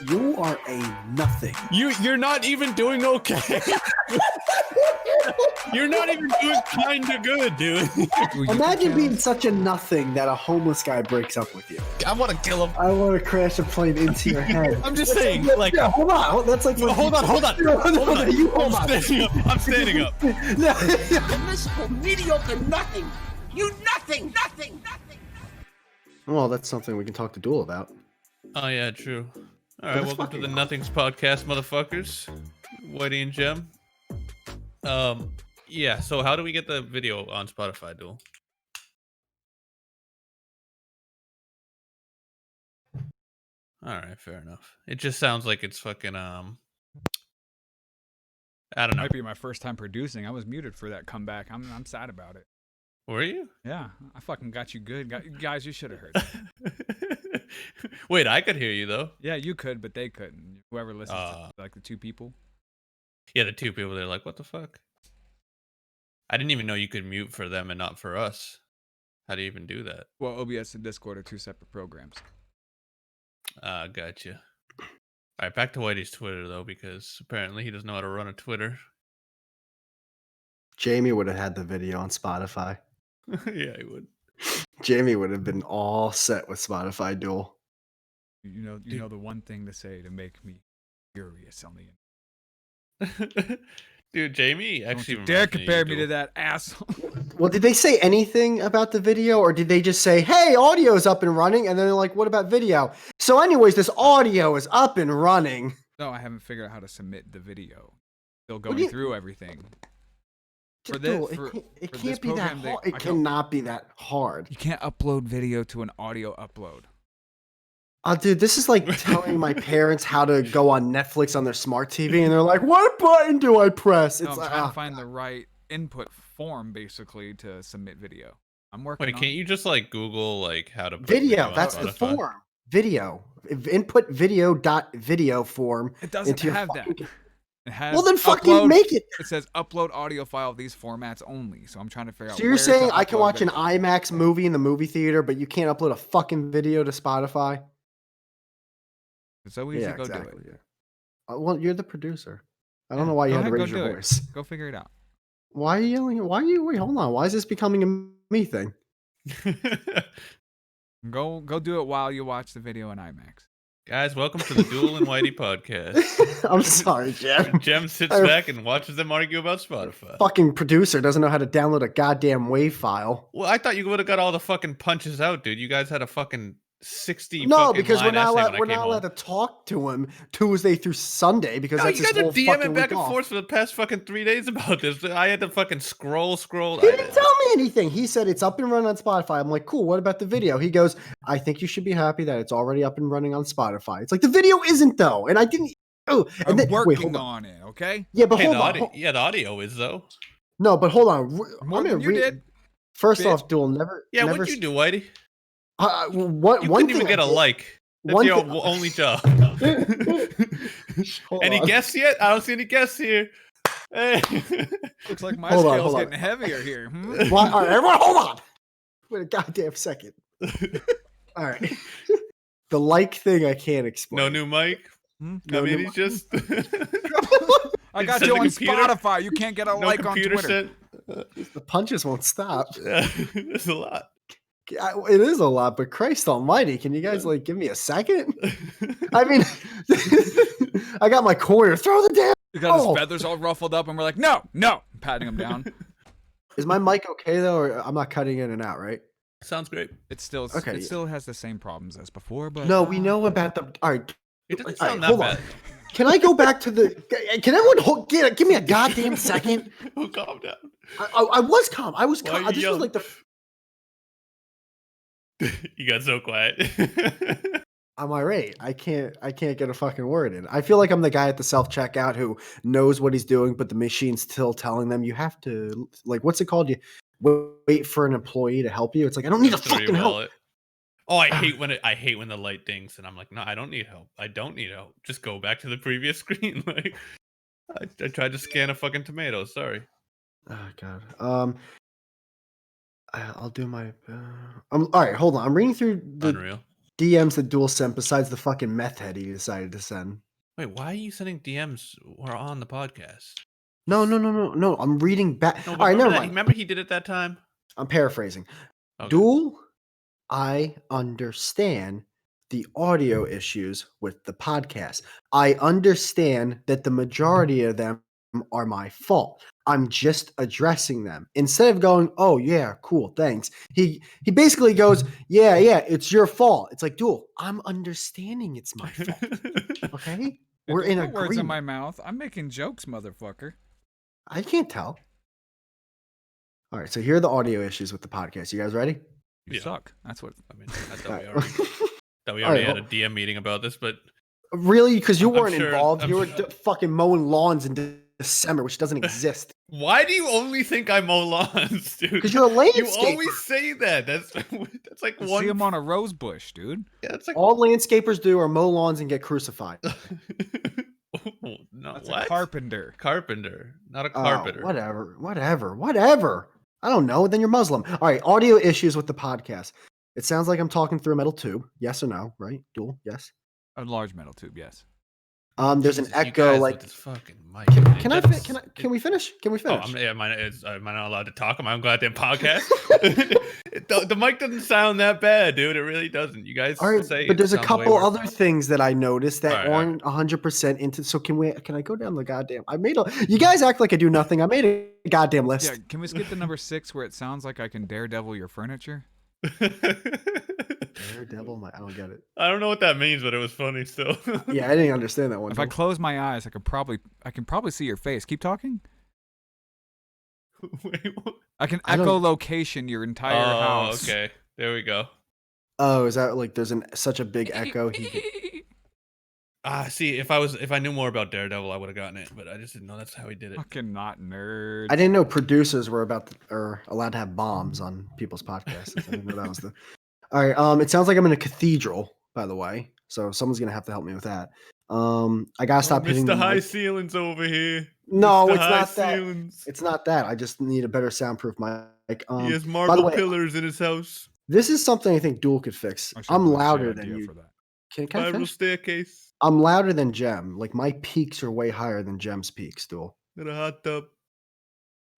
You are a nothing. You're not even doing okay. You're not even doing kinda good, dude. Imagine being such a nothing that a homeless guy breaks up with you. I want to kill him. I want to crash a plane into your head. I'm just saying, like, yeah, hold on. That's like, hold on. Hold on. You hold on. I'm standing up. Miserable, mediocre nothing. You nothing. Well, that's something we can talk to Duel about. Oh yeah, true. All right, welcome to the Nothings podcast, motherfuckers. Whitey and Gem. Yeah. So how do we get the video on Spotify, Duel? All right, fair enough. It just sounds like it's fucking I don't know. Might be my first time producing. I was muted for that comeback. I'm sad about it. Were you? Yeah, I fucking got you good. Guys, you should have heard that. Wait, I could hear you though. Yeah, you could, but they couldn't. Whoever listens to like the two people. Yeah, the two people, they're like, what the fuck? I didn't even know you could mute for them and not for us. How do you even do that? Well, OBS and Discord are two separate programs. Gotcha. All right, back to Whitey's Twitter though, because apparently he doesn't know how to run a Twitter. Jamie would have had the video on Spotify. Yeah, he would. Jamie would have been all set with Spotify Duel. You know the one thing to say to make me furious on the internet. Dude, Jamie actually Don't you dare compare me to that asshole. Well, did they say anything about the video, or did they just say, hey, audio's up and running? And then they're like, what about video? So anyways, this audio is up and running. No, I haven't figured out how to submit the video. Still going through everything. It can't be that hard. It cannot be that hard. You can't upload video to an audio upload. Dude, this is like telling my parents how to go on Netflix on their smart TV, and they're like, what button do I press? No, I'm trying to find the right input form, basically, to submit video. I'm working on can't you just like Google like how to put video? That's the form. Video. Input video.video form. It doesn't have that. It has well, then fucking make it. It says upload audio file of these formats only. So I'm trying to figure out. So you're saying I can watch an IMAX movie in the movie theater, but you can't upload a fucking video to Spotify? It's so easy to go do it. Yeah. Well, you're the producer. I don't know why you had to raise your voice. Go figure it out. Why are you yelling? Wait, hold on. Why is this becoming a me thing? Go do it while you watch the video in IMAX. Guys, welcome to the Duel and Whitey podcast. I'm sorry, Jem. Jem sits back and watches them argue about Spotify. Fucking producer doesn't know how to download a goddamn WAV file. Well, I thought you would have got all the fucking punches out, dude. You guys had a fucking 60. No, because we're not allowed to talk to him Tuesday through Sunday because that's you his guys whole are DMing fucking back week and off. forth for the past fucking 3 days about this. I had to fucking scroll. He didn't tell me anything. He said it's up and running on Spotify. I'm like, cool. What about the video? He goes, I think you should be happy that it's already up and running on Spotify. It's like the video isn't though, and I didn't. Oh, and I'm working on it. Okay. Yeah, but hold on. Yeah, the audio is though. No, but hold on. More than you did. First off, Duel never. Yeah, what'd you do, Whitey? You couldn't even get a like. That's your only job. Any guests yet? I don't see any guests here. Hey. Looks like my scale's getting heavier here. All right, everyone, hold on. Wait a goddamn second. All right. The like thing I can't explain. No new mic? I mean, he's just... I got you on Spotify. You can't get a like on Twitter. The punches won't stop. It's a lot. It is a lot, but Christ almighty, can you guys like give me a second? I mean, I got my corner. Throw the damn. You got his feathers all ruffled up, and we're like, no, I'm patting him down. Is my mic okay though, or I'm not cutting in and out, right? Sounds great. It still has the same problems as before, but no, we know about the. All right, it doesn't sound that bad. Can I go back to the? Can everyone give me a goddamn second? Oh, calm down. I was calm. I was calm. This was like the. You got so quiet. I'm irate. I can't get a fucking word in. I feel like I'm the guy at the self-checkout who knows what he's doing, but the machine's still telling them you have to, like, what's it called? You wait for an employee to help you. It's like, I don't need a fucking help. Oh, I hate when the light dings and I'm like, no, I don't need help. I don't need help. Just go back to the previous screen. Like, I tried to scan a fucking tomato. Sorry. Oh God. I'll do my. All right, hold on. I'm reading through the. Unreal. DMs that Duel sent besides the fucking meth head he decided to send? Wait, why are you sending DMs while on the podcast? No. I'm reading back. No, All but right, remember never that. mind. Remember he did it that time. I'm paraphrasing. Okay. Duel, I understand the audio issues with the podcast. I understand that the majority of them are my fault. I'm just addressing them instead of going, "Oh yeah, cool, thanks." He basically goes, "Yeah, it's your fault." It's like, Duel, I'm understanding it's my fault. Okay, we're Don't in put words in my agreement. mouth. I'm making jokes, motherfucker. I can't tell. All right, so here are the audio issues with the podcast. You guys ready? You Yeah. suck. That's what. I mean, I thought All we right. already, All right, had a DM meeting about this, but really? Because you I'm weren't sure- involved. I'm You were sure- fucking mowing lawns in December, which doesn't exist. why do you only think I mow lawns, dude? Because you're a landscaper. You always say that. That's like I one. see him on a rose bush, dude. Yeah, it's like All landscapers do are mow lawns and get crucified. no, That's what? a carpenter. Carpenter, not a Oh, carpenter. whatever. I don't know. Then you're Muslim. All right, audio issues with the podcast. It sounds like I'm talking through a metal tube. Yes or no? Right? Duel? Yes. A large metal tube, yes. There's an Jesus, you echo. guys like, with this fucking mic. can we finish? Can we Oh, finish? am I not allowed to talk? Am I on goddamn podcast? the mic doesn't sound that bad, dude. It really doesn't. You guys All right, say but it there's a sounds way couple worse. other things that I noticed that All right. aren't 100% into. So can I go down the goddamn? You guys act like I do nothing. I made a goddamn list. Yeah, can we skip to number 6 where it sounds like I can daredevil your furniture? Daredevil, I don't get it. I don't know what that means, but it was funny still. Yeah, I didn't understand that one. If I Duel. close my eyes, I can probably see your face. Keep talking. Wait, what? I can I don't- echolocation your entire house. Okay, there we go. Oh, is that like there's such a big echo? See, if I knew more about Daredevil, I would have gotten it, but I just didn't know that's how he did it. Fucking not nerd. I didn't know producers were allowed to have bombs on people's podcasts. I didn't know that was the. All right. It sounds like I'm in a cathedral, by the way. So someone's gonna have to help me with that. I gotta stop hitting the Mr. High mic. Ceilings over here. No, Mr. it's High not that. Ceilings. It's not that. I just need a better soundproof mic. He has By the marble way, pillars in his house. this is something I think Duel could fix. Actually, I'm that's a louder shit than idea you. for that. Can I Spiral finish? staircase I'm louder than Gem. Like my peaks are way higher than Gem's peaks, Duel. and a hot tub.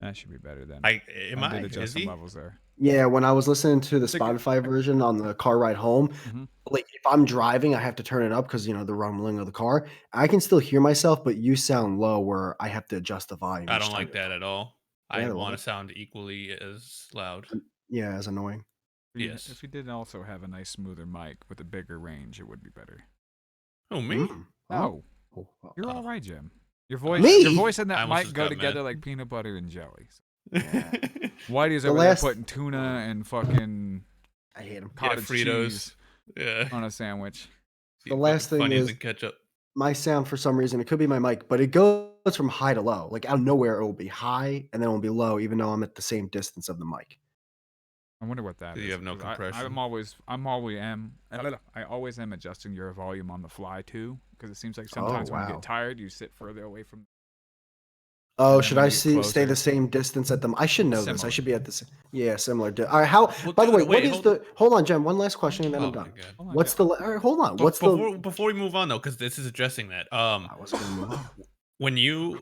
That should be better then. I did adjust is some he? levels there. Yeah, when I was listening to the Think it- Spotify version on the car ride home, Mhm. like if I'm driving, I have to turn it up because the rumbling of the car. I can still hear myself, but you sound low where I have to adjust the volume. I each don't time. like that at all. Yeah, I I love want it. to sound equally as loud. Yeah, it's annoying. Yes. If we did also have a nice smoother mic with a bigger range, it would be better. Oh, me? Mm. Oh, Oh, oh. you're Oh. all right, Jim. Your voice, Me? your voice and I that almost mic just go got together mad. like peanut butter and jelly. Yeah. Whitey's The over last- there putting tuna and fucking I hate him. Yeah, cottage Fritos. cheese Yeah. on a sandwich. The last thing Funyuns is- and ketchup. My sound, for some reason, it could be my mic, but it goes from high to low. Like out of nowhere, it will be high and then it will be low, even though I'm at the same distance of the mic. I wonder what that You is. have no 'cause I compression. always am adjusting your volume on the fly too, because it seems like sometimes when you wow. get tired, you sit further away from. Oh, And should then I when you get stay the closer- same distance at them? I should know this. I Similar. should be at this. Yeah, similar. All right. How? Well, By the way, dude, what wait, is the? Hold on, Jen. One last question, and then Oh I'm my done. god. Hold on, What's yeah. the? All right, hold on. What's the? Before we move on though, because this is addressing that. I was gonna move on.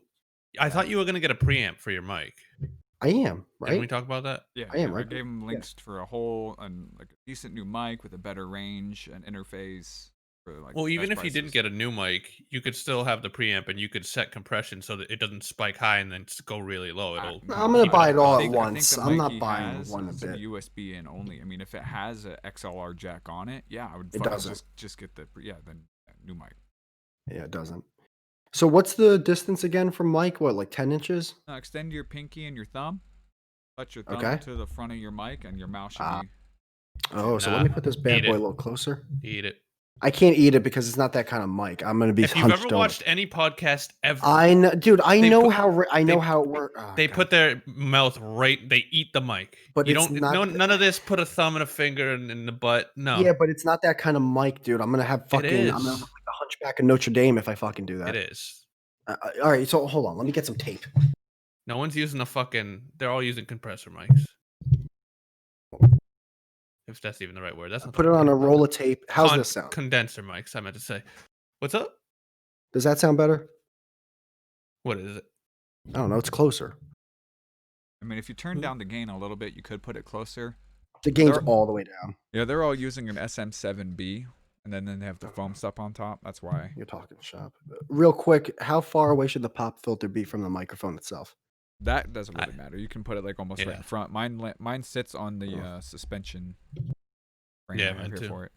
I thought you were gonna get a preamp for your mic. I am Didn't we right. talk about that? Yeah, I am, I right? gave him links for a whole and like a decent new mic with a better range and interface. For, like, Well, even best if you didn't prices. get a new mic, you could still have the preamp and you could set compression so that it doesn't spike high and then go really low. It'll. I'm gonna keep buy it all up. at once. the I'm mic not he buying has one a is bit. USB in only. I mean, if it has a XLR jack on it, yeah, I would It fucking doesn't. just get the new mic. Yeah, it doesn't. So what's the distance again from mic? What, like 10 inches? Now extend your pinky and your thumb. Touch your thumb Okay. to the front of your mic, and your mouth should Ah. be. Oh, so let Nah, me put this bad eat boy it. a little closer. Eat it. I can't eat it because it's not that kind of mic. I'm gonna be If you've hunched ever over. watched any podcast ever, I know, dude. I They know put- how. I know they- how it works. Oh, they God. put their mouth right. They eat the mic. But you it's don't. not No, the- none of this. Put a thumb and a finger in the butt. No. Yeah, but it's not that kind of mic, dude. I'm gonna have fucking. I'm gonna is. look like the Hunchback of Notre Dame if I fucking do that. It is. All right, so hold on. Let me get some tape. No one's using a fucking. They're all using compressor mics. If that's even the right word. That's not the Put it right on word. a roll of tape. How's this sound? Condenser mics, I meant to say. What's up? Does that sound better? What is it? I don't know. It's closer. I mean, if you turn down the gain a little bit, you could put it closer. The gain's They're- all the way down. Yeah, they're all using an SM7B, and then they have the foam stuff on top. That's why. You're talking shop. Real quick, how far away should the pop filter be from the microphone itself? That doesn't really matter. You can put it like almost right Yeah. in front. Mine sits on the suspension frame Yeah, I have mine here too. for it.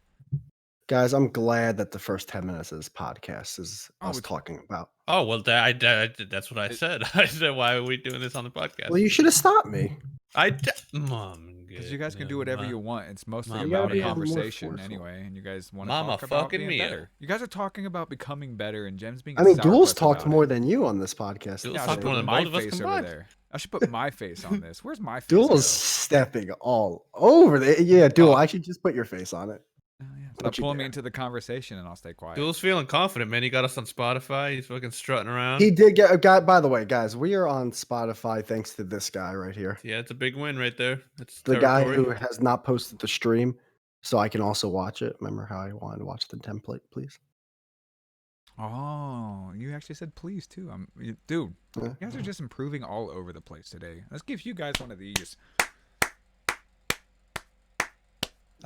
Guys, I'm glad that the first 10 minutes of this podcast is Oh, us it's- talking about. Oh, well, that's what I said. I said, why are we doing this on the podcast? Well, you should have stopped me. Mom, Because you guys can do whatever you want. It's mostly Mama about a mia. conversation More forceful. anyway, and you guys want to Mama talk about fucking being mia. better. You guys are talking about becoming better, and Jem's being. I mean, a Duels sourpuss talked about more it. than you on this podcast. Duels Yeah, I talked should more put than my both of us face over combined. there. I should put my face on this. Where's my face? Duels go? stepping all over there. Yeah, Duel, I should just put your face on it. Oh, yeah. Don't Stop you pulling me dare. into the conversation, and I'll stay quiet. Duel's feeling confident, man. He got us on Spotify. He's fucking strutting around. He did get a guy. By the way, guys, we are on Spotify thanks to this guy right here. Yeah, it's a big win right there. It's The guy territory. who has not posted the stream, so I can also watch it. Remember how I wanted to watch the template, please? Oh, you actually said please too. Dude, Yeah. you guys are just improving all over the place today. Let's give you guys one of these.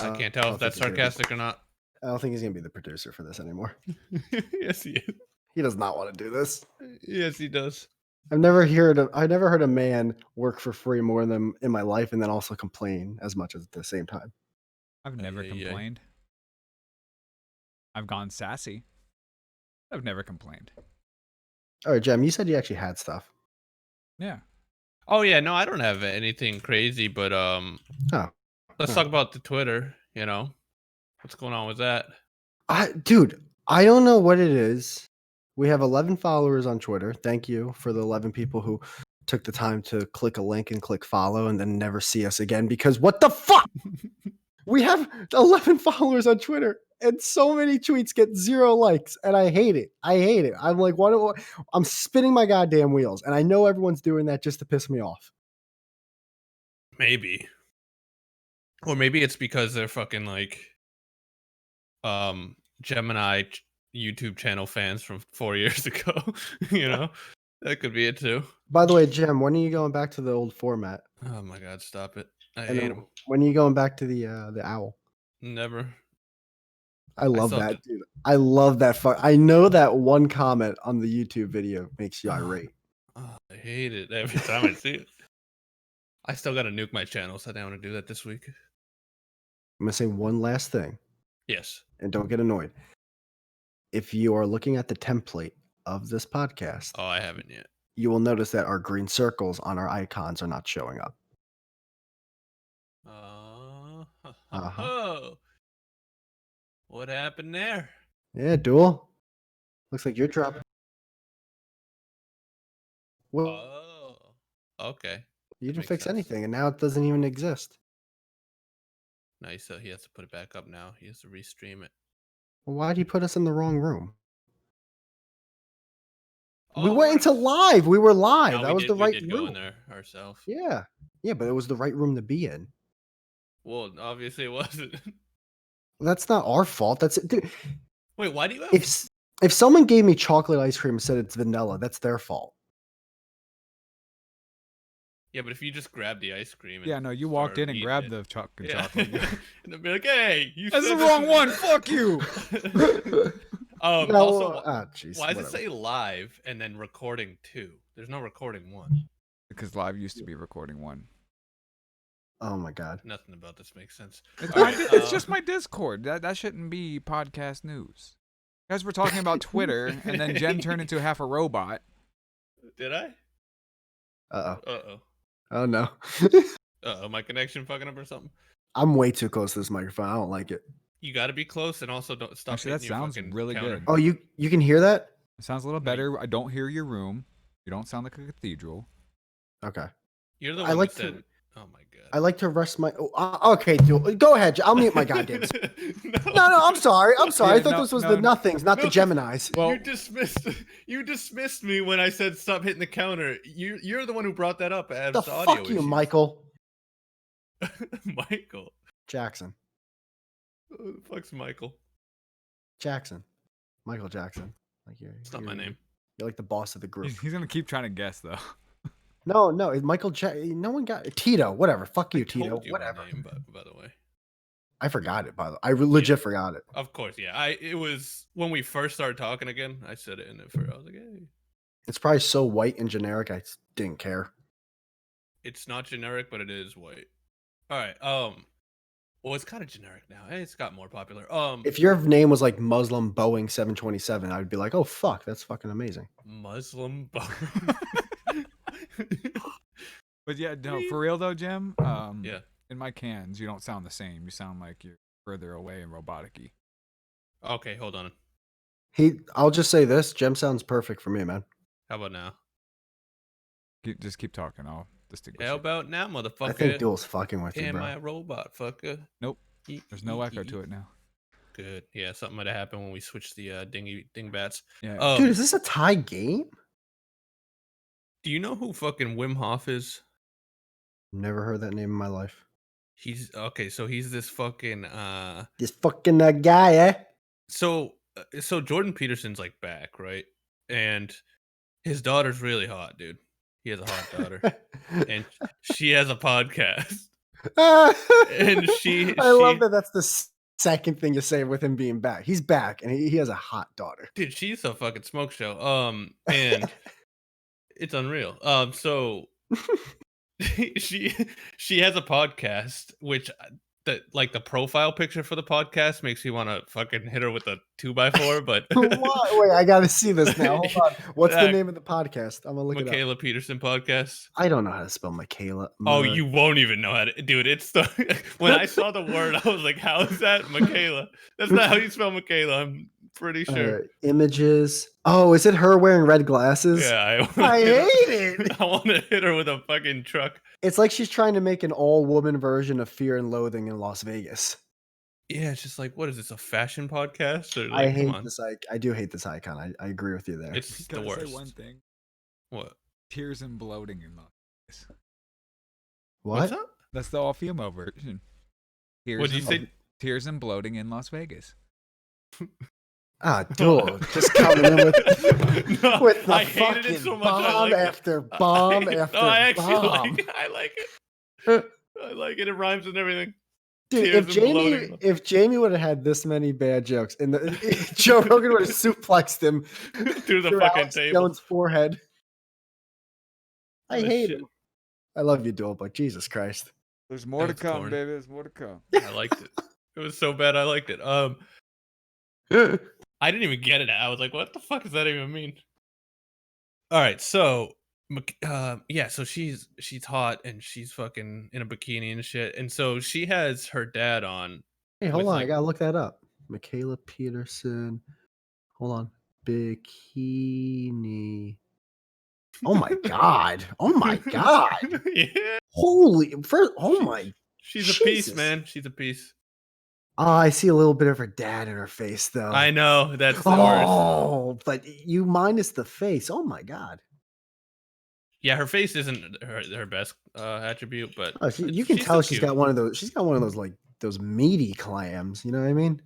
I Uh, can't tell don't if that's think he's gonna be- sarcastic or not. I don't think he's gonna be the producer for this anymore. Yes, he is. He does not want to do this. Yes, he does. I never heard a man work for free more than in my life, and then also complain as much at the same time. I've never Ay, ay, ay. complained. I've gone sassy. I've never complained. All right, Jem, you said you actually had stuff. Yeah. Oh yeah, no, I don't have anything crazy, but Oh. let's Oh. talk about the Twitter. You know, what's going on with that? Dude, I don't know what it is. We have 11 followers on Twitter. Thank you for the 11 people who took the time to click a link and click follow and then never see us again. Because what the fuck? We have 11 followers on Twitter, and so many tweets get 0 likes, and I hate it. I hate it. I'm like, I'm spinning my goddamn wheels, and I know everyone's doing that just to piss me off. Maybe, or maybe it's because they're fucking like, Gemini YouTube channel fans from 4 years ago. You know, that could be it too. By the way, Jem, when are you going back to the old format? Oh my god, stop it! I And hate then him. when are you going back to the owl? Never. I love still have that, dude. I love that. I know that one comment on the YouTube video makes you irate. Oh, I hate it every time I see it. I still got to nuke my channel, so I don't want to do that this week. I'm gonna say one last thing, Yes. and don't get annoyed. If you are looking at the template of this podcast, Oh, I haven't yet. you will notice that our green circles on our icons are not showing up. Oh. What happened there? Yeah, Duel. Looks like you're dropping. Well, Oh. Okay. you didn't makes fix sense. anything, and now it doesn't even exist. Nice. He has to put it back up now. He has to restream it. Well, why did you put us in the wrong room? We Oh, went we're- into live. We were live. No, that was the we right did go in room. there ourselves. Yeah, but it was the right room to be in. Well, obviously it wasn't. That's not our fault. That's it. Dude, Wait, why do you have? if someone gave me chocolate ice cream and said it's vanilla, that's their fault. Yeah, but if you just grab the ice cream. And Yeah, no, you walked started in and eating grabbed it. the chocolate. Yeah. chocolate. And they'll be like, "Hey, you That's said the this wrong is-" one. Fuck you. Also, Jeez, why does it whatever. say live and then recording 2? There's no recording 1. Because live used to be recording 1. Oh my god. Nothing about this makes sense. It's, All my, right, it's just my Discord. That shouldn't be podcast news. You guys were talking about Twitter, and then Jem turned into half a robot. Did I? Uh oh. Uh-oh. Oh no. Uh-oh, my connection fucking up or something? I'm way too close to this microphone. I don't like it. You got to be close and also don't stop Actually, that hitting your sounds fucking really counter. good. Oh, you can hear that? It sounds a little better. I don't hear your room. You don't sound like a cathedral. Okay. You're the I one like that to- said, "Oh my god." I like to rest my. Okay, dude. Go ahead. I'll mute my goddamn. No, I'm sorry. I'm sorry. Yeah, I thought no, this was no, the nothings, not the no. Geminis. Well, You dismissed me when I said stop hitting the counter. You're the one who brought that up as The audio fuck you, issues. Michael. Michael. Jackson. Who the fuck's Michael? Jackson. Michael Jackson. Like It's not my name. You're like the boss of the group. He's gonna keep trying to guess though. No, it's Michael no one got Tito, whatever. Fuck you, I Tito. told you Whatever. my name, by the way. I forgot it, by the way. I legit forgot it. Of course, yeah. It was when we first started talking again. I said it in it for. I was like, hey. It's probably so white and generic. I didn't care. It's not generic, but it is white. All right. Well, it's kind of generic now. It's got more popular. If your name was like Muslim Boeing 727, I'd be like, oh fuck, that's fucking amazing. Muslim. But yeah, no, for real though, Jim. Yeah. In my cans, you don't sound the same. You sound like you're further away and robotic-y. Okay, hold on. I'll just say this: Jem sounds perfect for me, man. How about now? Just keep talking. I'll distinguish. How it. about now, motherfucker? I think Duel's fucking with you, Am bro. I a robot, fucker? Nope. There's no echo to it now. Good. Yeah, something might have happened when we switched the dingbats. Yeah. Dude, is this a tie game? Do you know who fucking Wim Hof is? Never heard that name in my life. He's okay. So he's this fucking This fucking guy, eh? So Jordan Peterson's like back, right? And his daughter's really hot, dude. He has a hot daughter, and she has a podcast. And I love that. That's the second thing you say with him being back. He's back, and he has a hot daughter. Dude, she's a fucking smoke show. And it's unreal. So she has a podcast, which the profile picture for the podcast makes me want to fucking hit her with a 2x4. But wait, I gotta see this now. Hold on. What's the name of the podcast? I'm gonna look it up. Michaela Peterson podcast. I don't know how to spell Michaela. Oh, you won't even know how to, dude. It's the when I saw the word, I was like, "How is that, Michaela?" That's not how you spell Michaela. I'm pretty sure. Images. Oh, is it her wearing red glasses? Yeah, I hate it. I want to hit her with a fucking truck. It's like she's trying to make an all-woman version of Fear and Loathing in Las Vegas. Yeah, it's just like, what is this, a fashion podcast? Or like, I hate this. I do hate this icon. I agree with you there. It's the worst. Say one thing. What? Tears and bloating in Las Vegas. What? What's up? That's the all female version. What'd you say? Tears and bloating in Las Vegas. Ah, dude, just coming in with the I hated it fucking so much. bomb after bomb after I actually bomb. I like it. I like it. It rhymes and everything. Dude, Tears if Jamie would have had this many bad jokes, and Joe Rogan would have suplexed him through the fucking Alex table. Jones' forehead. I Oh, hate shit. him. I love you, Duel, but Jesus Christ. There's more to That's come, corny. baby. There's more to come. I liked it. It was so bad. I liked it. I didn't even get it. I was like, what the fuck does that even mean? All right, so yeah, so she's hot and she's fucking in a bikini and shit. And so she has her dad on. Hey, hold on. I like- gotta look that up. Michaela Peterson. Hold on. Bikini. Oh my god. Oh my god. Yeah. Holy my. She's a piece, Jesus. man. She's a piece. Oh, I see a little bit of her dad in her face though. I know, that's the worst. Oh, but you minus the face. Oh my god. Yeah, her face isn't her best attribute, but Oh, you can tell still she's cute. got one of those. She's got one of those like those meaty clams. You know what I mean?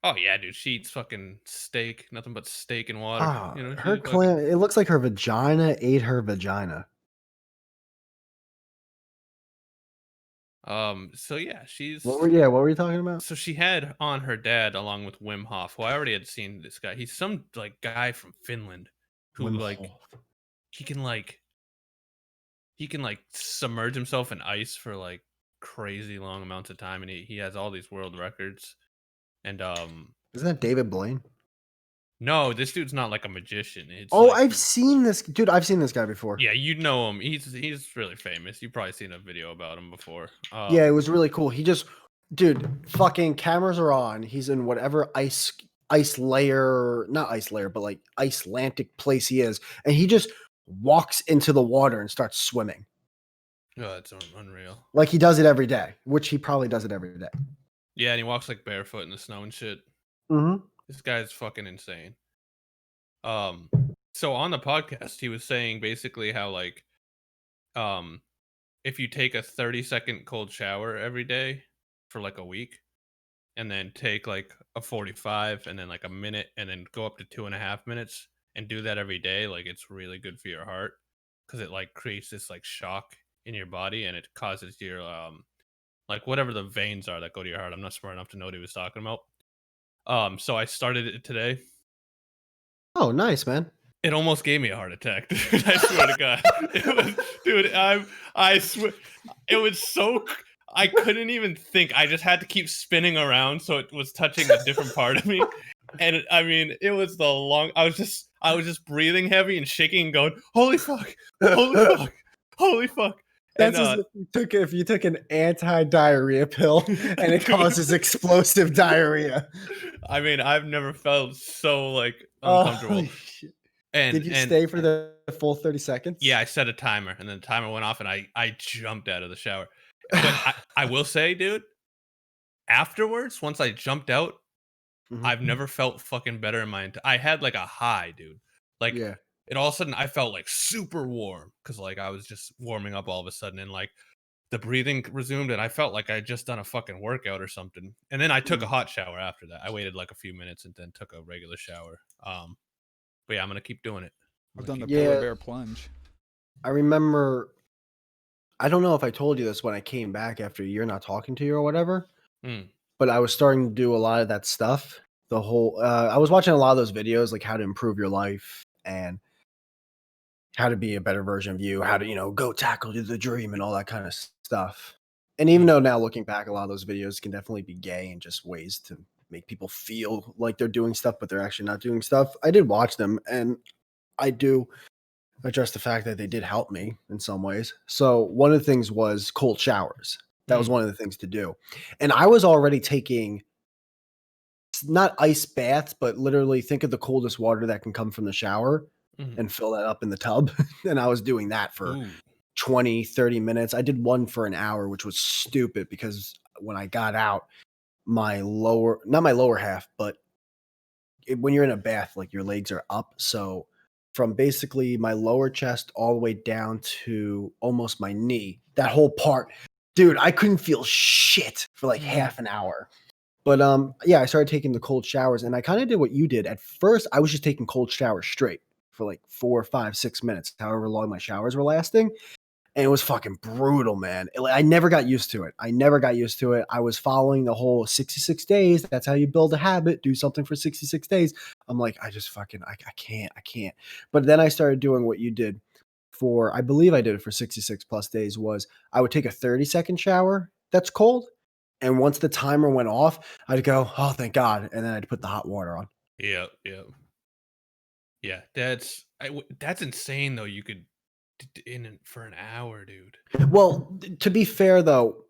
Oh yeah, dude, she eats fucking steak, nothing but steak and water. Ah, You know, her she's clam. It looks like her vagina ate her vagina. So yeah, she's What were you talking about? so she had on her dad along with Wim Hof, who I already had seen this guy. He's some like guy from Finland who Wim like Hof. he can like submerge himself in ice for like crazy long amounts of time, and he has all these world records. And Isn't that David Blaine? no, this dude's not like a magician. It's Oh, like, I've seen this dude. I've seen this guy before. yeah, you know him. He's really famous. You've probably seen a video about him before. Yeah, it was really cool. He just, dude, fucking cameras are on. He's in whatever ice layer, not ice layer, but like Icelandic place he is, and he just walks into the water and starts swimming. Oh, it's unreal. Like he does it every day, which he probably does it every day. Yeah, and he walks like barefoot in the snow and shit. Mm-hmm. This guy's fucking insane. So on the podcast, he was saying basically how like, if you take a 30-second cold shower every day, for like a week, and then take like a 45 and then like a minute and then go up to 2.5 minutes and do that every day. Like it's really good for your heart because it like creates this like shock in your body and it causes your like whatever the veins are that go to your heart. I'm not smart enough to know what he was talking about. So I started it today. Oh, nice, man. It almost gave me a heart attack, dude. I swear to God. It was, dude, I swear it was so I couldn't even think. I just had to keep spinning around so it was touching a different part of me. And I mean, it was the long I was just breathing heavy and shaking and going, "Holy fuck. Holy fuck. Holy fuck." And That's as if you took an anti-diarrhea pill and it dude, causes explosive diarrhea. I mean, I've never felt so like Oh, uncomfortable. shit. And Did you stay for the full 30 seconds? yeah, I set a timer, and then the timer went off, and I jumped out of the shower. But I will say, dude, afterwards, once I jumped out, Mhm. I've never felt fucking better in my entire. I had like a high, dude. Like Yeah. it all of a sudden, I felt like super warm because like I was just warming up all of a sudden, and like the breathing resumed, and I felt like I had just done a fucking workout or something. And then I took a Mm. hot shower after that. I waited like a few minutes and then took a regular shower. But yeah, I'm gonna keep doing it. I've done the Yeah. polar bear plunge. I remember, I don't know if I told you this when I came back after a year not talking to you or whatever, Mm, but I was starting to do a lot of that stuff. The whole, I was watching a lot of those videos, like how to improve your life and how to be a better version of you, how to, go tackle the dream and all that kind of stuff. And even mm, though now looking back, a lot of those videos can definitely be gay and just ways to make people feel like they're doing stuff, but they're actually not doing stuff. I did watch them and I do address the fact that they did help me in some ways. So one of the things was cold showers. That was mm, one of the things to do. And I was already taking not ice baths, but literally think of the coldest water that can come from the shower mm. and fill that up in the tub. And I was doing that for Ooh. 20, 30 minutes. I did one for an hour, which was stupid because when I got out, not my lower half, but when you're in a bath, like your legs are up. So from basically my lower chest all the way down to almost my knee, that whole part, dude, I couldn't feel shit for like Mm. half an hour. But yeah, I started taking the cold showers and I kind of did what you did. At first, I was just taking cold showers straight for like 4, 5, 6 minutes, however long my showers were lasting. And it was fucking brutal, man. I never got used to it. I was following the whole 66 days. That's how you build a habit. Do something for 66 days. I'm like, I just fucking, I can't. But then I started doing what you did for, I believe I did it for 66 plus days, was I would take a 30-second shower that's cold. And once the timer went off, I'd go, oh, thank God. And then I'd put the hot water on. Yeah, yeah, yeah. That's insane though. You could for an hour, dude. Well, to be fair, though,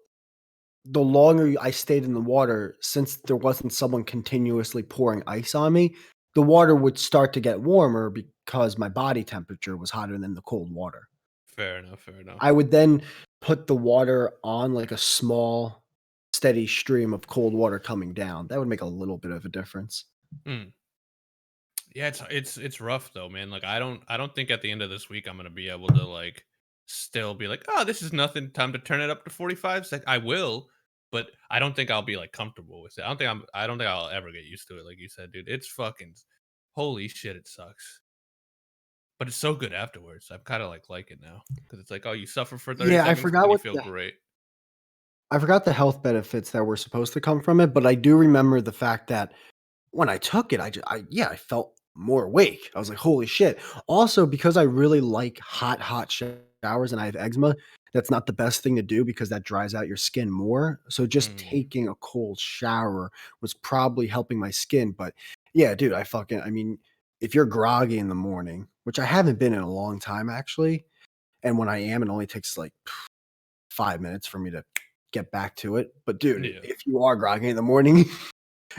the longer I stayed in the water, since there wasn't someone continuously pouring ice on me, the water would start to get warmer because my body temperature was hotter than the cold water. Fair enough. Fair enough. I would then put the water on like a small, steady stream of cold water coming down. That would make a little bit of a difference. Mm. Yeah, it's rough though, man. Like I don't think at the end of this week I'm gonna be able to like still be like, oh, this is nothing. Time to turn it up to 45. Like I will, but I don't think I'll be like comfortable with it. I don't think I'll ever get used to it. Like you said, dude, it's fucking holy shit. It sucks, but it's so good afterwards. I'm kind of like it now because it's like, oh, you suffer for 30 Yeah, seconds, but then you feel great. I forgot the health benefits that were supposed to come from it, but I do remember the fact that when I took it, I felt more awake. I was like, holy shit. Also, because I really like hot showers and I have eczema, that's not the best thing to do because that dries out your skin more. So just Mm. taking a cold shower was probably helping my skin. But yeah, dude, I mean, if you're groggy in the morning, which I haven't been in a long time actually, and when I am, it only takes like 5 minutes for me to get back to it. But dude, Yeah. if you are groggy in the morning,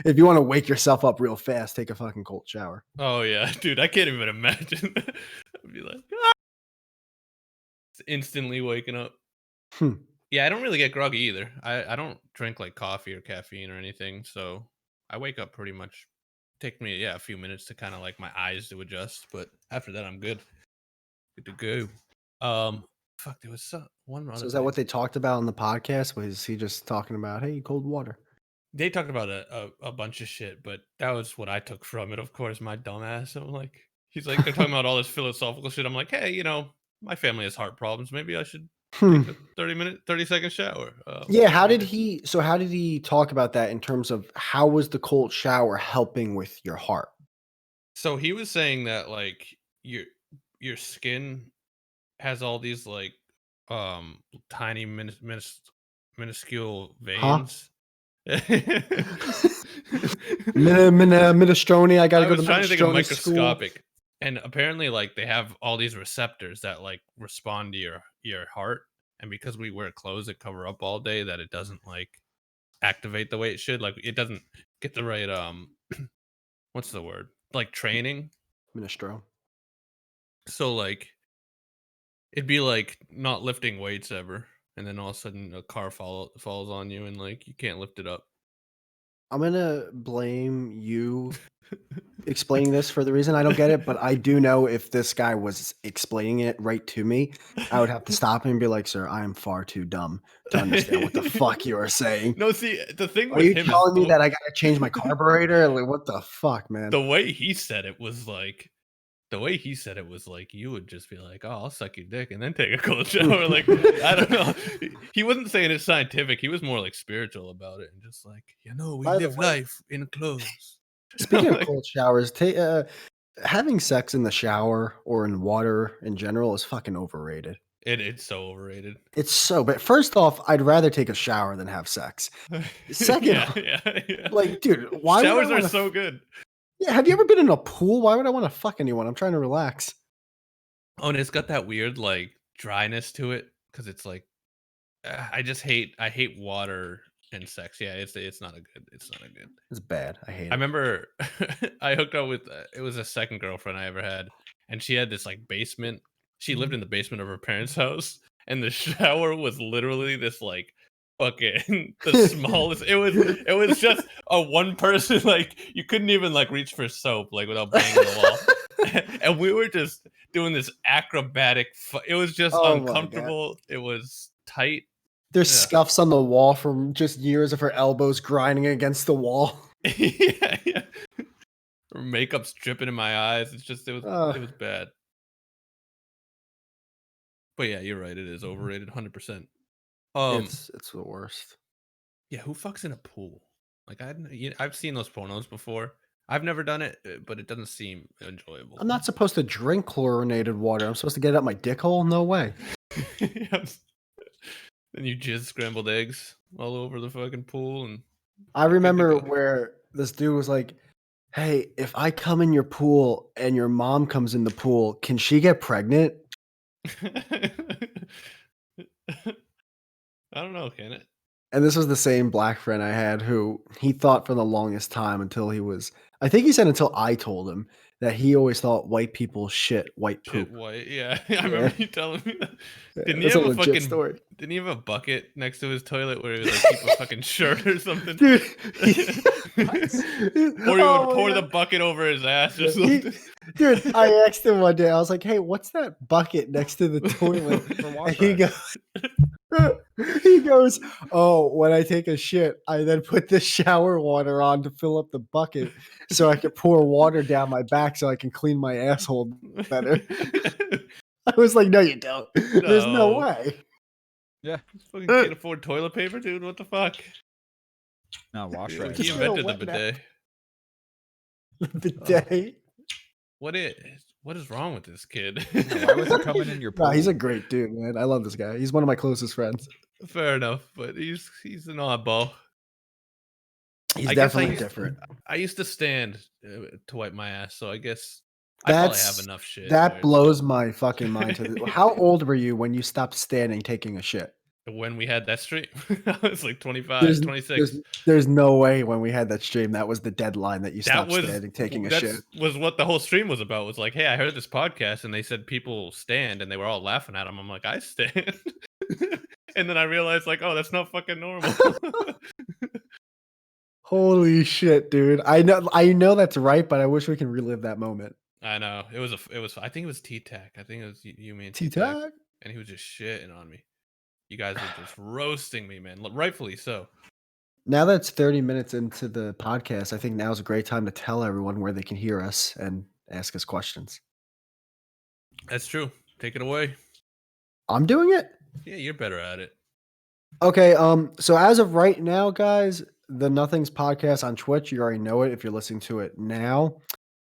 if you want to wake yourself up real fast, take a fucking cold shower. Oh yeah, dude. I can't even imagine. I'd be like, "Ah," instantly waking up. Hmm. Yeah, I don't really get groggy either. I don't drink like coffee or caffeine or anything, so I wake up pretty much. Take me a few minutes to kind of like my eyes to adjust, but after that I'm good to go. fuck, there was one other So is that what thing. they talked about on the podcast? Was he just talking about, hey, cold water? They talked about a bunch of shit, but that was what I took from it. Of course, my dumbass. I'm like, he's like, they're talking about all this philosophical shit. I'm like, hey, my family has heart problems. Maybe I should Hmm. take a 30-second shower. Yeah, how did maybe. how did he talk about that in terms of how was the cold shower helping with your heart? So he was saying that like your skin has all these like tiny minuscule Huh? veins. Minestrone, I gotta I go to was trying to think of minestrone school. microscopic, and apparently, like they have all these receptors that like respond to your heart, and because we wear clothes that cover up all day, that it doesn't like activate the way it should. Like it doesn't get the right what's the word? Like training. Minestrone. So like it'd be like not lifting weights ever, and then all of a sudden a car falls on you, and like you can't lift it up. I'm gonna blame you explaining this for the reason I don't get it, but I do know if this guy was explaining it right to me, I would have to stop him and be like, "Sir, I am far too dumb to understand what the fuck you are saying. No, see, the thing Are with you him is telling me that I gotta change my carburetor? Like, what the fuck, man?" the way he said it was like you would just be like, "Oh, I'll suck your dick and then take a cold shower." Like I don't know. He wasn't saying it's scientific. He was more like spiritual about it and just like, we By the live way, life in clothes. speaking of Like, cold showers, having sex in the shower or in water in general is fucking overrated. it's so overrated. It's so but first off, I'd rather take a shower than have sex. Second Yeah, off, yeah. like, dude, why would I Showers are wanna so good. Yeah, have you ever been in a pool? Why would I wanna fuck anyone? I'm trying to relax. Oh, and it's got that weird like dryness to it because it's like I hate water and sex. Yeah, it's not a good. It's bad. I hate I it. remember I hooked up with it was a second girlfriend I ever had, and she had this like basement. She lived in the basement of her parents' house, and the shower was literally this like fucking the smallest. It was just a one person like you couldn't even like reach for soap like without banging the wall. And we were just doing this acrobatic. It was just Oh my god. uncomfortable. It was tight. There's Yeah, scuffs on the wall from just years of her elbows grinding against the wall. yeah, yeah. Her makeup's dripping in my eyes. It's just Uh, it was bad. But yeah, you're right. It is overrated, 100%. it's the worst. Yeah, who fucks in a pool? Like I've seen those pornos before. I've never done it, but it doesn't seem enjoyable. I'm not supposed to drink chlorinated water. I'm supposed to get it up my dick hole? No way. Yes. Then you jizz scrambled eggs all over the fucking pool, and I you're good to remember go. where this dude was like, "Hey, if I come in your pool and your mom comes in the pool, can she get pregnant?" I don't know, can it? And this was the same black friend I had who he thought for the longest time until he was I think he said until I told him that he always thought white people shit white Shit, poop. white. Yeah, I Yeah, remember you telling me that. yeah, Didn't he that's a have a legit fucking? story. Didn't he have a bucket next to his toilet where he would like keep a fucking shirt or something? Dude, Or he would oh my pour the god. bucket over his ass or He, something. dude, I asked him one day, I was like, "Hey, what's that bucket next to the toilet?" For And wash he rags. he goes, "Oh, when I take a shit, I then put the shower water on to fill up the bucket so I can pour water down my back so I can clean my asshole better." I was like, "No, you don't. There's no No, way." Yeah. this fucking can't afford toilet paper, dude. What the fuck? No, wash He rags. Just he get a invented the wet nap. bidet. Bidet. What is wrong with this kid? Yeah, why was he coming in your pool? Nah, he's a great dude, man. I love this guy. He's one of my closest friends. Fair enough, but he's an oddball. He's I guess definitely different. I used to stand to wipe my ass, so I guess I probably have That's enough shit. that blows my fucking mind to the How old were you when you stopped standing taking a shit? When we had that stream, I was like 25, There's 26. there's no way when we had that stream that was the deadline that you That stopped was standing taking a shit. was what the whole stream was about. Was like, hey, I heard this podcast and they said people stand, and they were all laughing at him. I'm like, I stand, and then I realized like, oh, that's not fucking normal. Holy shit, dude. I know that's right, but I wish we can relive that moment. I know it was. I think it was T-Tac. I think it was you, me, and T-Tac. T-Tac? and he was just shitting on me. You guys were just roasting me, man. Rightfully so. Now that's 30 minutes into the podcast, I think now's a great time to tell everyone where they can hear us and ask us questions. That's true. Take it away. I'm doing it? Yeah, you're better at it. Okay, so as of right now, guys, the Nothings podcast on Twitch, you already know it if you're listening to it now.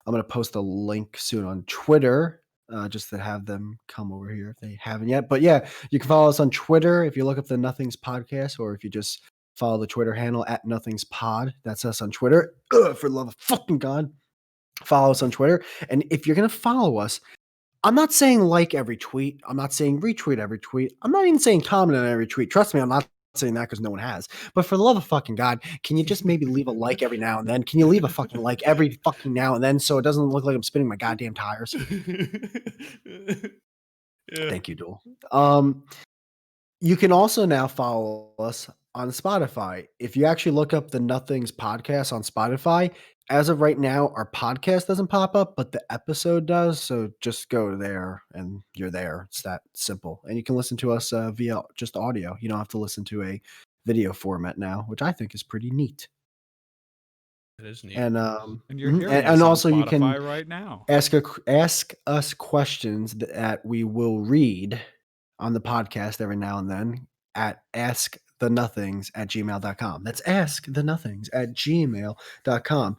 I'm going to post a link soon on Twitter, just to have them come over here if they haven't yet. But yeah, you can follow us on Twitter if you look up the Nothings podcast, or if you just follow the Twitter handle at Nothings Pod. That's us on Twitter. Ugh, for the love of fucking God, follow us on Twitter. And if you're going to follow us, I'm not saying like every tweet. I'm not saying retweet every tweet. I'm not even saying comment on every tweet. Trust me, I'm not saying that because no one has. But for the love of fucking God, can you just maybe leave a like every now and then? Can you leave a fucking like every fucking now and then so it doesn't look like I'm spinning my goddamn tires? Yeah. Thank you, Duel. You can also now follow us on Spotify. If you actually look up the Nothings podcast on Spotify, as of right now, our podcast doesn't pop up, but the episode does. So just go there and you're there. It's that simple. And you can listen to us via just audio. You don't have to listen to a video format now, which I think is pretty neat. It is neat. And you're mhm, hearing and us on also you can Spotify right now. ask us questions that we will read on the podcast every now and then at askthenotthings@gmail.com. That's askthenotthings@gmail.com.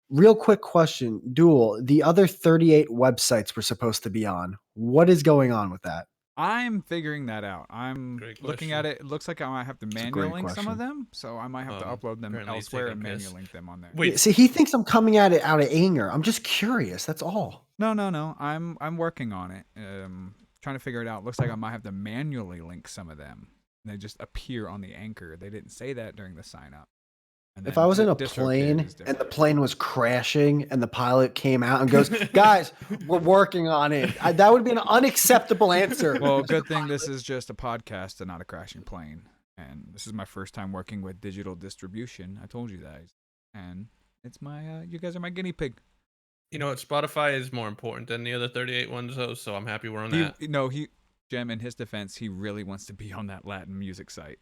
Real quick question, Duel. The other 38 websites we're supposed to be on. What is going on with that? I'm figuring that out. I'm Great looking question. at it. It looks like I might have to a manual great link some of question. them, so I might have to upload them apparently he's elsewhere taking and a piss. manual link them on there. Wait, Yeah, see, he thinks I'm coming at it out of anger. I'm just curious. That's all. No. I'm working on it. Trying to figure it out. Looks like I might have to manually link some of them. They just appear on the anchor. They didn't say that during the sign up. And If then I was in a DistroKid plane is and the different. plane was crashing and the pilot came out and goes, guys, we're working on it. That would be an unacceptable answer. Well, good thing this is just a podcast and not a crashing plane. And this is my first time working with digital distribution. I told you guys. And it's my, you guys are my guinea pig. you know what? Spotify is more important than the other 38 ones, though, so I'm happy we're on that. Gem, in his defense, he really wants to be on that Latin music site.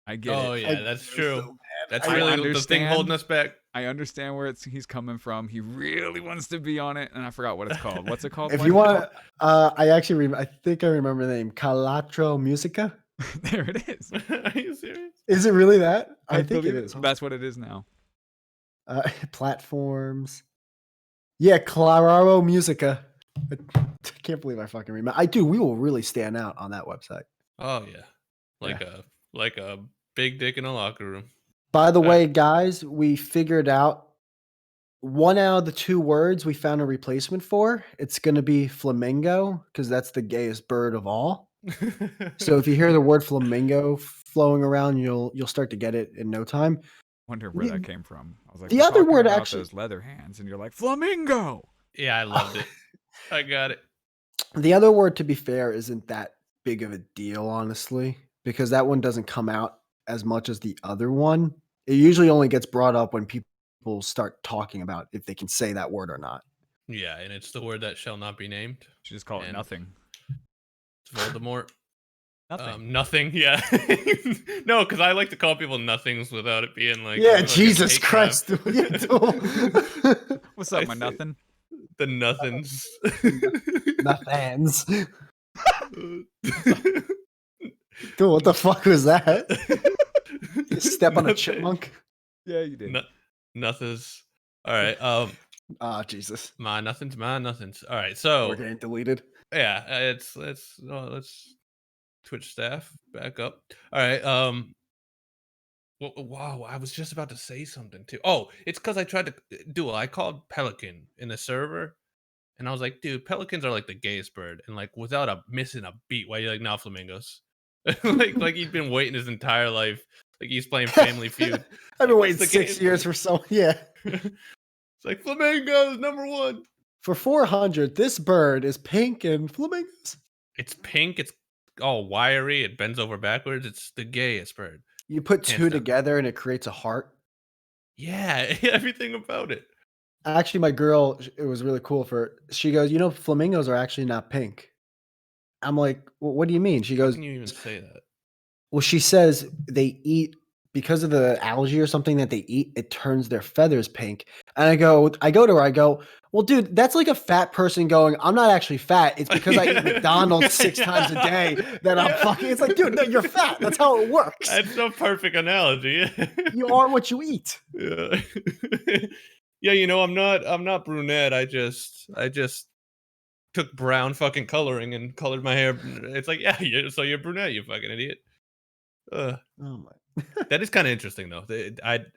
I get it. Oh, yeah, that's true. So That's I really the thing understand. holding us back. I understand where he's coming from. He really wants to be on it, and I forgot what it's called. What's it called? If Whitey? you want, I think I remember the name Calatro Musica. There it is. Are you serious? Is it really that? I think it believe is. That's what it is now. Platforms. Yeah, Claro Musica. I can't believe I fucking remember. I do. We will really stand out on that website. Oh, yeah. Like a big dick in a locker room. By the way, guys, we figured out one out of the two words we found a replacement for. It's going to be flamingo because that's the gayest bird of all. So if you hear the word flamingo flowing around, you'll start to get it in no time. Wonder where that came from. I was like, The "We're other talking word about actually- those leather hands," and you're like, "Flamingo." Yeah, I loved it. I got it. The other word, to be fair, isn't that big of a deal, honestly, because that one doesn't come out as much as the other one. It usually only gets brought up when people start talking about if they can say that word or not. Yeah, and it's the word that shall not be named. Should just call it And- nothing. It's Voldemort. Nothing. Nothing. Yeah. No, because I like to call people nothings without it being like. Yeah, like a Jesus hate crime. Christ. Yeah, dude. What's up, I my see. nothing? The nothings. Nothings. Dude, what the fuck was that? You step on a Nothing. chipmunk? Yeah, you did. Nothings. All right. Ah, Jesus. My nothings. All right. We're So getting deleted. yeah, let's Twitch staff back up. All right. Wow, I was just about to say something too. Oh, it's because I tried to do it. I called Pelican in the server, and I was like, dude, pelicans are like the gayest bird, and like without missing a beat. Why you like, nah, flamingos? like he'd been waiting his entire life. Like he's playing Family Feud. I've been Like, waiting what's the 6 game? years for so. Yeah. It's like flamingos #1. For 400, this bird is pink and flamingos. It's pink. It's all wiry. It bends over backwards. It's the gayest bird. You put Hands two down. together and it creates a heart. Yeah, everything about it. Actually, my girl, it was really cool for. She goes, flamingos are actually not pink. I'm like, well, what do you mean? She How goes, can you even say that? well, she says they eat because of the algae or something that they eat, it turns their feathers pink. And I go to her, I go, well, dude, that's like a fat person going, I'm not actually fat. It's because I eat McDonald's 6 times a day that I'm fucking. It's like, dude, no, you're fat. That's how it works. That's a perfect analogy. You are what you eat. Yeah. Yeah, I'm not brunette. I just took brown fucking coloring and colored my hair. It's like, yeah, so you're brunette, you fucking idiot. Oh my. That is kind of interesting though.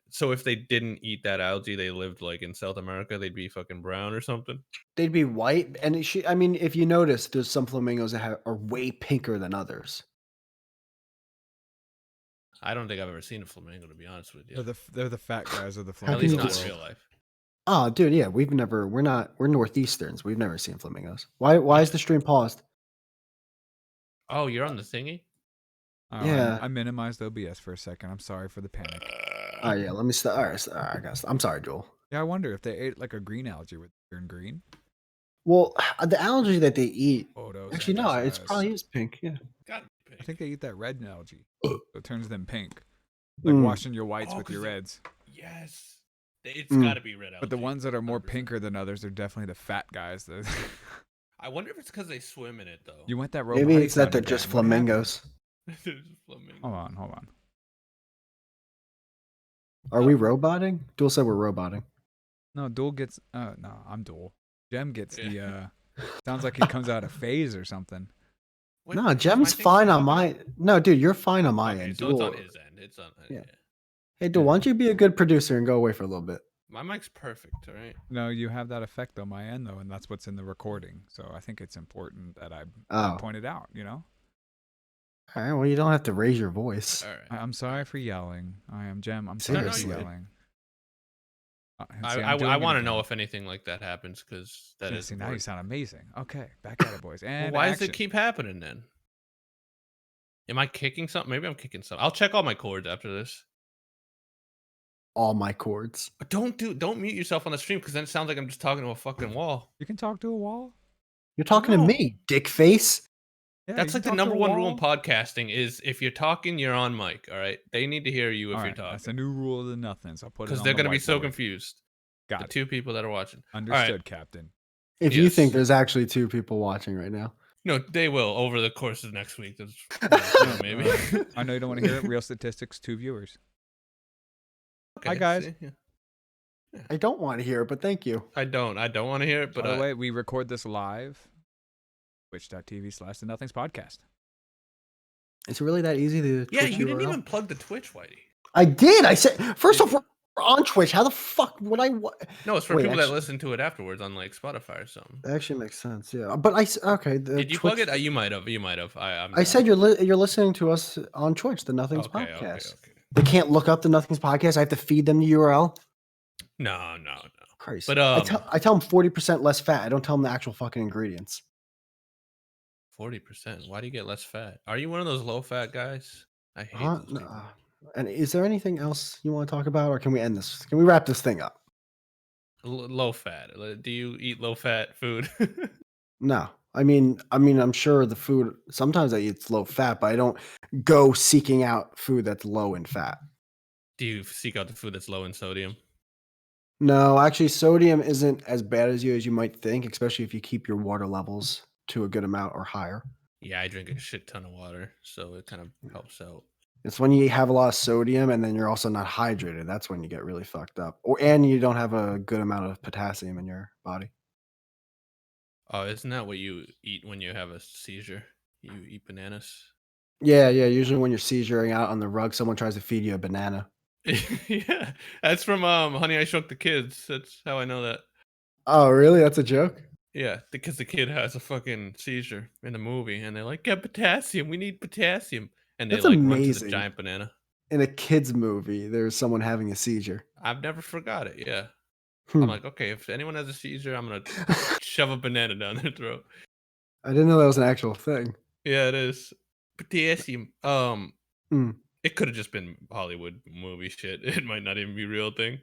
So if they didn't eat that algae, they lived like in South America, they'd be fucking brown or something. They'd be white. And I mean, if you notice, there's some flamingos that are way pinker than others. I don't think I've ever seen a flamingo, to be honest with you. They're the fat guys of the How At can least you not just- in real life. Oh, dude, yeah, we're Northeasterns. We've never seen flamingos. Why is the stream paused? Oh, you're on the thingy? Oh, Yeah. I minimized OBS for a second. I'm sorry for the panic. Oh yeah, let me start. All right, I guess. I'm sorry, Joel. Yeah, I wonder if they ate like a green algae would turn green. Well, the algae that they eat, Photos. actually, no, it's emphasize. probably is pink. Yeah. God, I think they eat that red algae, so it turns them pink, like Mm. washing your whites Oh, with your 'cause they- reds. yes. It's Mm. got to be red algae. But the ones that are more 100%. pinker than others are definitely the fat guys. I wonder if it's because they swim in it though. You went that road. Maybe potty it's that sound they're again. just What happened? flamingos. They're just flamingo. Hold on. Are we roboting? Duel said we're roboting. No, Duel gets. No, I'm Duel. Gem gets Yeah. the. Sounds like he comes out of phase or something. Wait, No, is my Gem's thing fine still on popping? my. No, dude, you're fine on my Okay, end. so it's on Duel. his end. It's on. Yeah. Yeah. Hey, Duel, why don't you be a good producer and go away for a little bit? My mic's perfect. All right. No, you have that effect on my end though, and that's what's in the recording. So I think it's important that I Oh. point it out. You know. All right, well, you don't have to raise your voice. All right. I'm sorry for yelling. I am Gem. I'm No, sorry no, for Seriously. yelling. I want to know if anything like that happens because that is. See, now you important. sound amazing. Okay, back at it, boys. Well, And why does action. it keep happening then? Am I kicking something? Maybe I'm kicking something. I'll check all my chords after this. All my chords. But don't mute yourself on the stream because then it sounds like I'm just talking to a fucking wall. You can talk to a wall. You're talking to No. me, dick face. Yeah, That's you like can the talk to number a one rule in wall. podcasting is if you're talking, you're on mic. All right, they need to hear you if All you're right, that's a talking new rule of the nothing. So I'll put it because on they're the gonna be so whiteboard. confused. Got The it. two people that are watching. Understood, Captain. If you think Yes. there's actually 2 people watching right now. No, they will over the course of next week. That's maybe. I know you don't want to hear it. Real statistics: 2 viewers. Okay, Hi, guys. see, yeah. I don't want to hear it, but thank you. I don't want to hear it, but By the way, we record this live. Twitch.tv/The Nothings Podcast. It's really that easy to yeah, Twitch you didn't URL? even plug the Twitch, Whitey. I did. I said first off, we're on Twitch. How the fuck would I? No, it's for Wait, people that actually- listen to it afterwards on like Spotify or something. That actually makes sense. Yeah, but okay. The Did you Twitch, plug it? You might have. You might have. I said you're listening to us on Twitch, the Nothings okay, Podcast. okay. They can't look up the Nothings Podcast. I have to feed them the URL. No. Christ. But I tell them 40% less fat. I don't tell them the actual fucking ingredients. 40%. Why do you get less fat? Are you one of those low fat guys? I hate Huh? those people. And is there anything else you want to talk about, or can we end this? Can we wrap this thing up? Low fat. Do you eat low fat food? No. I mean, I'm sure the food. Sometimes I eat low fat, but I don't go seeking out food that's low in fat. Do you seek out the food that's low in sodium? No, actually, sodium isn't as bad as you might think, especially if you keep your water levels to a good amount or higher. Yeah, I drink a shit ton of water, so it kind of helps out. It's when you have a lot of sodium and then you're also not hydrated. That's when you get really fucked up. And you don't have a good amount of potassium in your body. Oh, isn't that what you eat when you have a seizure? You eat bananas? Yeah. Usually when you're seizuring out on the rug, someone tries to feed you a banana. Yeah, that's from Honey, I Shrunk the Kids. That's how I know that. Oh, really? That's a joke? Yeah, because the kid has a fucking seizure in the movie, and they're like, "Get potassium. We need potassium." And they That's like run to the amazing. giant banana. In a kid's movie, there's someone having a seizure. I've never forgot it. Yeah, Hmm. I'm like, okay, if anyone has a seizure, I'm gonna shove a banana down their throat. I didn't know that was an actual thing. Yeah, it is potassium. Hmm. It could have just been Hollywood movie shit. It might not even be a real thing.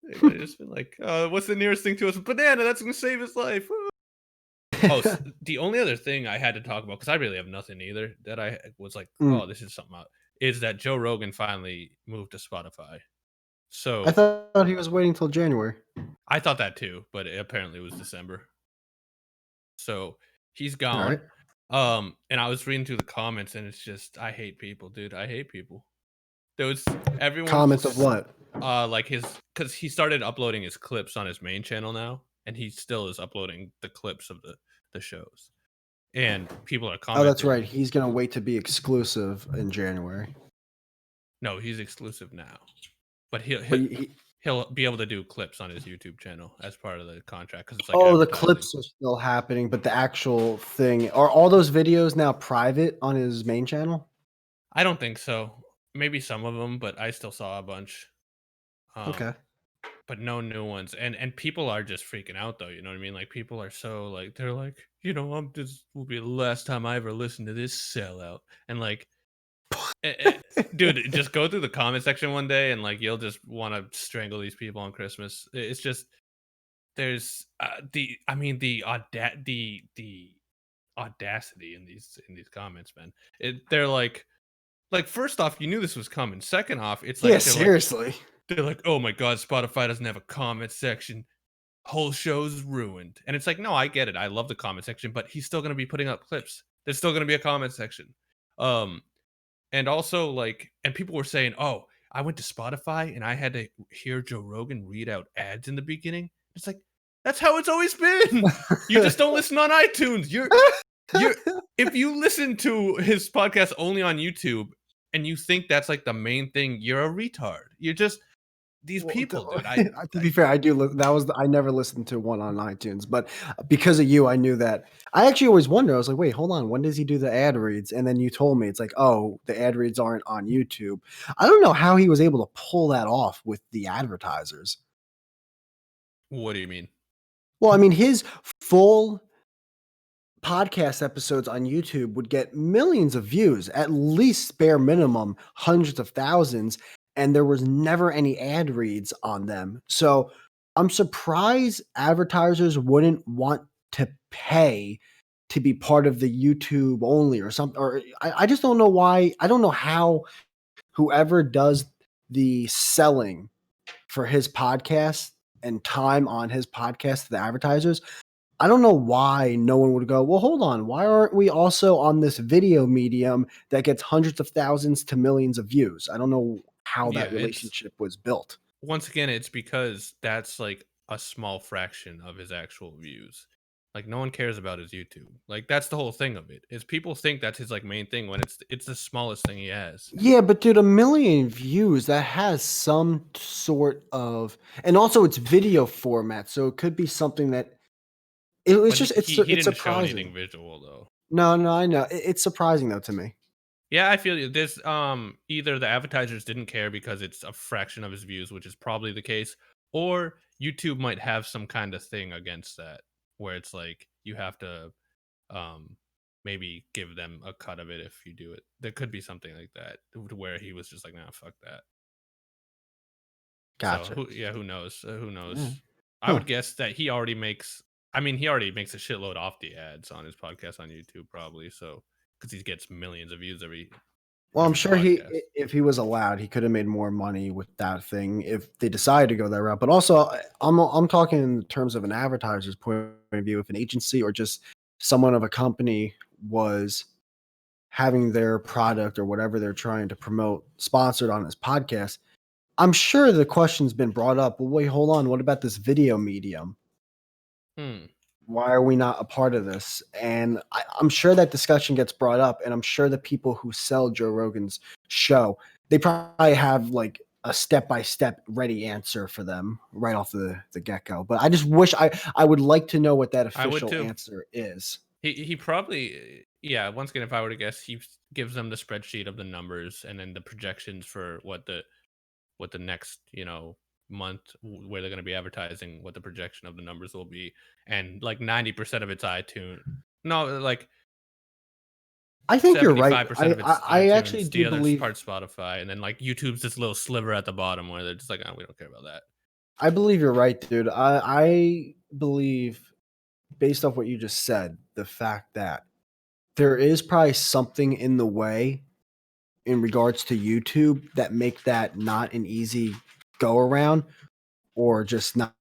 It might have just been like, what's the nearest thing to us? Banana. That's gonna save his life. The only other thing I had to talk about, because I really have nothing either, that I was like, Mm. oh, this is something out, is that Joe Rogan finally moved to Spotify. I So thought he was waiting till January. I thought that too, but apparently it was December. So he's All gone. right. And I was reading through the comments, and it's just, I hate people, dude. I hate people. There was Comments of everyone's what? like because he started uploading his clips on his main channel now, and he still is uploading the clips of the shows. And people are Oh, that's commenting. right. He's gonna wait to be exclusive in January. No, he's exclusive now, but But he he'll be able to do clips on his YouTube channel as part of the contract, because it's like oh, the advertising. clips are still happening, but the actual thing are all those videos now private on his main channel? I don't think so. Maybe some of them, but I still saw a bunch. Okay. But no new ones. And people are just freaking out though, you know what I mean? Like people are so like, they're like, this will be the last time I ever listen to this sellout. And like dude, just go through the comment section one day, and like you'll just want to strangle these people on Christmas. It's just, there's the audacity in these comments, man. They're like first off, you knew this was coming. Second off, it's Yeah, like seriously. they're like, oh my god, Spotify doesn't have a comment section. Whole show's ruined. And it's like, no, I get it. I love the comment section, but he's still gonna be putting up clips. There's still gonna be a comment section. Um, and also like, and people were saying, oh, I went to Spotify and I had to hear Joe Rogan read out ads in the beginning. It's like, that's how it's always been. You just don't listen on iTunes. You're if you listen to his podcast only on YouTube and you think that's like the main thing, you're a retard. You're just these Well, people, dude. to be fair, I do. That was I never listened to one on iTunes, but because of you, I knew that. I actually always wonder. I was like, wait, hold on. When does he do the ad reads? And then you told me it's like, oh, the ad reads aren't on YouTube. I don't know how he was able to pull that off with the advertisers. What do you mean? Well, I mean, his full podcast episodes on YouTube would get millions of views, at least bare minimum, hundreds of thousands, and there was never any ad reads on them. So I'm surprised advertisers wouldn't want to pay to be part of the YouTube only or something. Or I just don't know why. I don't know how whoever does the selling for his podcast and time on his podcast to the advertisers, I don't know why no one would go, well, hold on. Why aren't we also on this video medium that gets hundreds of thousands to millions of views? I don't know how Yeah, that relationship was built. once again, it's because that's like a small fraction of his actual views. Like no one cares about his YouTube. Like that's the whole thing of it. Is people think that's his like main thing when it's the smallest thing he has. Yeah, but dude, a million views, that has some sort of, and also it's video format. So it could be something that it's But just, he it's didn't show anything surprising. visual though. No, I know. It's surprising though to me. Yeah, I feel you. This either the advertisers didn't care because it's a fraction of his views, which is probably the case, or YouTube might have some kind of thing against that where it's like you have to um maybe give them a cut of it if you do it. There could be something like that to where he was just like, nah, fuck that. Gotcha. So who knows? Who knows? Yeah. I Huh. would guess that he already makes. I mean, he already makes a shitload off the ads on his podcast on YouTube, probably. So because he gets millions of views Well, I'm every sure podcast. if he was allowed, he could have made more money with that thing if they decided to go that route. But also, I'm talking in terms of an advertiser's point of view. If an agency or just someone of a company was having their product or whatever they're trying to promote sponsored on his podcast, I'm sure the question's been brought up. Well, wait, hold on. What about this video medium? Hmm. Why are we not a part of this? And I'm sure that discussion gets brought up, and I'm sure the people who sell Joe Rogan's show, they probably have like a step-by-step ready answer for them right off the get-go. But I just wish I would like to know what that I would official too. answer is. He probably, yeah. Once again, if I were to guess, he gives them the spreadsheet of the numbers and then the projections for what the next month where they're going to be advertising, what the projection of the numbers will be, and like 90% of it's iTunes. No, like I think you're right. 75% of it's I actually iTunes, do the other believe part Spotify, and then like YouTube's this little sliver at the bottom where they're just like, oh, we don't care about that. I believe you're right, dude. I believe based off what you just said, the fact that there is probably something in the way in regards to YouTube that make that not an easy go around or just not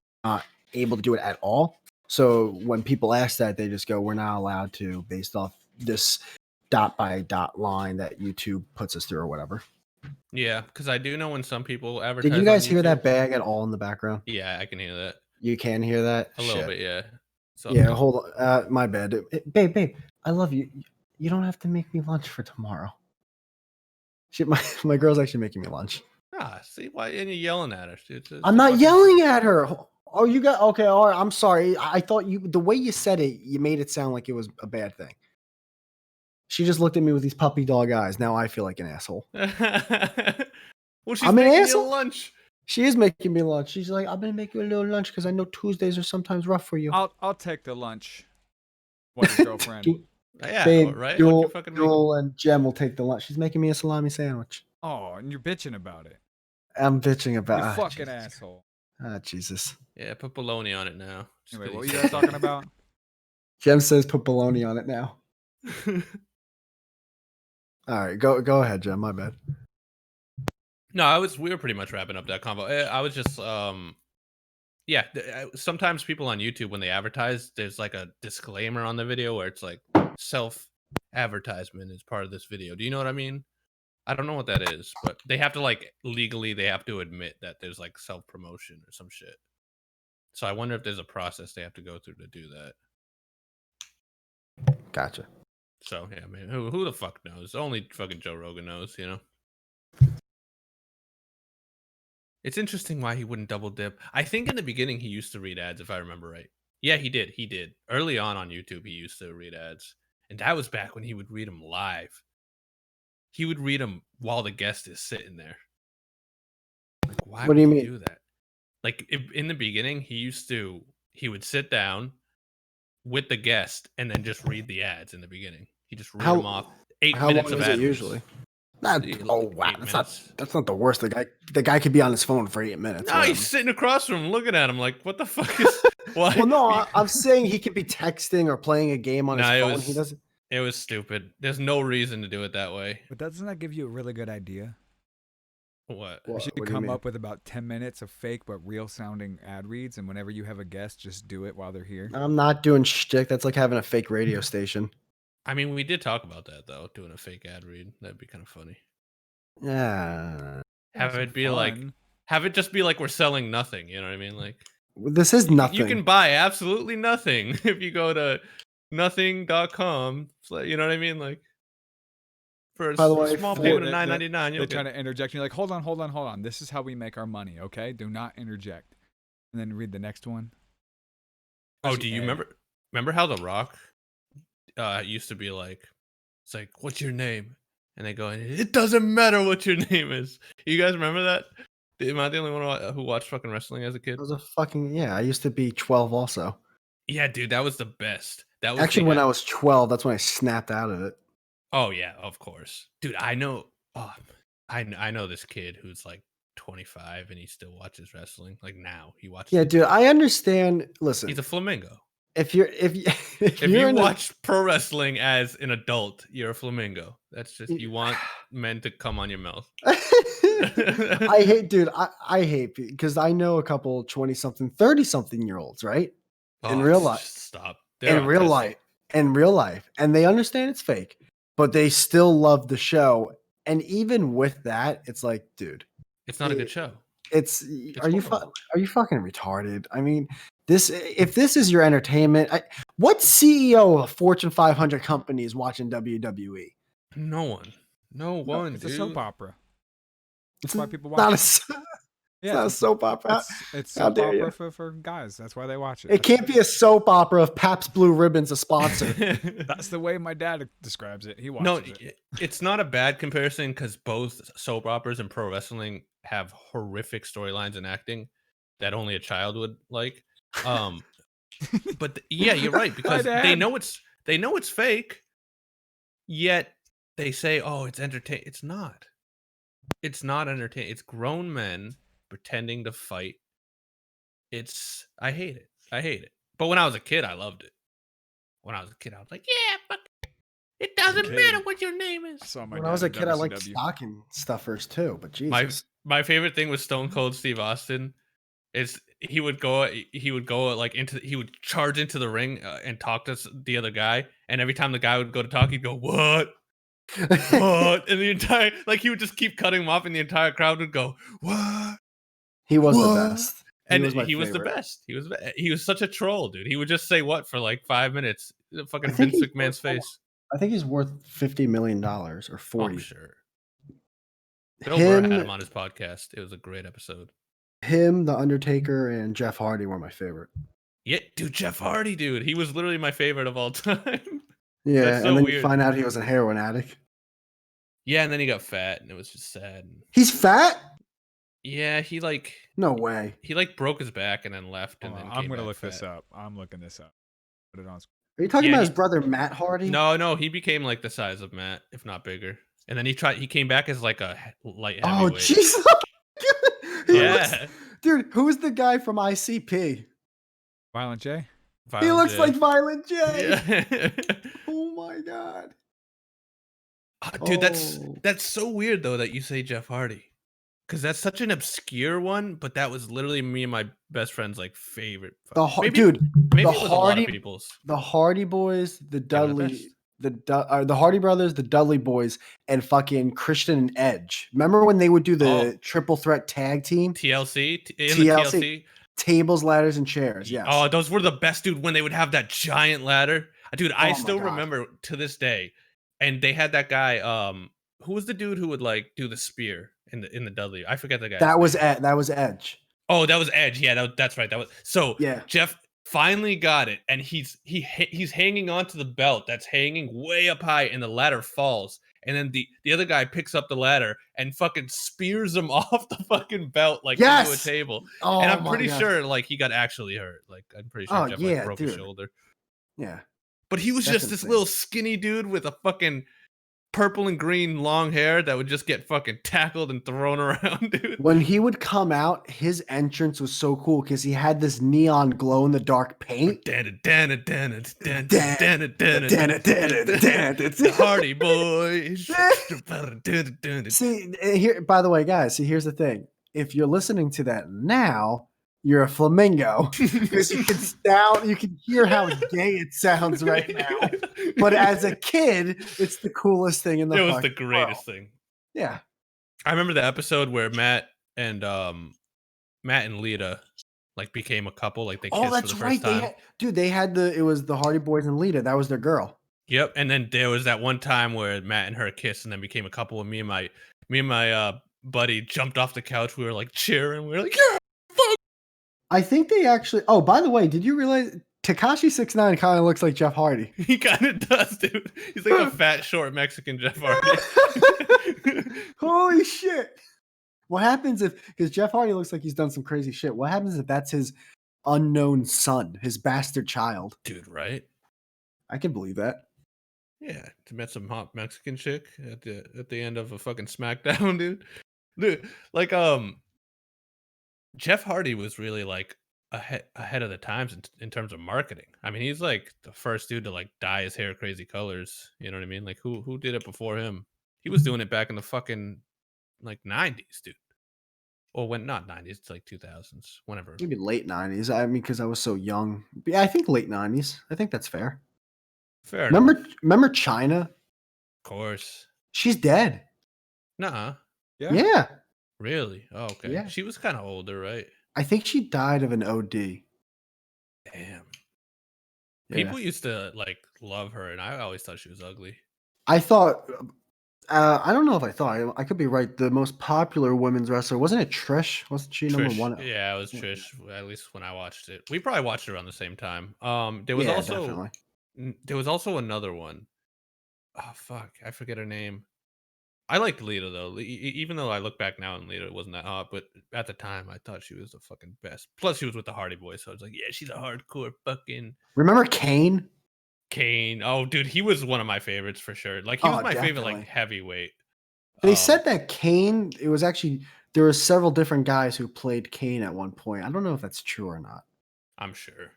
able to do it at all. So when people ask that, they just go, "We're not allowed to," based off this dot by dot line that YouTube puts us through or whatever. Yeah, because I do know when some people advertise. Did you on guys hear YouTube- that bag at all in the background? Yeah, I can hear that You can hear that? a little Shit. bit. Yeah. So Yeah, hold on. My bad. Babe, I love you. You don't have to make me lunch for tomorrow. Shit, my girl's actually making me lunch. See why? And you're yelling at her. I'm not yelling at her. Oh, you got okay. All right. I'm sorry. I thought the way you said it, you made it sound like it was a bad thing. She just looked at me with these puppy dog eyes. Now I feel like an asshole. Well, she's I'm an making you asshole? lunch. She is making me lunch. She's like, I'm gonna make you a little lunch because I know Tuesdays are sometimes rough for you. I'll take the lunch. What your girlfriend? Yeah, Babe, right. Jewel and Jem will take the lunch. She's making me a salami sandwich. Oh, and you're bitching about it. I'm bitching about. You ah, fucking Jesus. asshole. Ah, Jesus. Yeah, put bologna on it now. Just Anyway, 'cause what were you you said guys talking about? Jem says put bologna on it now. All right, go ahead, Jem. My bad. No, we were pretty much wrapping up that convo. I was just yeah, sometimes people on YouTube when they advertise, there's like a disclaimer on the video where it's like self advertisement is part of this video. Do you know what I mean? I don't know what that is, but they have to like legally they have to admit that there's like self promotion or some shit. So I wonder if there's a process they have to go through to do that. Gotcha. So yeah, man, who the fuck knows? Only fucking Joe Rogan knows, you know. It's interesting why he wouldn't double dip. I think in the beginning he used to read ads, if I remember right. Yeah, he did. He did. Early on YouTube, he used to read ads, and that was back when he would read them live. He would read them while the guest is sitting there. Like, why What do would you he mean? do that? Like in the beginning, he would sit down with the guest and then just read the ads in the beginning. He just read them off. 8 How minutes long of is it ad reads. usually? Not, Like oh wow, 8 minutes. that's not the worst. The guy could be on his phone for 8 minutes. No, whatever. he's sitting across from him looking at him like, what the fuck is why? Well, no, I'm saying he could be texting or playing a game on his phone. He doesn't. It was stupid. There's no reason to do it that way. But doesn't that give you a really good idea? What? We should What do you come mean? up with about 10 minutes of fake but real sounding ad reads, and whenever you have a guest, just do it while they're here. I'm not doing shtick. That's like having a fake radio station. I mean, we did talk about that though, doing a fake ad read. That'd be kind of funny. Yeah. Have it be like, Fun. have it just be like we're selling nothing. You know what I mean? Like This is nothing. you can buy absolutely nothing if you go to nothing.com. You know what I mean? Like for a By the way, small for- payment of They- $9.99, They you'll try get. to interject, and you're like, hold on. This is how we make our money, okay? Do not interject. And then read the next one. Oh, Especially do you ad. remember how The Rock used to be like, it's like, what's your name? And they go, it doesn't matter what your name is. You guys remember that? Am I the only one who watched fucking wrestling as a kid? It was a fucking I used to be 12 also. Yeah, dude, that was the best. That was Actually, when I was 12, that's when I snapped out of it. Oh yeah, of course, dude. I know. Oh, I know this kid who's like 25 and he still watches wrestling. Like now, he watches. Yeah, it. dude, I understand. Listen, He's a flamingo. if you If you're you watch pro wrestling as an adult, you're a flamingo. That's just you want men to come on your mouth. I hate, dude. I hate because I know a couple 20-something, 30-something-year-olds, right? In real life, stop. in real life, and they understand it's fake, but they still love the show. And even with that, it's like, dude, it's not a good show. It's are you horrible. fucking retarded? I mean, if this is your entertainment, what CEO of a Fortune 500 company is watching WWE? No one. No one. It's dude. a soap opera. That's why people Not watch it. it's not a soap opera. It's How soap dare you. opera for guys. That's why they watch it. It can't be a soap opera if Pabst Blue Ribbon's a sponsor. That's the way my dad describes it. He watches No, it. it's not a bad comparison because both soap operas and pro wrestling have horrific storylines and acting that only a child would like. But yeah, you're right because they know it's fake, yet they say, "Oh, it's entertaining." It's not. It's not entertaining. It's grown men pretending to fight. I hate it. But when I was a kid, I loved it. when I was a kid, I was like, yeah, fuck, it doesn't kid. matter what your name is. I saw my When dad I was a in kid, I liked WCW. stocking stuffers too, but My Jesus. my favorite thing with Stone Cold Steve Austin is he would go like he would charge into the ring and talk to the other guy, and every time the guy would go to talk, he'd go, what? What? And the entire, like, he would just keep cutting him off, and the entire crowd would go, what? He was the What? best. And was my he was the favorite. best. He was such a troll, dude. He would just say what for like 5 minutes. Fucking I think Vince he's McMahon's worth face. I think he's worth $50 million or Oh, 40. I'm sure. Bill Burr had Him, him on his podcast. It was a great episode. The Undertaker, and Jeff Hardy were my favorite. Yeah, dude, Jeff Hardy, dude. He was literally my favorite of all time. Yeah, That's so and then weird. you find out he was a heroin addict. Yeah, and then he got fat, and it was just sad. He's fat? Yeah, he No way. broke his back and then left, and Hold then on, I'm came gonna back look fat. this up. I'm looking this up. Put it on. Are you talking Yeah, about his brother Matt Hardy? No, he became like the size of Matt, if not bigger. And then he came back as like a light Oh, heavyweight. Jesus. Yeah. Dude, who's the guy from ICP? Violent J. He Violent looks J. like Violent J. Yeah. Oh my god. Dude, Oh. that's so weird though that you say Jeff Hardy. Cause that's such an obscure one, but that was literally me and my best friend's like favorite. Maybe Dude, it the was a lot of Hardy, people's. the Hardy Boys, the They were the Dudley, best. the Hardy Brothers, the Dudley Boys, and fucking Christian and Edge. Remember when they would do the triple threat tag team? TLC the TLC. TLC. Tables, ladders, and chairs. Yes. Oh, those were the best, dude. When they would have that giant ladder, dude. I Oh my still God. remember to this day. And they had that guy. Who was the dude who would like do the spear in the Dudley? I forget the guy. That was Edge. Oh, that was Edge. Yeah, that's right. That was so. Yeah. Jeff finally got it, and he's hanging onto the belt that's hanging way up high, and the ladder falls, and then the other guy picks up the ladder and fucking spears him off the fucking belt like into a table. Oh, And I'm my pretty God. sure like he got actually hurt. Like I'm pretty sure Jeff like, broke his dude. shoulder. Yeah. But he was That's just this insane. little skinny dude with a fucking purple and green long hair that would just get fucking tackled and thrown around, dude. When he would come out, his entrance was so cool because he had this neon glow in the dark paint. The Hardy Boys. See, here, by the way, guys, here's the thing. If you're listening to that now, you're a flamingo because you can hear how gay it sounds right now. But as a kid, it's the coolest thing in the It was fucking the greatest world. thing. Yeah. I remember the episode where Matt and Lita like became a couple, like they kissed Oh, for that's the first right. time. They had it was the Hardy Boys and Lita. That was their girl. Yep, and then there was that one time where Matt and her kissed and then became a couple, and me and my buddy jumped off the couch. We were like cheering. We were like, yeah, fuck. I think they actually. Oh, by the way, did you realize Tekashi 6ix9ine kind of looks like Jeff Hardy? He kind of does, dude. He's like a fat, short Mexican Jeff Hardy. Holy shit! What happens because Jeff Hardy looks like he's done some crazy shit? What happens if that's his unknown son, his bastard child? Dude, right? I can believe that. Yeah, to met some hot Mexican chick at the end of a fucking SmackDown, dude. Dude, like Jeff Hardy was really like ahead of the times in terms of marketing. I mean, he's like the first dude to like dye his hair crazy colors. You know what I mean? Like who did it before him? He was doing it back in the fucking like 90s, dude. Or when not 90s, it's like 2000s, whenever. Maybe late 90s. I mean, because I was so young. But yeah, I think late 90s. I think that's fair. Fair enough. Remember China? Of course. She's dead. Nuh-uh. Yeah. Really? Oh, okay. Yeah. She was kind of older, right? I think she died of an OD. Damn. Yeah. People used to like love her, and I always thought she was ugly. I thought. I don't know if I thought. I could be right. The most popular women's wrestler wasn't it Trish? Wasn't she number Trish. one? Yeah, it was Trish. At least when I watched it, we probably watched it around the same time. There was definitely. there was also another one. Oh fuck, I forget her name. I liked Lita though. Even though I look back now and Lita wasn't that hot, but at the time I thought she was the fucking best. Plus, she was with the Hardy Boys, so I was like, yeah, she's a hardcore fucking Remember Kane? Kane. Oh, dude, he was one of my favorites for sure. Like he was my favorite, definitely. like heavyweight. They said that Kane. It was actually there were several different guys who played Kane at one point. I don't know if that's true or not. I'm sure.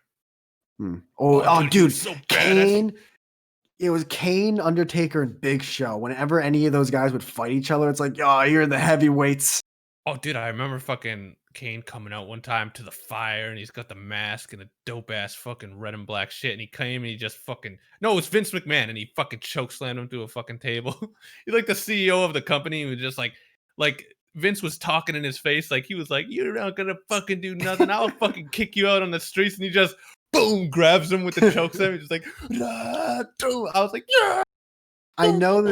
Oh, he was dude, so badass. Kane. It was Kane, Undertaker, and Big Show. Whenever any of those guys would fight each other, it's like, oh, you're the heavyweights. Oh, dude, I remember fucking Kane coming out one time to the fire, and he's got the mask and a dope ass fucking red and black shit, and he came and he just fucking no, it was Vince McMahon, and he fucking chokeslammed him to a fucking table. He's like the CEO of the company. He was just like Vince was talking in his face, like he was like, "You're not gonna fucking do nothing. I'll fucking kick you out on the streets," and he just boom grabs him with the chokeslam. He's just like, "Rah, do." I was like, "Yeah." I know I him,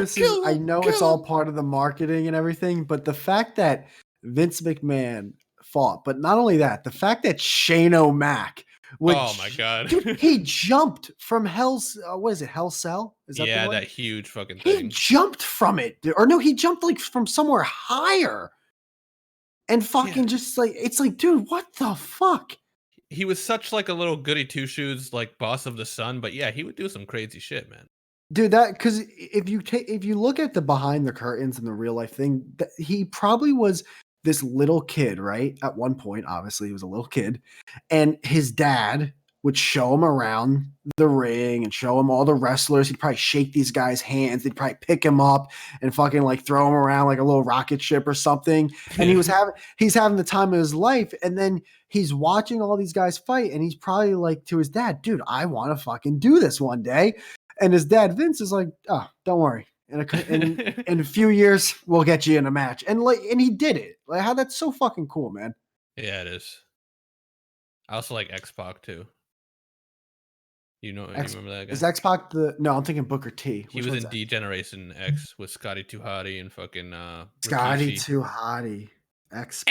know it's kill all him. part of the marketing and everything, but the fact that Vince McMahon fought, but not only that, the fact that Shane O'Mac would, Oh my god. dude, he jumped from Hell's, what is it, Hell Cell? Is that the Yeah, one? that huge fucking He thing. jumped from it, or no, he jumped like from somewhere higher, and Yeah. fucking just like it's like, dude, what the fuck? He was such like a little goody two shoes, like boss of the sun, but yeah, he would do some crazy shit, man. Dude, that because if you look at the behind the curtains and the real life thing, he probably was this little kid, right? At one point, obviously, he was a little kid, and his dad would show him around the ring and show him all the wrestlers. He'd probably shake these guys' hands. They'd probably pick him up and fucking like throw him around like a little rocket ship or something. And he's having the time of his life. And then he's watching all these guys fight, and he's probably like to his dad, dude, I want to fucking do this one day. And his dad Vince is like, "Oh, don't worry. In a few years, we'll get you in a match." And he did it. Like, how that's so fucking cool, man. Yeah, it is. I also like X Pac too. You remember that guy? Is X Pac no? I'm thinking Booker T. He Which was one's in that? D Generation X with Scotty Too Hottie and fucking Scotty Rikishi. Too Hottie. X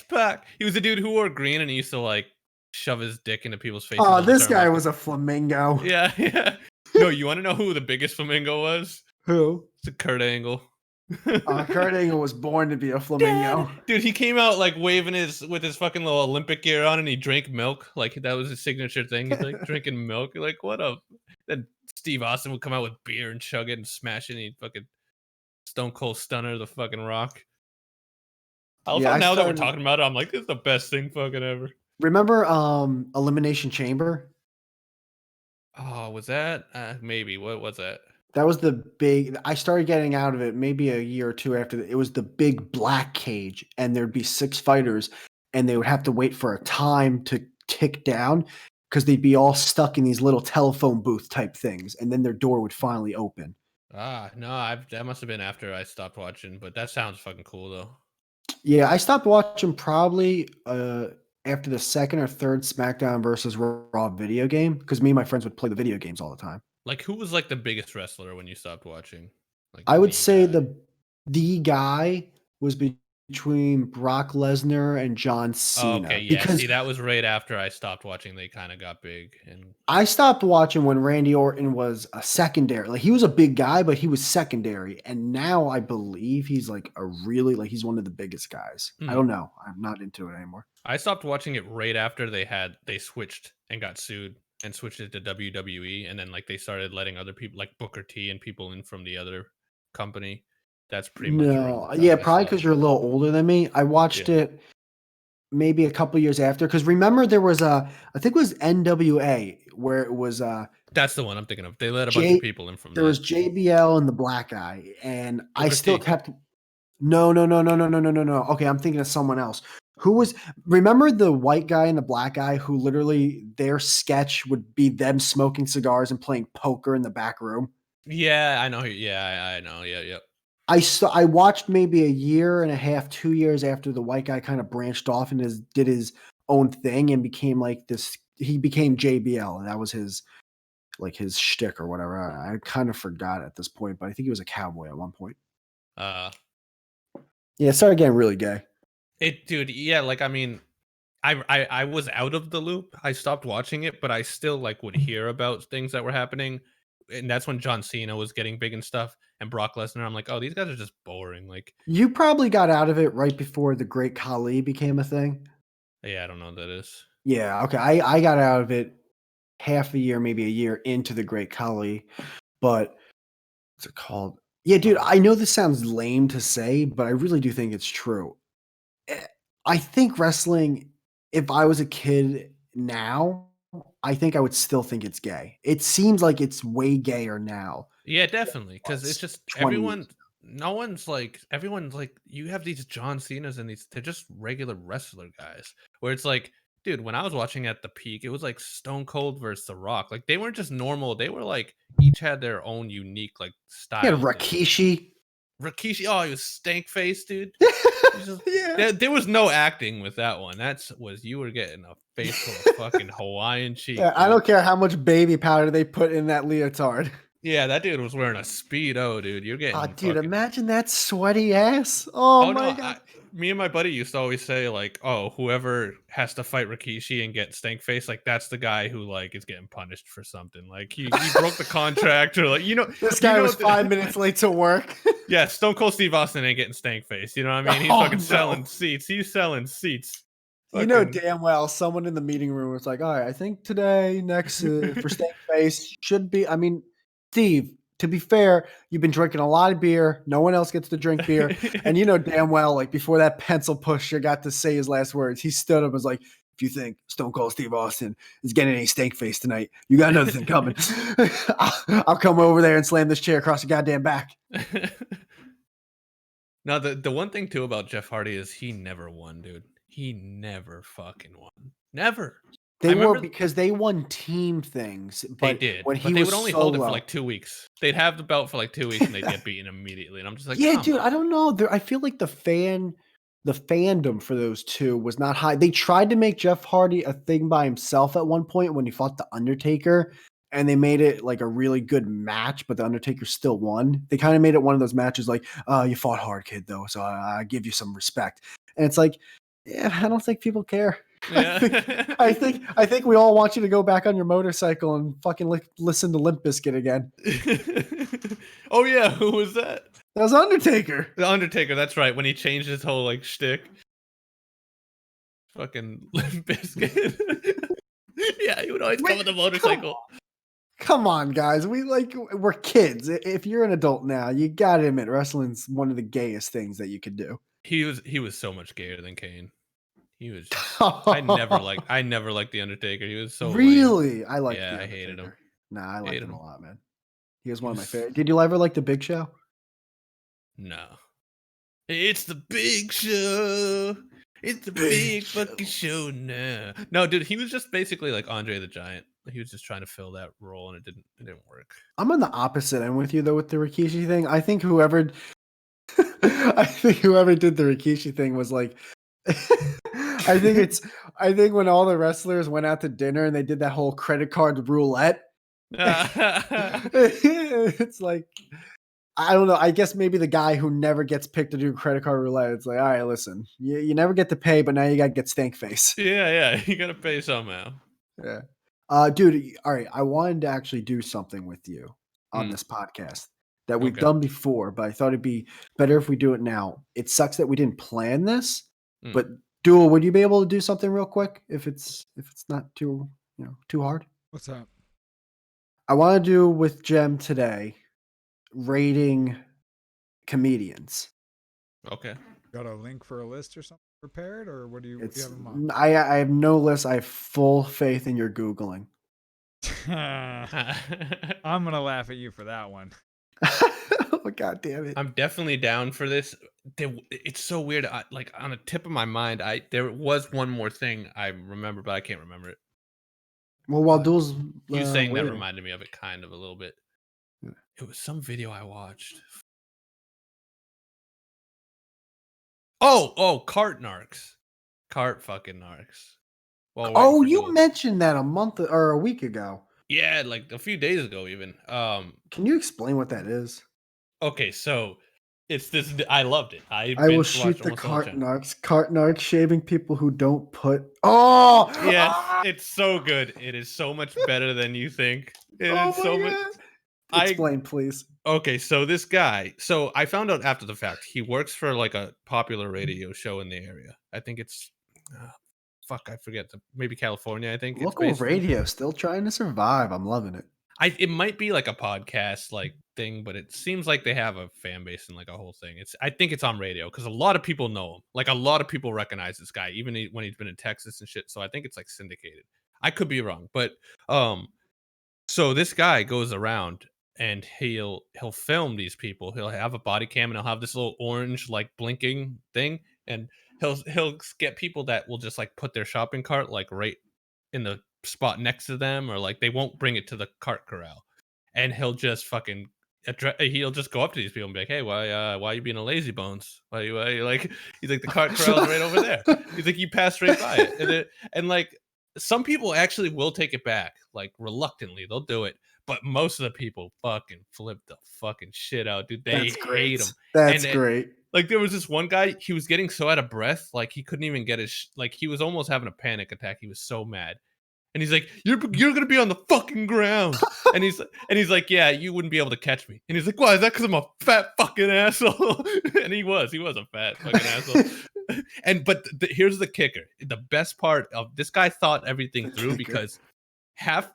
Pac. He was a dude who wore green and he used to like shove his dick into people's faces. Oh, on the this guy turnbuckle. was a flamingo. Yeah, yeah. No, you want to know who the biggest flamingo was? Who? It's Kurt Angle. Kurt Angle was born to be a flamingo. Dude, he came out like waving with his fucking little Olympic gear on, and he drank milk. Like that was his signature thing. He's like drinking milk. You're like, what up? Then Steve Austin would come out with beer and chug it and smash it, and he'd fucking Stone Cold Stunner the fucking Rock. I love how now that we're talking about it, I'm like, this is the best thing fucking ever. Remember Elimination Chamber? Oh, was that? Maybe. What was that? That was the big. I started getting out of it maybe a year or two after. It was the big black cage, and there'd be 6 fighters, and they would have to wait for a time to tick down because they'd be all stuck in these little telephone booth type things, and then their door would finally open. No, that must have been after I stopped watching, but that sounds fucking cool though. Yeah, I stopped watching probably after the second or third SmackDown versus Raw video game because me and my friends would play the video games all the time. Like, who was like the biggest wrestler when you stopped watching? Like, I would say the guy was between Brock Lesnar and John Cena. Okay, yeah. See, that was right after I stopped watching. They kind of got big, and I stopped watching when Randy Orton was a secondary. Like, he was a big guy, but he was secondary. And now I believe he's like he's one of the biggest guys. I don't know. I'm not into it anymore. I stopped watching it right after they switched and got sued and switched it to WWE, and then like they started letting other people like Booker T and people in from the other company. That's pretty much probably because you're a little older than me. I watched it maybe a couple years after because remember there was I think it was NWA where it was that's the one I'm thinking of. They let a bunch of people in from there was JBL and the black guy, and Booker I still T. kept no. Okay, I'm thinking of someone else. Who was remember the white guy and the black guy who literally their sketch would be them smoking cigars and playing poker in the back room? Yeah, I know. Yeah, I know. Yeah. I watched maybe a year and a half, 2 years after the white guy kind of branched off and did his own thing and became like this. He became JBL, and that was his shtick or whatever. I kind of forgot at this point, but I think he was a cowboy at one point. Yeah, it started getting really gay. Dude, yeah, like I mean, I was out of the loop. I stopped watching it, but I still like would hear about things that were happening, and that's when John Cena was getting big and stuff, and Brock Lesnar. I'm like, oh, these guys are just boring. Like, you probably got out of it right before the Great Khali became a thing. Yeah, I don't know what that is. Yeah, okay. I got out of it half a year, maybe a year into the Great Khali, but what's it called? Yeah, dude, I know this sounds lame to say, but I really do think it's true. I think wrestling, if I was a kid now, I think I would still think it's gay. It seems like it's way gayer now. Yeah, definitely. Because it's Was just 20 years everyone. No one's like everyone's like you have these John Cena's and these they're just regular wrestler guys. Where it's like, dude, when I was watching at the peak, it was like Stone Cold versus The Rock. Like they weren't just normal. They were like each had their own unique like You had style. To them. Rikishi. Rikishi, oh, he was stank face, dude. Yeah. There was no acting with that one. Was you were getting a face full of fucking Hawaiian cheek. Yeah, I dude. don't care how much baby powder they put in that leotard. Yeah, that dude was wearing a Speedo, dude. You're getting Oh, dude, fucking... imagine that sweaty ass. Oh, Oh my no, God. me and my buddy used to always say like, oh, whoever has to fight Rikishi and get stank face, like that's the guy who like is getting punished for something. Like he broke the contract or like This guy was 5 minutes late to work. Yeah, Stone Cold Steve Austin ain't getting stank face. You know what I mean? He's Oh, fucking no. selling seats. He's selling seats. You know Fucking- damn well someone in the meeting room was like, all right, I think today, next for stank face should be. I mean, Steve, to be fair, you've been drinking a lot of beer. No one else gets to drink beer. And you know damn well, like before that pencil pusher got to say his last words, he stood up and was like, if you think Stone Cold Steve Austin is getting any stank face tonight, you got another thing coming. I'll come over there and slam this chair across your goddamn back. Now the one thing too about Jeff Hardy is he never won, dude. He never fucking won. Never. They I were remember- because they won team things. They But did. when But he they was would only hold it for solo- like 2 weeks. They'd have the belt for like 2 weeks and they'd get beaten immediately. And I'm just like, yeah, come dude, on. I don't know. I feel like the fandom for those two was not high. They tried to make Jeff Hardy a thing by himself at one point when he fought the Undertaker, and they made it like a really good match, but the Undertaker still won. They kind of made it one of those matches like, you fought hard, kid, though, so I give you some respect. And it's like, yeah, I don't think people care. Yeah. I think we all want you to go back on your motorcycle and fucking listen to Limp Bizkit again. Oh yeah, who was that? That was Undertaker. The Undertaker, that's right. When he changed his whole like shtick. Fucking Limp Bizkit. Yeah, he would always come Wait, with a motorcycle. Come on, guys. We're kids. If you're an adult now, you gotta admit wrestling's one of the gayest things that you could do. He was so much gayer than Kane. He was just, I never liked the Undertaker. He was so lame. Really? I like. Yeah, I hated him. Nah, I liked Hated him him. a lot, man. He was one of my was- favorite. Did you ever like the Big Show? No. It's the big show. It's the big fucking show now. No, dude, he was just basically like Andre the Giant. He was just trying to fill that role and it didn't work. I'm on the opposite end with you though with the Rikishi thing. I think whoever did the Rikishi thing was like I think when all the wrestlers went out to dinner and they did that whole credit card roulette. It's like I don't know. I guess maybe the guy who never gets picked to do credit card roulette. It's like, all right, listen, you never get to pay, but now you got to get stank face. Yeah, you gotta pay somehow. Yeah. Dude, all right. I wanted to actually do something with you on this podcast that we've Okay. done before, but I thought it'd be better if we do it now. It sucks that we didn't plan this, Mm. but Duel, would you be able to do something real quick if it's not too too hard? What's up? I want to do with Gem today rating comedians. Okay. Got a link for a list or something prepared, or what do you It's have in mind? I have no list. I have full faith in your Googling. I'm gonna laugh at you for that one. Oh god damn it. I'm definitely down for this. It's so weird. Like on the tip of my mind, there was one more thing I remember, but I can't remember it. Well, while Duel's You saying that waiting. reminded me of it kind of a little bit. Yeah. It was some video I watched. Oh, cart narcs. Cart fucking narcs. While waiting Oh, for you Duel. mentioned that a month or a week ago. Yeah, like a few days ago even. Can you explain what that is? Okay, so it's this. I loved it. I will binge shoot watched the almost all the cart time. narcs. Cart narcs shaving people who don't put. Oh, Yes, Ah! it's so good. It is so much better than you think. It is Oh so my much. God. I- Explain, please. Okay, so this guy. So I found out after the fact. He works for like a popular radio show in the area. I think it's. Fuck, I forget. Maybe California. I think it's Local based in. radio still trying to survive. I'm loving it. It might be like a podcast like thing, but it seems like they have a fan base and like a whole thing. I think it's on radio because a lot of people know him. Like a lot of people recognize this guy, even when he's been in Texas and shit. So I think it's like syndicated. I could be wrong, but so this guy goes around and he'll film these people. He'll have a body cam and he'll have this little orange like blinking thing, and he'll get people that will just like put their shopping cart like right in the spot next to them, or like they won't bring it to the cart corral, and he'll just fucking he'll just go up to these people and be like, "Hey, why you being a lazy bones? Why you like?" He's like, "The cart corral's right over there." He's like, "You passed right by it," and like some people actually will take it back, like reluctantly, they'll do it. But most of the people fucking flip the fucking shit out, dude. They That's hate great. him. That's And great. like there was this one guy, he was getting so out of breath, like he couldn't even get his like he was almost having a panic attack. He was so mad. And he's like, "You're gonna be on the fucking ground." And he's like, "Yeah, you wouldn't be able to catch me." And he's like, "Why? Is that because I'm a fat fucking asshole?" And he was a fat fucking asshole. And but here's the kicker: the best part of this guy thought everything through, because half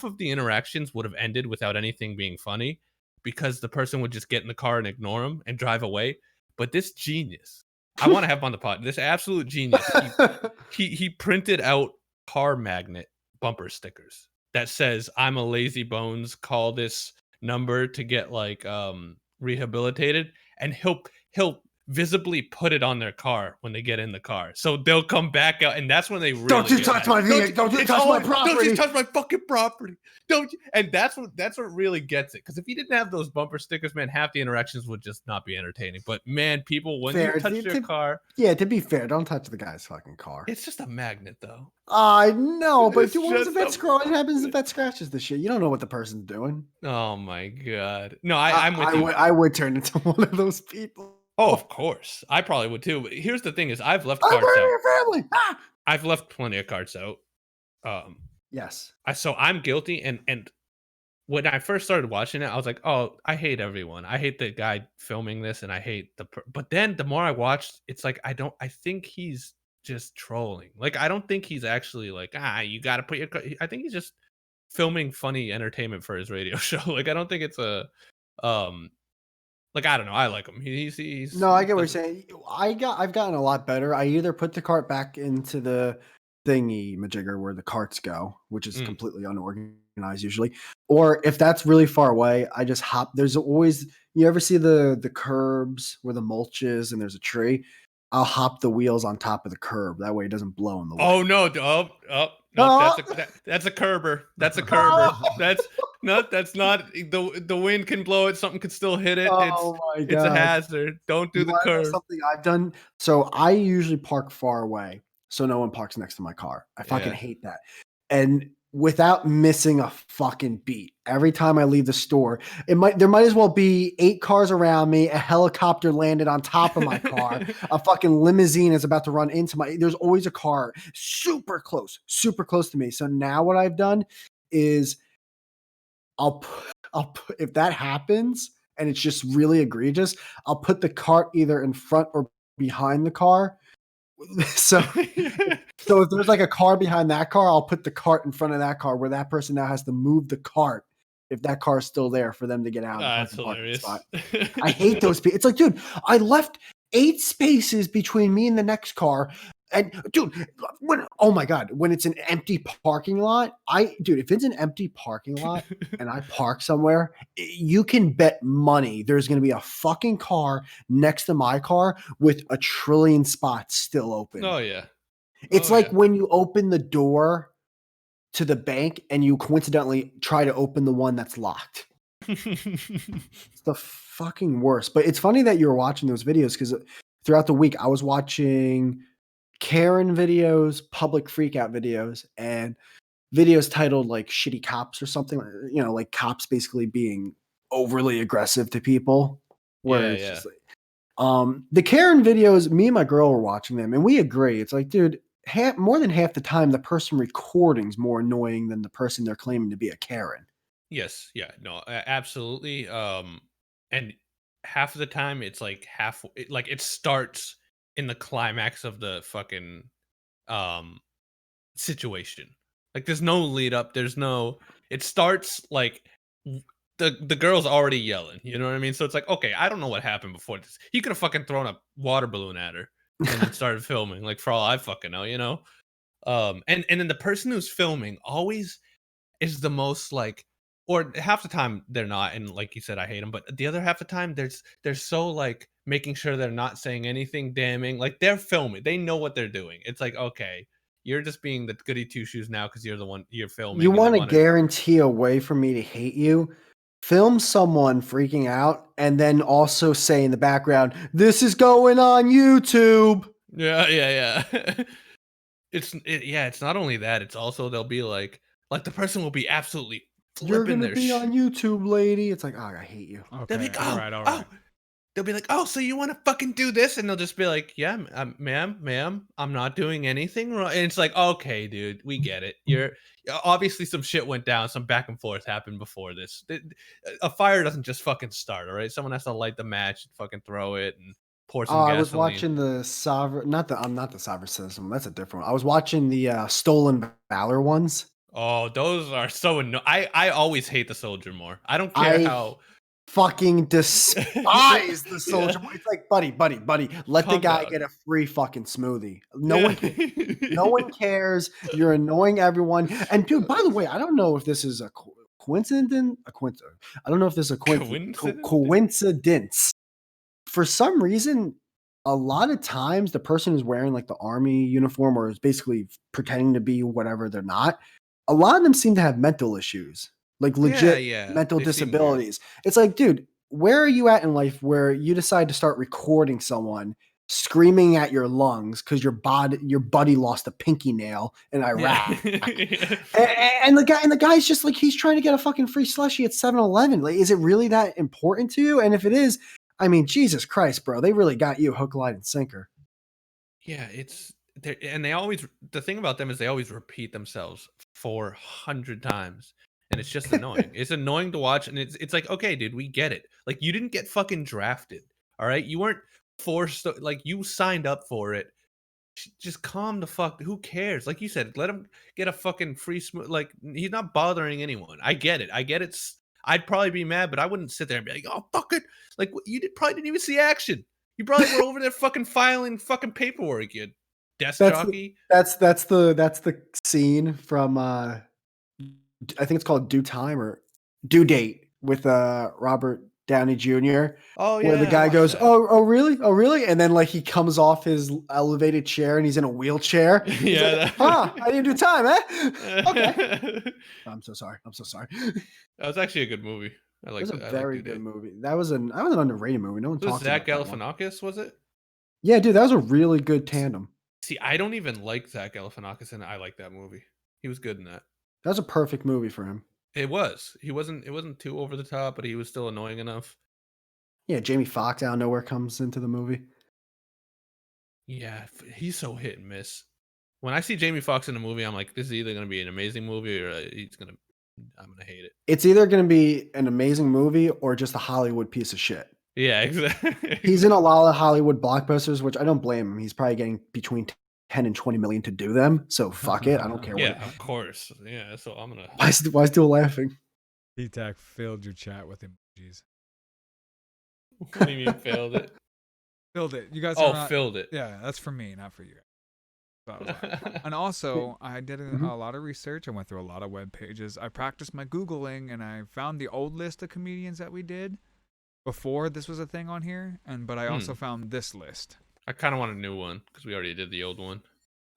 of the interactions would have ended without anything being funny, because the person would just get in the car and ignore him and drive away. But this genius, I want to have him on the pod. This absolute genius, he printed out car magnet bumper stickers that says, "I'm a lazy bones, call this number to get like rehabilitated," and he'll visibly put it on their car when they get in the car, so they'll come back out, and that's when they really Don't you get touch mad. my vehicle! Don't you It's touch my always, "Don't property!" you touch my fucking property! Don't you?" And that's what really gets it. Because if you didn't have those bumper stickers, man, half the interactions would just not be entertaining. But man, people, when Fair. you touch their car, Yeah, to be fair, don't touch the guy's fucking car. it's just a magnet, though. I know, but It's dude, what if the just vet a- scroll? What happens if the vet scratches the shit? You don't know what the person's doing. Oh my god! No, I'm with I you. I would turn into one of those people. Oh, of course. I probably would too. But here's the thing: is I've left I'm carts murdering out. your family. Ah! I've left plenty of carts out. Um, Yes. so I'm guilty. And when I first started watching it, I was like, "Oh, I hate everyone. I hate the guy filming this, and I hate the." But then the more I watched, it's like I think he's just trolling. Like I don't think he's actually like, you got to put your. I think he's just filming funny entertainment for his radio show. Like I don't think it's a um like I don't know. I like him. No, I he get what you're doesn't- saying. I've gotten a lot better. I either put the cart back into the thingy majigger where the carts go, which is Mm. completely unorganized usually, or if that's really far away, I just hop. There's always, you ever see the curbs where the mulch is and there's a tree? I'll hop the wheels on top of the curb. That way it doesn't blow in the Oh wind. no! No, that's a Kerber. That's a Kerber. That's not. The wind can blow it. Something could still hit it. Oh my It's a god. hazard. Don't do You the wanna know curb. something I've done? So I usually park far away, so no one parks next to my car. I fucking Yeah. hate that. And without missing a fucking beat, every time I leave the store, there might as well be 8 cars around me, a helicopter landed on top of my car, a fucking limousine is about to run into my. There's always a car super close to me. So now what I've done is I'll put, if that happens and it's just really egregious, I'll put the cart either in front or behind the car. So if there's like a car behind that car, I'll put the cart in front of that car where that person now has to move the cart if that car is still there for them to get out of the That's fucking parking hilarious. spot. I hate those people. It's like, dude, I left 8 spaces between me and the next car. And dude, oh my god, when it's an empty parking lot, if it's an empty parking lot and I park somewhere, you can bet money there's going to be a fucking car next to my car with a trillion spots still open. Oh yeah. It's Oh, like yeah. when you open the door to the bank and you coincidentally try to open the one that's locked. It's the fucking worst. But it's funny that you were watching those videos because throughout the week I was watching Karen videos, public freakout videos, and videos titled like shitty cops or something, like cops basically being overly aggressive to people. Where it's just like, the Karen videos, me and my girl were watching them and we agree. It's like, dude, more than half the time, the person recording's more annoying than the person they're claiming to be a Karen. Yes. Yeah. No. Absolutely. And half of the time, it's like like it starts in the climax of the fucking um situation. Like there's no lead up. It starts like the girl's already yelling. You know what I mean? So it's like, okay, I don't know what happened before this. He could have fucking thrown a water balloon at her and then started filming. Like for all I fucking know, And then the person who's filming always is the most like, or half the time they're not, and like you said, I hate them. But the other half the time, they're so like making sure they're not saying anything damning. Like they're filming, they know what they're doing. It's like, okay, you're just being the goody two shoes now because you're the one you're filming. You and they want to wanna- guarantee a way for me to hate you? Film someone freaking out and then also say in the background, "This is going on YouTube." Yeah. It's not only that. It's also they'll be like the person will be absolutely You're flipping gonna their be shit. on YouTube, lady. It's like, oh, I hate you. They'll be Okay, like, all right. they'll be like, oh, so you want to fucking do this? And they'll just be like, yeah, ma'am, I'm not doing anything wrong. And it's like, okay, dude, we get it. You're obviously some shit went down, some back and forth happened before this. A fire doesn't just fucking start, all right? Someone has to light the match and fucking throw it and pour some Oh, gasoline. I was watching the Sovereign, I'm not the Sovereign System. That's a different one. I was watching the Stolen Valor ones. Oh, those are so annoying. I always hate the soldier more. I don't care I how. fucking despise the soldier. Yeah. It's like, buddy, let the Calm guy down. get a free fucking smoothie. No one cares. You're annoying everyone. And dude, by the way, I don't know if this is a coincidence. I don't know if this is a coincidence. For some reason, a lot of times the person who's wearing like the army uniform or is basically pretending to be whatever they're not, a lot of them seem to have mental issues, like legit Yeah, mental they seem weird. disabilities. It's like, dude, where are you at in life where you decide to start recording someone screaming at your lungs because your buddy lost a pinky nail in Iraq? Yeah. And the guy's just like, he's trying to get a fucking free slushie at 7-Eleven. Like, is it really that important to you? And if it is, I mean, Jesus Christ, bro, they really got you hook, line, and sinker. Yeah, they always, the thing about them is they always repeat themselves 400 times, and it's just annoying. It's annoying to watch, and it's like, okay, dude, we get it. Like, you didn't get fucking drafted, all right? You weren't forced, like, you signed up for it. Just calm the fuck. Who cares? Like you said, let him get a fucking free like, he's not bothering anyone. I get it. I'd probably be mad, but I wouldn't sit there and be like, oh, fuck it. Like, probably didn't even see action. You probably were over there fucking filing fucking paperwork, you desk jockey. That's the scene from I think it's called Due Time or Due Date with Robert Downey Jr. Oh yeah, where the I guy watched goes, that. oh really, and then like he comes off his elevated chair and he's in a wheelchair. He's Yeah, like, I didn't do time, eh? Okay. I'm so sorry. That was actually a good movie. I It like was a that. very good movie. That was an underrated movie. No one Was talks Zach about that one. Galifianakis, was it? Yeah, dude, that was a really good tandem. See, I don't even like Zach Galifianakis, and I like that movie. He was good in that. That was a perfect movie for him. It was. It wasn't too over the top, but he was still annoying enough. Yeah, Jamie Foxx out of nowhere comes into the movie. Yeah, he's so hit and miss. When I see Jamie Foxx in a movie, I'm like, this is either going to be an amazing movie or I'm going to hate it. It's either going to be an amazing movie or just a Hollywood piece of shit. Yeah, exactly. He's in a lot of Hollywood blockbusters, which I don't blame him. He's probably getting between 10 and 20 million to do them. So fuck it. I don't care. Yeah, of course. Yeah, so I'm going to. Why is Duel laughing? T-Tac filled your chat with emojis. What do you mean failed it? Filled it. You guys. Filled it. Yeah, that's for me, not for you. So I was like- and also, I did a lot of research. I went through a lot of web pages. I practiced my Googling, and I found the old list of comedians that we did before this was a thing on here. But I also found this list. I kind of want a new one because we already did the old one.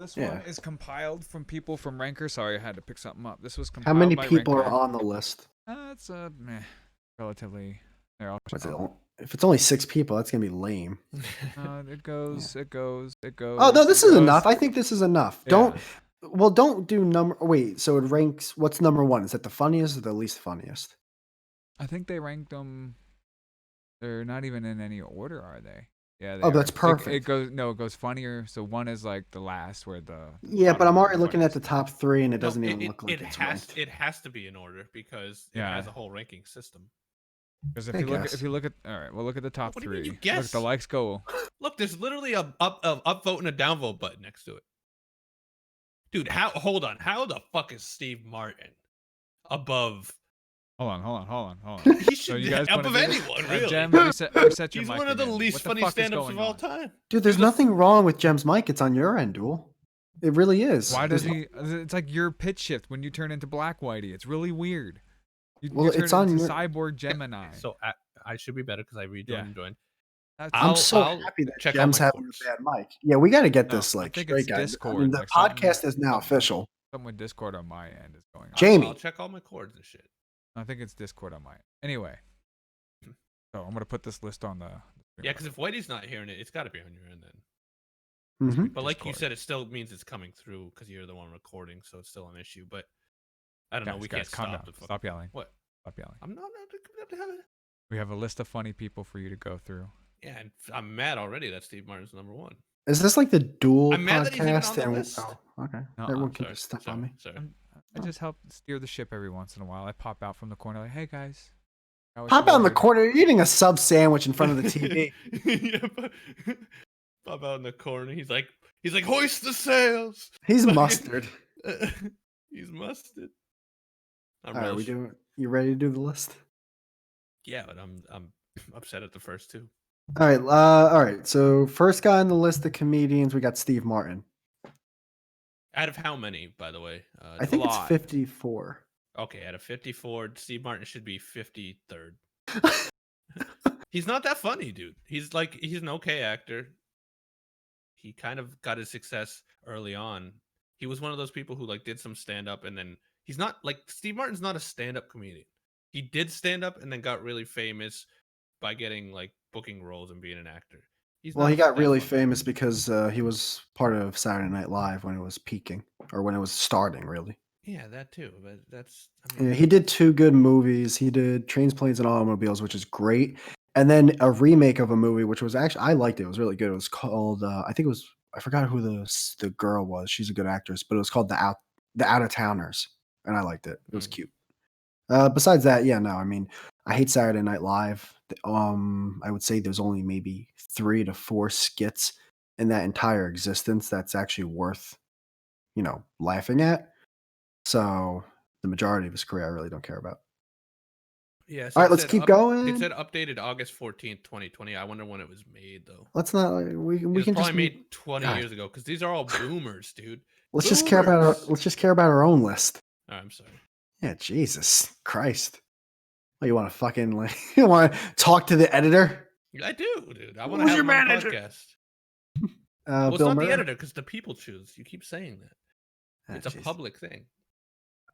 This one is compiled from people from Ranker. Sorry, I had to pick something up. This was How compiled many by people Ranker. are on the list? It's relatively. They're all. What's it? If it's only 6 people, that's gonna be lame. It goes. Oh no, this is enough. I think this is enough. Yeah. Don't do number. Wait, so it ranks. What's number 1? Is it the funniest or the least funniest? I think they ranked them. They're not even in any order, are they? Yeah. They Oh, that's are. perfect. It goes funnier. So 1 is like the last, where the. Yeah, but I'm bottom already is looking at the funniest. top 3, and it No, doesn't even look like it it's has ranked. it has to be in order because it Yeah. has a whole ranking system. Because I guess. if you look at, all right, we'll look at the top What do you mean 3. you Look, guess? the likes go. Look, there's literally a upvote and a downvote button next to it. Dude, hold on. How the fuck is Steve Martin above? Hold on. He So should you be guys up wanna of do this? anyone, really. Jem, reset your He's mic one of the again. least What the funny fuck is stand-ups going of all on? time. Dude, there's He's a- nothing wrong with Jem's mic. It's on your end, Duel. It really is. Why There's does no- he? It's like your pitch shift when you turn into Black Whitey. It's really weird. You Well, turn it's on into your- Cyborg Gemini. So I should be better because I rejoined Yeah. and joined. That's, I'm I'll- so I'll happy that check all Gem's my having cords. a bad mic. Yeah, we got to get No, this I like think straight, it's guys. Discord, I mean, the like something- podcast is now official. something with Discord on my end is going on. Jamie. I'll check all my cords and shit. I think it's Discord on my end. Anyway, so I'm gonna put this list on the. Yeah, because if Whitey's not hearing it, it's got to be on your end then. Hmm. But like you Discord. said, it still means it's coming through because you're the one recording, so it's still an issue. But I don't know. We Guys, can't calm stop down. the fucking. Stop yelling. What? Stop yelling. I'm not. We have a list of funny people for you to go through. Yeah, and I'm mad already that Steve Martin's number one. Is this like the dual I'm mad that he's even on podcast? the And list. oh, okay. No, Everyone I'm can Sorry, just step sorry, on me. sorry. I just help steer the ship every once in a while. I pop out from the corner like, "Hey guys." how was Pop your out in the word?" corner. You're eating a sub sandwich in front of the TV. Yeah, but Bob out in the corner. He's like, hoist the sails. He's Fucking- mustard. He's mustard. I'm All right, we relish- doing? You ready to do the list? Yeah, but I'm upset at the first two. All right. All right. So first guy on the list of comedians, we got Steve Martin. Out of how many, by the way? I think it's lot. 54. Okay, out of 54, Steve Martin should be 53rd. He's not that funny, dude. He's an okay actor. He kind of got his success early on. He was one of those people who like did some stand up and then he's not like Steve Martin's not a stand up comedian. He did stand up and then got really famous by getting like booking roles and being an actor. He's Well, not he got that really funny. famous because he was part of Saturday Night Live when it was peaking, or when it was starting, really. Yeah, that too. But that's Yeah, he did 2 good movies. He did Trains, Planes, and Automobiles, which is great, and then a remake of a movie, which was actually I liked it. It was really good. It was called I think it was I forgot who the girl was. She's a good actress, but it was called the Out of Towners, and I liked it. It was cute. Besides that, yeah, no, I mean, I hate Saturday Night Live. I would say there's only maybe 3 to 4 skits in that entire existence that's actually worth, laughing at. So the majority of his career, I really don't care about. Yeah. All right, it let's said keep going. It said updated August 14th, 2020. I wonder when it was made though. Let's not. We It was can probably just made 20 God. years ago because these are all boomers, dude. let's just care about our boomers. let's just care about our own list. Oh, I'm sorry. Yeah, Jesus Christ. Oh, you want to fucking you want to talk to the editor? I do, dude. I Who's want to have your him on the manager? podcast. Well, it's Bill not Murray. the editor because the people choose. You keep saying that. Ah, It's a jeez. public thing.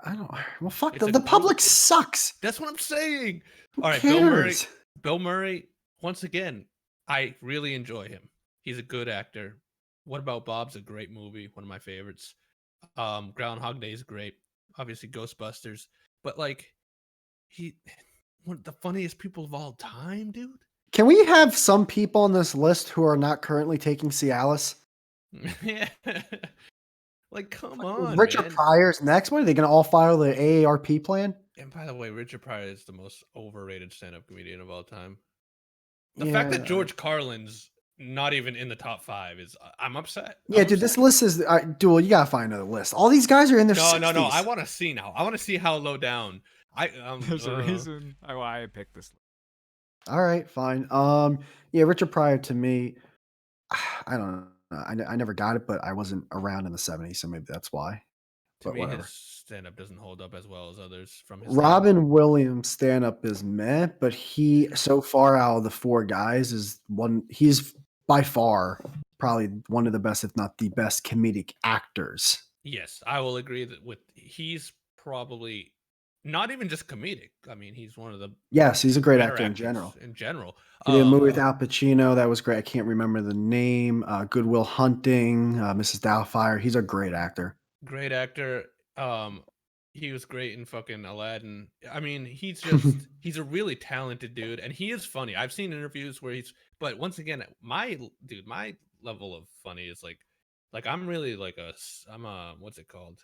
I don't. Well, fuck. It's a The public group. sucks. That's what I'm saying. Who All right, cares? Bill Murray. Once again, I really enjoy him. He's a good actor. What About Bob's a great movie, one of my favorites. Groundhog Day is great. Obviously, Ghostbusters. But like, one of the funniest people of all time, dude. Can we have some people on this list who are not currently taking Cialis? Yeah. Like, come on, Richard man. Pryor's next. What are they going to all file the AARP plan? And by the way, Richard Pryor is the most overrated stand-up comedian of all time. The fact that Yeah. George Carlin's not even in the top 5 is I'm upset. Yeah, I'm dude, this upset. list is dual. You gotta find another list. All these guys are in their No, 60s. no. I want to see now. I want to see how low down. There's a reason why I picked this list. All right, fine. Yeah, Richard Pryor to me, I don't know. I never got it, but I wasn't around in the 70s, so maybe that's why. To But me, whatever. his stand-up doesn't hold up as well as others from his time. Robin Williams stand up is meh, but he so far out of the 4 guys is one. He's by far probably one of the best, if not the best, comedic actors. Yes, I will agree that he's probably not even just comedic. I mean, he's one of the Yes, he's a great better actor in actors general. In general, He did a movie with Al Pacino that was great. I can't remember the name. Good Will Hunting, Mrs. Doubtfire. He's a great actor. great actor. He was great in fucking Aladdin. I mean, he's a really talented dude, and he is funny. I've seen interviews where but once again, my level of funny is like I'm really like I'm a what's it called?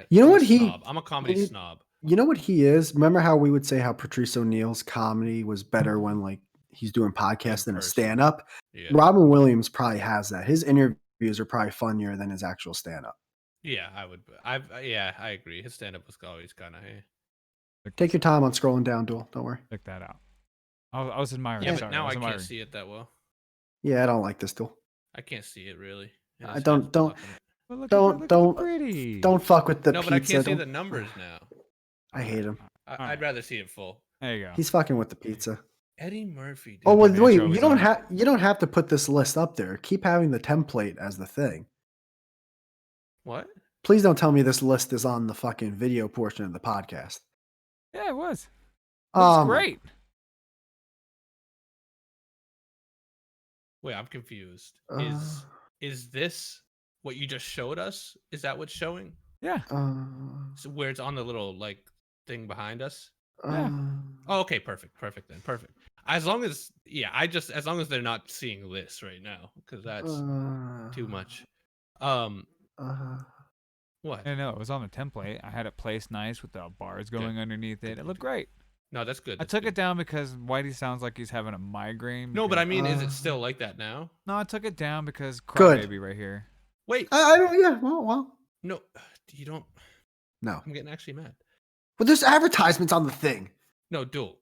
You know I'm a what he- snob. I'm a comedy he- snob. You know what he is? Remember how we would say how Patrice O'Neal's comedy was better when like he's doing podcasts than a person. stand up? Yeah, Robin Williams probably has that. His interviews are probably funnier than his actual stand up. yeah, I agree. His stand up was always kind of Take your time on scrolling down, Duel. Don't worry. Check that out. I was admiring. yeah, sorry, but now was I can't admiring. see it that well. Yeah, I don't like this Duel. I can't see it really. And I his don't cat's don't blocking it. But look at her looking don't pretty. don't fuck with the No, pizza. but I can't see don't- the numbers now. I hate him. I'd Alright. rather see it full. There you go. He's fucking with the pizza. Eddie Murphy. Dude. Oh the wait, intro you was don't on it. have to put this list up there. Keep having the template as the thing. What? Please don't tell me this list is on the fucking video portion of the podcast. Yeah, it was. Oh Looks my- great. Wait, I'm confused. Uh, Is this what you just showed us? Is that what's showing? Yeah. So where it's on the little like thing behind us? Yeah. Oh, okay, perfect then, perfect. As long as as long as they're not seeing this right now, because that's too much. What? I know it was on the template. I had it placed nice with the bars going underneath it. It looked great. No, that's good. I took it down because Whitey sounds like he's having a migraine. No, but I because- mean, is it still like that now? No, I took it down because Good. Crybaby right here. Wait, I don't. Yeah. Well. no, you don't. No. I'm getting actually mad. But there's advertisements on the thing. No, dual.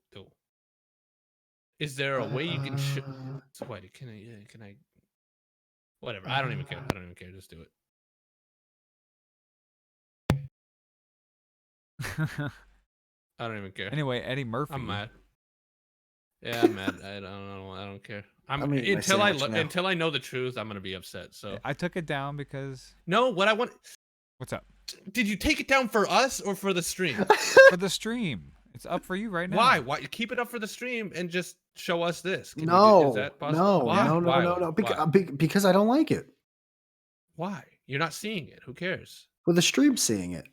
Is there a way you can show? Uh, So Whitey, can I? Whatever. I don't even care. Just do it. I don't even care. Anyway, Eddie Murphy. I'm mad. Yeah, I'm mad. I don't know. I don't care. I'm eating my sandwich now. Until I know the truth, I'm gonna be upset. So I took it down because no, what I want. what's up? Did you take it down for us or for the stream? For the stream. It's up for you right now. Why? Why keep it up for the stream and just show us this? Can no. is that possible? No. Why? No. Why? No. No. Why? Because I don't like it. Why? You're not seeing it. Who cares? With the stream seeing it.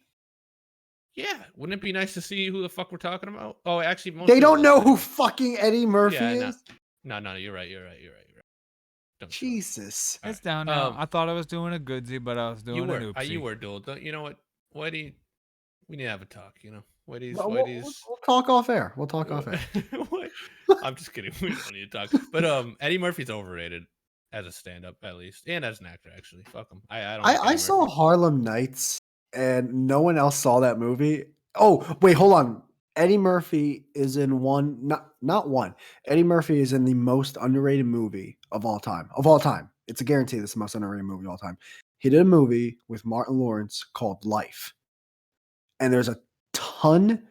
Yeah, wouldn't it be nice to see who the fuck we're talking about? Oh, actually, most They people don't know will. who fucking Eddie Murphy Yeah, is. No, you're right. Don't show it. Jesus. All It's right. down now. I thought I was doing a goodsy, but I was doing You an were, oopsie. you were dual. You know what, Whitey? We need to have a talk. You know, Whitey's. We'll talk off air. We'll talk off air. What? I'm just kidding. We don't need to talk. But Eddie Murphy's overrated as a stand-up, at least, and as an actor. Actually, fuck him. I don't. like I Eddie saw Murphy. Harlem Nights, and no one else saw that movie. Oh wait, hold on. Eddie Murphy is in one, not one. Eddie Murphy is in the most underrated movie of all time. Of all time, it's a guarantee. This is the most underrated movie of all time. He did a movie with Martin Lawrence called Life, and there's a ton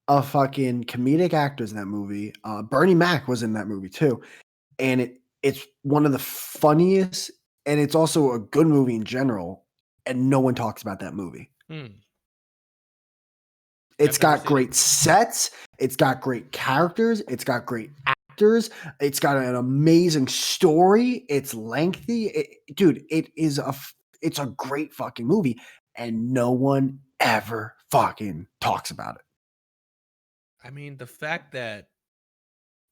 of fucking comedic actors in that movie. Bernie Mac was in that movie too, and it's one of the funniest, and it's also a good movie in general. And no one talks about that movie. It's I've never got seen great sets. It's got great characters. It's got great actors. It's got an amazing story. It's lengthy. Dude, it's a great fucking movie, and no one ever fucking talks about it. I mean, the fact that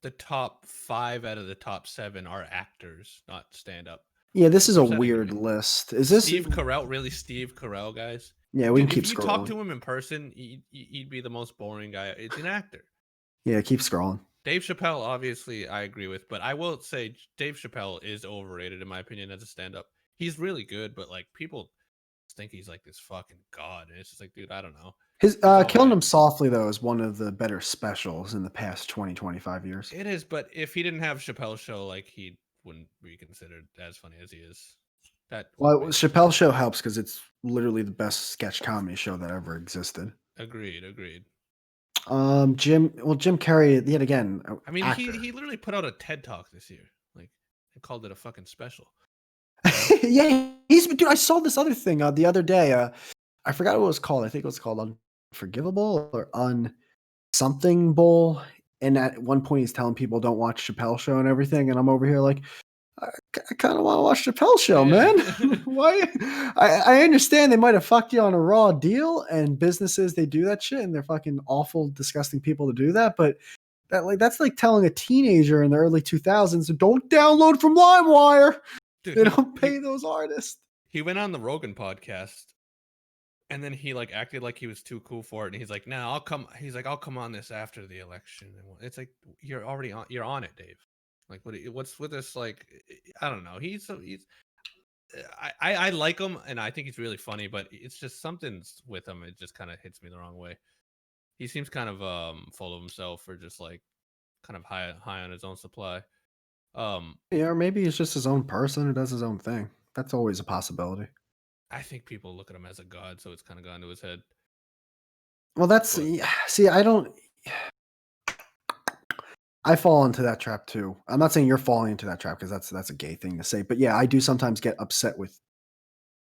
the top 5 out of the top 7 are actors, not stand-up. Yeah, this is a Upsetting to weird me. list. Is this Steve Carell? Really, Steve Carell, guys? Yeah, we Dude, can keep if you scrolling. talk to him in person, he'd be the most boring guy. It's an actor. Yeah, keep scrolling. Dave Chappelle, obviously, I agree with, but I will say Dave Chappelle is overrated in my opinion as a stand-up. He's really good, but like people think he's like this fucking god, and it's just like, dude, I don't know. His all Killing right. Him Softly though is one of the better specials in the past 20-25 years. It is, but if he didn't have Chappelle's show, like he wouldn't be considered as funny as he is. That Well, Chappelle's show helps because it's literally the best sketch comedy show that ever existed. agreed. Jim Carrey yet again. I mean, actor. he literally put out a TED Talk this year, like, and called it a fucking special. Yeah, dude. I saw this other thing the other day. I forgot what it was called. I think it was called Unforgivable or Something Bowl. And at one point, he's telling people don't watch Chappelle's show and everything. And I'm over here like, I kind of want to watch Chappelle's show, Yeah. man. Why? I understand they might have fucked you on a raw deal, and businesses they do that shit, and they're fucking awful, disgusting people to do that. But that's like telling a teenager in the early 2000s, don't download from LimeWire. Dude, They don't pay those artists. He went on the Rogan podcast, and then he like acted like he was too cool for it, and he's like, "Nah, I'll come." He's like, "I'll come on this after the election." And it's like you're already on. You're on it, Dave. Like, what's with this? Like, I don't know. I like him, and I think he's really funny, but it's just something's with him. It just kind of hits me the wrong way. He seems kind of full of himself, or just like kind of high on his own supply. Yeah, or maybe he's just his own person who does his own thing. That's always a possibility. I think people look at him as a god, so it's kind of gone to his head. Well, that's But see, I fall into that trap too. I'm not saying you're falling into that trap because that's a gay thing to say, but yeah, I do sometimes get upset with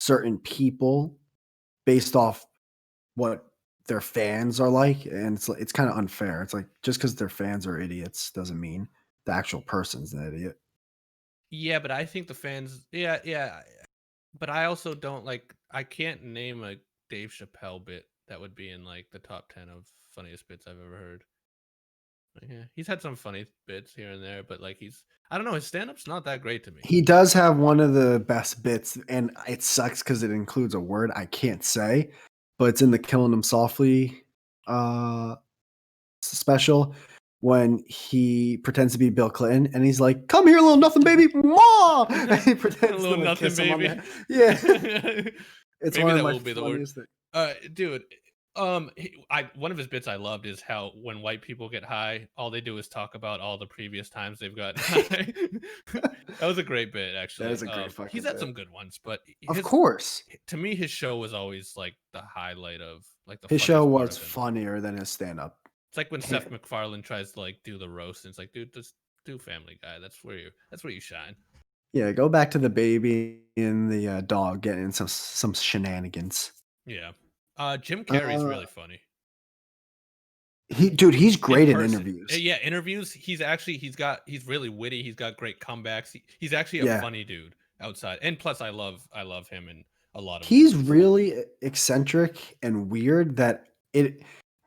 certain people based off what their fans are like, and it's kind of unfair. It's like just because their fans are idiots doesn't mean the actual person's an idiot. yeah, but I think the fans, yeah. But I also don't like. I can't name a Dave Chappelle bit that would be in like the top 10 of funniest bits I've ever heard. Like, yeah, he's had some funny bits here and there, but like I don't know, his stand-up's not that great to me. He does have one of the best bits, and it sucks because it includes a word I can't say, but it's in the Killing Them Softly special when he pretends to be Bill Clinton and he's like, "Come here, little nothing baby, ma!" And he pretends to Little like nothing kiss him on baby. the Yeah, it's Maybe one of that my will be the word. funniest things. Dude, one of his bits I loved is how when white people get high, all they do is talk about all the previous times they've gotten high. That was a great bit, That actually. is a great fucking He's had bit. some good ones, but Of course, to me, his show was always like the highlight of like the his show funniest part was of him. funnier than his stand-up. It's like when Seth MacFarlane tries to like do the roast, and it's like, dude, just do Family Guy. That's where you shine. Yeah, go back to the baby and the dog getting in some shenanigans. Yeah. Jim Carrey's really funny. He's great in person. interviews. Yeah, interviews. He's really witty. He's got great comebacks. He's actually a Yeah. funny dude outside. And plus, I love him in a lot of. He's movies. really eccentric and weird that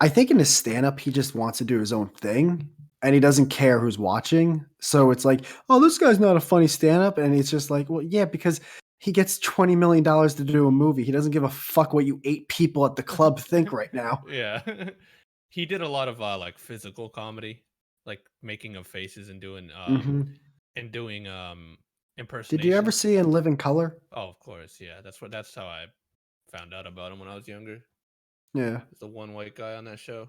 I think in his stand-up he just wants to do his own thing and he doesn't care who's watching. So it's like, oh, this guy's not a funny stand-up, and it's just like, well, yeah, because he gets $20 million to do a movie. He doesn't give a fuck what you 8 people at the club think right now. Yeah. He did a lot of like physical comedy, like making of faces and doing impersonations. Did you ever see In Living Color? Oh, of course, yeah. That's how I found out about him when I was younger. Yeah. He's the one white guy on that show.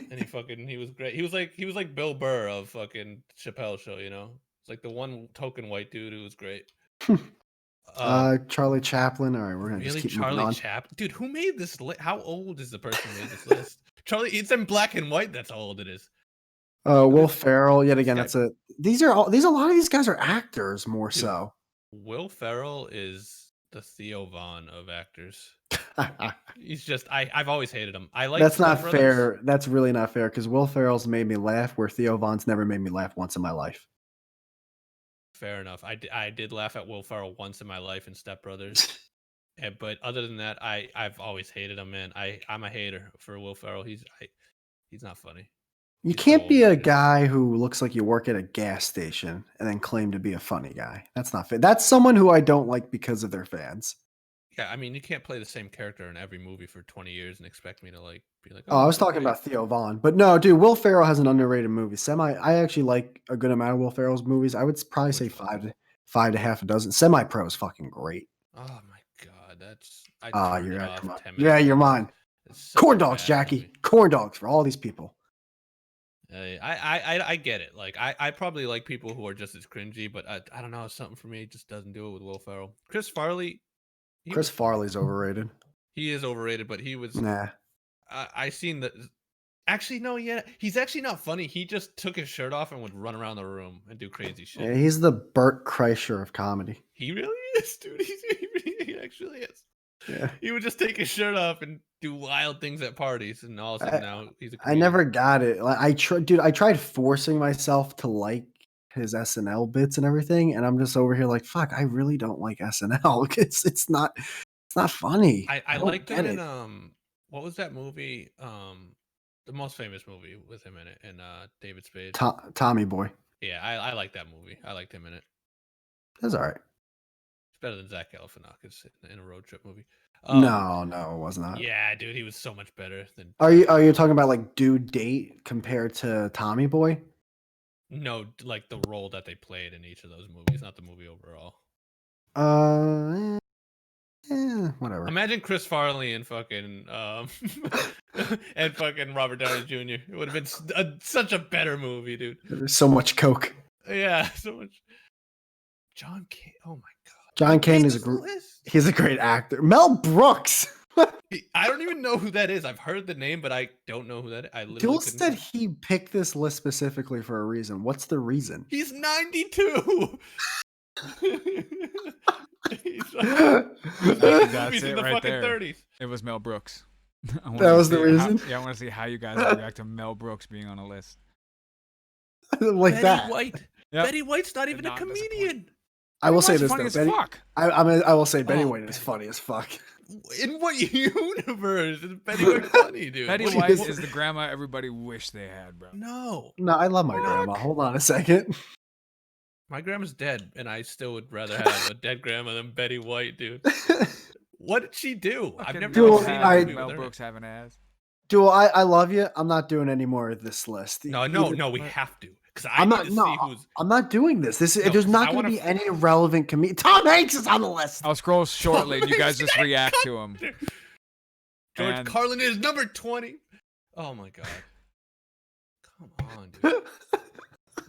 And he was great. He was like Bill Burr of fucking Chappelle show, you know? It's like the one token white dude who was great. Charlie Chaplin. All right, we're gonna just Really, keep moving Charlie on. Chaplin? Dude, who made this list? How old is the person who made this list? Charlie, it's in black and white. That's how old it is. Will Ferrell. Yet again, guy- these are a lot of these guys are actors more Dude, so. Will Ferrell is the Theo Von of actors. He's just I've always hated him. I like That's not Step Brothers. fair. That's really not fair because Will Ferrell's made me laugh where Theo Von's never made me laugh once in my life. Fair enough. I did laugh at Will Ferrell once in my life in Step Brothers. But other than that, I've always hated him, man. I'm a hater for Will Ferrell. He's not funny. You He's so can't be a overrated. guy who looks like you work at a gas station and then claim to be a funny guy. That's not fair. That's someone who I don't like because of their fans. Yeah, I mean, you can't play the same character in every movie for 20 years and expect me to like be like. Oh, I was this is talking great." about Theo Von, but no, dude, Will Ferrell has an underrated movie. I actually like a good amount of Will Ferrell's movies. I would probably say Which one? five to half a dozen. Semi-Pro is fucking great. Oh my god, I turned You're it right. off Come on. 10 minutes. Yeah, you're ago. mine. It's such Corn a dogs, bad Jackie. movie. Corn dogs for all these people. I get it. Like I probably like people who are just as cringy, but I don't know. Something for me just doesn't do it with Will Ferrell. Chris Farley. Chris Farley's overrated. He is overrated, but he was. Nah. I seen that. Actually, no. Yeah, he's actually not funny. He just took his shirt off and would run around the room and do crazy shit. Yeah, he's the Bert Kreischer of comedy. He really is, dude. He actually is. Yeah. He would just take his shirt off and do wild things at parties, and all of a sudden now he's a I comedian. never got it. Like I tried forcing myself to like his SNL bits and everything, and I'm just over here like, fuck, I really don't like SNL. It's not funny. I don't liked him get it. in what was that movie? The most famous movie with him in it, and David Spade. Tommy Boy. Yeah, I like that movie. I liked him in it. That's all right. It's better than Zach Galifianakis in a road trip movie. No, it was not. Yeah, dude, he was so much better than. Are you talking about like Due Date compared to Tommy Boy? No, like the role that they played in each of those movies, not the movie overall. Whatever. Imagine Chris Farley and fucking and fucking Robert Downey Jr. It would have been such a better movie, dude. There's so much coke. Yeah, so much. John King. Oh my god. John Candy is he's a great actor. Mel Brooks. I don't even know who that is. I've heard the name, but I don't know who that is. I literally Duel couldn't. said he picked this list specifically for a reason. What's the reason? He's 92. That's in it the right fucking there. 30s. It was Mel Brooks. That was the reason? I want to see how you guys react to Mel Brooks being on a list. Like Betty that. White. Yep. Betty White's not even a Not comedian. I will say White's this funny though. as Betty, fuck. I will say Betty Oh, White is Betty funny as fuck. In what universe is Betty White funny, dude? Betty What- White what- is the grandma everybody wished they had, bro. No. No, I love my grandma. Hold on a second. My grandma's dead, and I still would rather have a dead grandma than Betty White, dude. What did she do? I've never Duel, seen I- a movie Mel with her. Brooks have an ass. Duel, I love you. I'm not doing any more of this list. No, we have to. Because I I'm need not. to No, see who's. I'm not doing this. There's No, not I going to wanna be any relevant comedian. Tom Hanks is on the list. I'll scroll shortly and you guys just react to him. George And- Carlin is number 20. Oh my god. Come on, dude.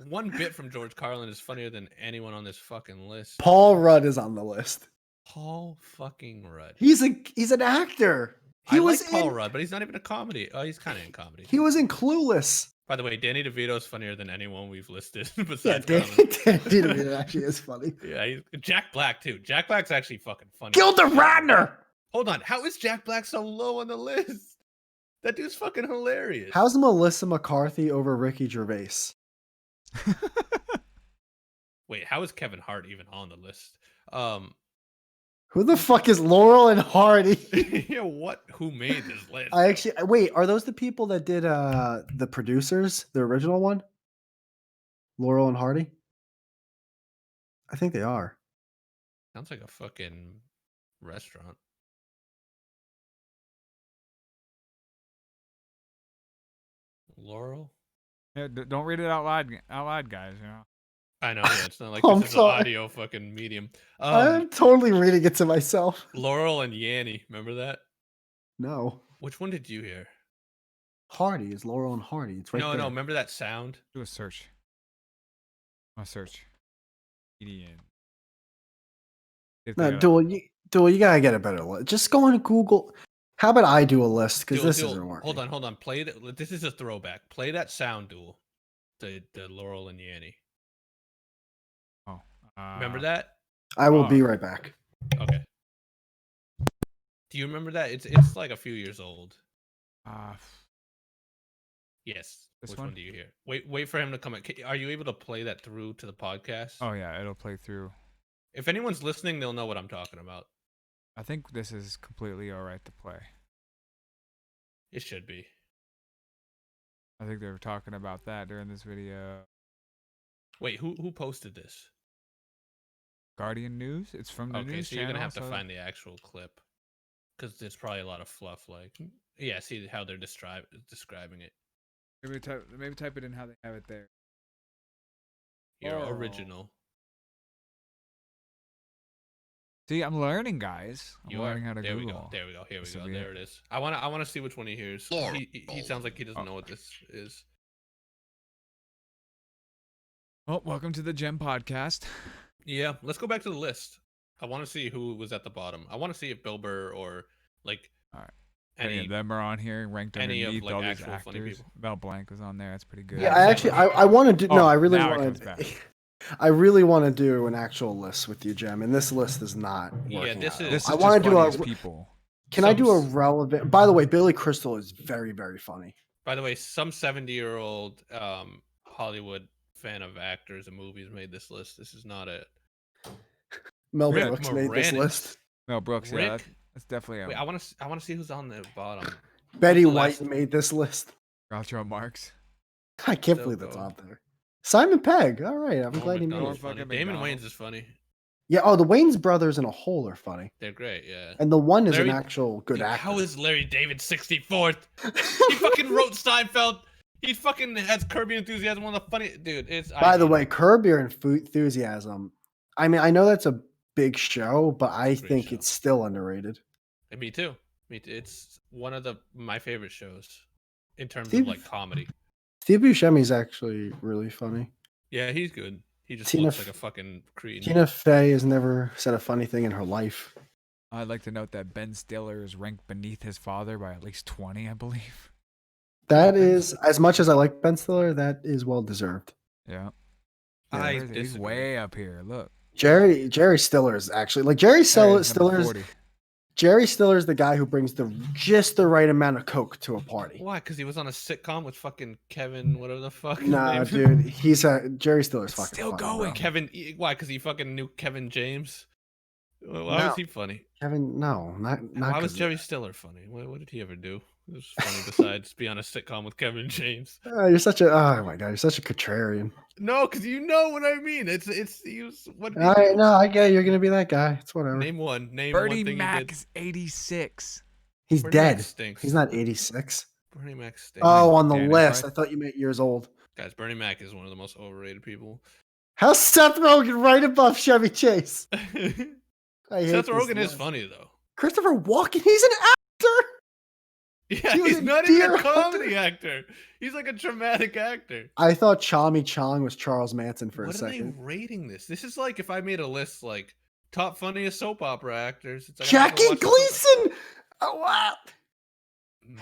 One bit from George Carlin is funnier than anyone on this fucking list. Paul Rudd is on the list. Paul fucking Rudd. He's an actor. He I was like Paul in, Rudd, but he's not even a comedy. Oh, he's kind of in comedy. He was in Clueless. By the way, Danny DeVito is funnier than anyone we've listed Yeah, besides Dan Carlin. DeVito actually is funny. Yeah, Jack Black too. Jack Black's actually fucking funny. Gilda Radner. Hold on, how is Jack Black so low on the list? That dude's fucking hilarious. How's Melissa McCarthy over Ricky Gervais? Wait, how is Kevin Hart even on the list? Who the fuck is Laurel and Hardy? Yeah, what? Who made this list? I actually wait. Are those the people that did the producers, the original one? Laurel and Hardy. I think they are. Sounds like a fucking restaurant. Laurel. Yeah, don't read it out loud, guys. You know. I know. Yeah, it's not like I'm this is an sorry. audio fucking medium. I'm totally reading it to myself. Laurel and Yanny. Remember that? No, Which one did you hear? Hardy is Laurel and Hardy. It's right no, there. no. Remember that sound? Do a search. I'll search. Comedian. No, Duel, you gotta get a better list. Just go on Google. How about I do a list because Duel, this Duel, isn't working. Hold on. Play that. This is a throwback. Play that sound, Duel. The Laurel and Yanny. Oh, Remember that? I will Oh. be right back. Okay. Do you remember that? It's like a few years old. Yes. This Which one? one do you hear? Wait for him to come. Are you able to play that through to the podcast? Oh yeah, it'll play through. If anyone's listening, they'll know what I'm talking about. I think this is completely all right to play. It should be. I think they were talking about that during this video. Wait, who posted this? Guardian News. It's from the Okay, news so you're gonna channel, have to so- find the actual clip because there's probably a lot of fluff. Like, yeah, see how they're describing it. Maybe type it in how they have it there. Your Oh. original. See, I'm learning, guys. I'm You learning are. how to there Google. we go. There we go. Here we This will go. be There it. it is. I wanna see which one he hears. Laurel. He sounds like he doesn't Oh. know what this is. Oh, welcome to the Gem Podcast. Yeah, let's go back to the list. I want to see who was at the bottom. I want to see if Bill Burr or like Alright. any Any of them are on here, ranked any of, underneath like, all these actual funny actors. people. Mel Blanc was on there. That's pretty good. Yeah, I want to do. No, Oh, I really now it want comes to. back. I really want to do an actual list with you, Jem, and this list is not. Yeah, working this out. is- This is I just want to do funny as a. people. Can I do a Some- relevant? By the way, Billy Crystal is very, very funny. By the way, some 70-year-old Hollywood fan of actors and movies made this list. This is not it. Mel Rick Brooks made this Moranis. list. Mel Brooks. Yeah, Rick? that's definitely Wait, I want to see who's on the bottom. Betty the White last- made this list. Groucho Marx. I can't So believe that's good. on there. Simon Pegg. All right, I'm Norm glad he made Macdonald's it. Fucking funny. Damon McDonald. Wayans is funny. Yeah. Oh, the Wayans brothers in a whole are funny, They're great. Yeah. and the one is Larry- an actual good Dude, actor. how is Larry David 64th? He fucking wrote Seinfeld. He fucking has Kirby Enthusiasm. One of the funny dude. It's By the way, Curb Your Enthusiasm. I mean, I know that's a big show, but I Great think show. it's still underrated. Me too. Me too. It's one of my favorite shows in terms Steve- of like comedy. Steve Buscemi's actually really funny. Yeah, he's good. He just Tina looks F- like a fucking cretin. Tina Fey has never said a funny thing in her life. I'd like to note that Ben Stiller is ranked beneath his father by at least 20, I believe. That is, as much as I like Ben Stiller, that is well deserved. Yeah. I He's disagree. way up here. Look. Jerry Stiller is actually like There he is, number Stiller's 40. Jerry Stiller's the guy who brings just the right amount of coke to a party. Why? Because he was on a sitcom with fucking Kevin, whatever the fuck. his Nah, name is. dude, Jerry Stiller's It's fucking still funny, going. bro. Kevin. Why? Because he fucking knew Kevin James. Why No. was he funny? Kevin, no, not Why was 'cause- Jerry Stiller funny? What did he ever do? It was funny besides be on a sitcom with Kevin James. You're such a oh my god, you're such a contrarian. No, because you know what I mean. He was what did he All right, do? no, I get it. You're gonna be that guy. It's whatever. Name one Bernie one thing he Mac did. is 86. He's Bernie Mac dead. stinks. He's not 86. Bernie Mac stinks. Oh, on the Danny list. Boy. I thought you meant years old. Guys, Bernie Mac is one of the most overrated people. How's Seth Rogen right above Chevy Chase? I hate Seth this Rogen is list. funny though. Christopher Walken, he's an actor. Yeah, He was he's in not even Deer a comedy actor. He's like a dramatic actor. I thought Chami Chong was Charles Manson for What a are they second. rating this? This is like if I made a list like top funniest soap opera actors. It's like I'm not Jackie gonna watch the soap Gleason. Oh wow.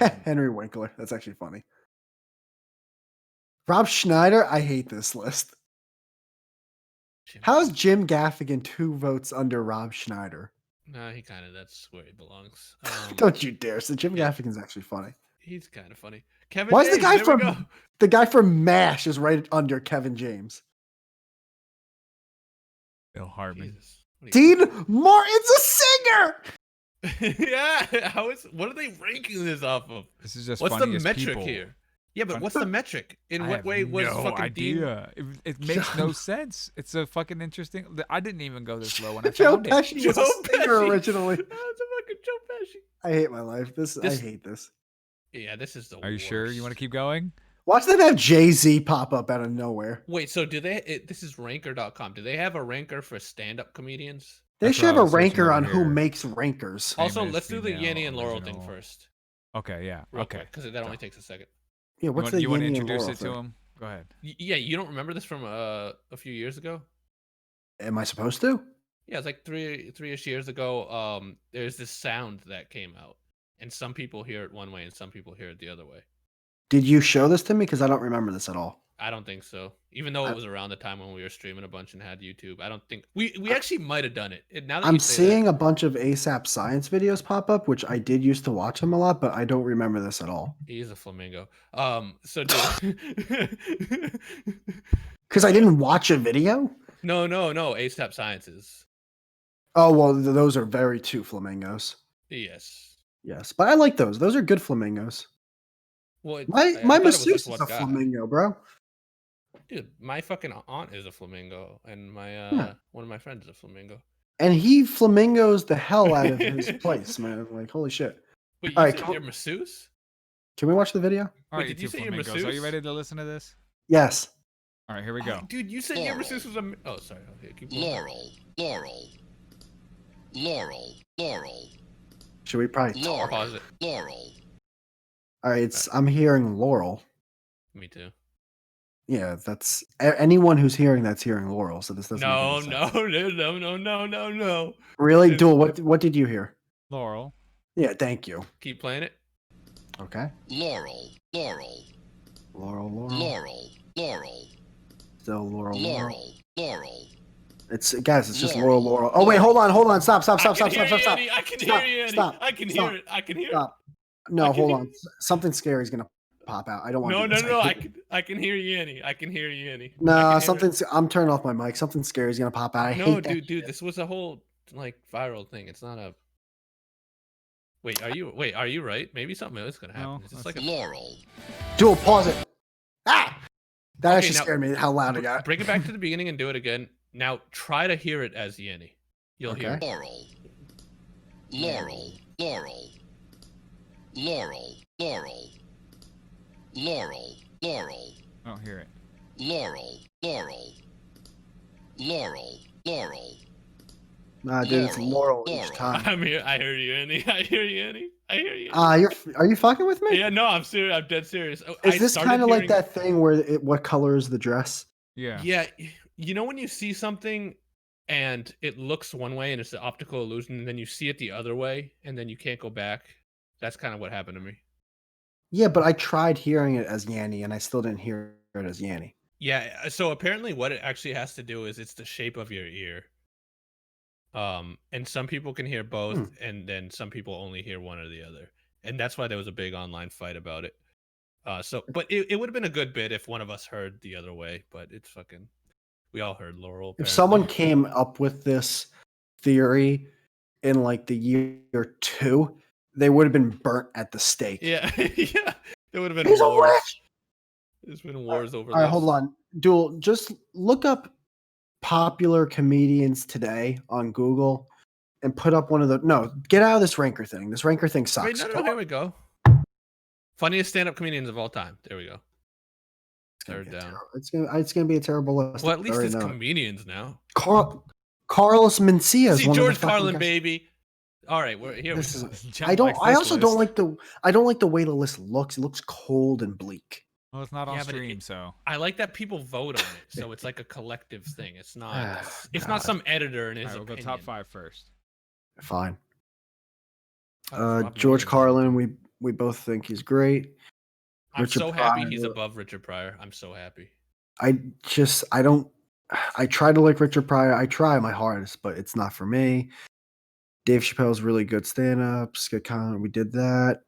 opera. Henry Winkler. That's actually funny. Rob Schneider. I hate this list. Jim- How is Jim Gaffigan 2 votes under Rob Schneider? Nah, he kind of that's where he belongs. Don't you dare! So Jim yeah. Gaffigan's actually funny. He's kind of funny. Kevin. Why is the James, guy there we go. from the guy from MASH is right under Kevin James? Bill Hartman. Jesus. What are you Dean Martin's a singer. yeah, what are they ranking this off of? This is just What's the funniest metric people. here? Yeah, but Fun- what's the metric? In I what have way was no fucking Dean? idea. It makes no sense. It's a fucking interesting. I didn't even go this low when I Joe found it. Pesci was a singer Pesci. originally. Oh, it's a fucking Joe Pesci. I hate my life. I This- hate this. Yeah, this is the Are you sure you want to keep going? Watch them have Jay-Z pop up out of nowhere. Wait, so do they this is ranker.com. Do they have a ranker for stand-up comedians? They That's should what have I a was searching ranker over on who here. makes rankers. Also, Famous let's do the female Yanny and Laurel original. thing first. Okay, yeah. Real Okay. Because that only takes a second. Yeah, You what's want, the you want to Yanny and introduce Laurel it to thing? him? Go ahead. Yeah, you don't remember this from a few years ago? Am I supposed to? Yeah, it's like three-ish years ago. There's this sound that came out, and some people hear it one way, and some people hear it the other way. Did you show this to me? Because I don't remember this at all. I don't think so. Even though I- it was around the time when we were streaming a bunch and had YouTube, I don't think we actually might have done it. Now that I'm you say seeing that, a bunch of ASAP Science videos pop up, which I did used to watch him a lot, but I don't remember this at all. he is a flamingo. So dude, Because I didn't watch a video? no, ASAP Sciences. Oh, well, those are very two flamingos. Yes. Yes, but I like those. Those are good flamingos. Well, My I my thought it was masseuse just is one a guy. flamingo, bro. Dude, my fucking aunt is a flamingo, and my Yeah. one of my friends is a flamingo. And he flamingos the hell out of his place, man. Like, holy shit. Wait, you All right, said can- your masseuse? Can we watch the video? All Wait, right, did you two say your flamingos. Are you masseuse? ready to listen to this? Yes. All right, here we go. Oh, dude, you said your masseuse was a. Oh, sorry. Okay, keep going. Laurel. Should we probably I'll pause it. Laurel. All right, I'm hearing Laurel. Me too. Yeah, that's anyone who's hearing that's hearing Laurel. So this doesn't. No, make any sense. no. Really, It's- Duel? What did you hear? Laurel. Yeah, thank you. Keep playing it. Okay. Laurel. Laurel. Still Laurel. It's guys. It's just Laurel. Laurel. Oh wait, hold on. Stop. I can hear you, Eddie. I can hear you, Eddie. Stop. I can Stop. hear it. I can hear it. Stop. No, I can hold hear- on. Something scary is gonna pop out. I don't want. No. I can hear you, Eddie. I can hear you, Eddie. I No, can hear it. something's. I'm turning off my mic. Something scary is gonna pop out. I No, hate that. dude, this was a whole like viral thing. It's not a. Wait, are you right? Maybe something else is gonna happen. No, Is this that's like a Laurel. Duel, pause it. Ah! That Okay, actually now- scared me. How loud it got. Bring it back to the beginning and do it again. Now try to hear it as Yenny. You'll hear it. Laurel. I don't hear it. Nah, dude, it's Laurel each Laurel. time. I'm here. I hear you, Yenny. I hear you, Yenny. I hear you. Are you fucking with me? Yeah, no, I'm serious. I'm dead serious. Oh, Is I this started kind of like hearing- that thing where what color is the dress? Yeah. Yeah, you know when you see something and it looks one way and it's an optical illusion, and then you see it the other way, and then you can't go back? That's kind of what happened to me. Yeah, but I tried hearing it as Yanny, and I still didn't hear it as Yanny. Yeah, so apparently what it actually has to do is it's the shape of your ear. And some people can hear both, and then some people only hear one or the other. And that's why there was a big online fight about it. But it would have been a good bit if one of us heard the other way, but it's fucking, we all heard Laurel. If Apparently. someone came up with this theory in like the year 2, they would have been burnt at the stake. Yeah, yeah, there would have been He's a wars. witch! There's been wars over All right, this. hold on. Duel, just look up popular comedians today on Google and put up one of the. No, get out of this ranker thing. This ranker thing sucks. Wait, no, here we go. Funniest stand-up comedians of all time. There we go. Third down. It's gonna be a terrible list. Well, at least it's comedians now. Carlos Mencia is See one George of the Carlin, guys. baby. All right, we're here. This We is, go. I also don't like the way the list looks. It looks cold and bleak. Well, it's not on Yeah, but stream, so I like that people vote on it, so it's like a collective thing. It's not. It's God. not some editor and his all right, we'll opinion. go top 5 first. Fine. Robin George Williams. Carlin, we both think he's great. I'm Richard so happy he's Pryor. above Richard Pryor. I'm so happy. I try to like Richard Pryor. I try my hardest, but it's not for me. Dave Chappelle's really good stand-ups. Good comment. We did that.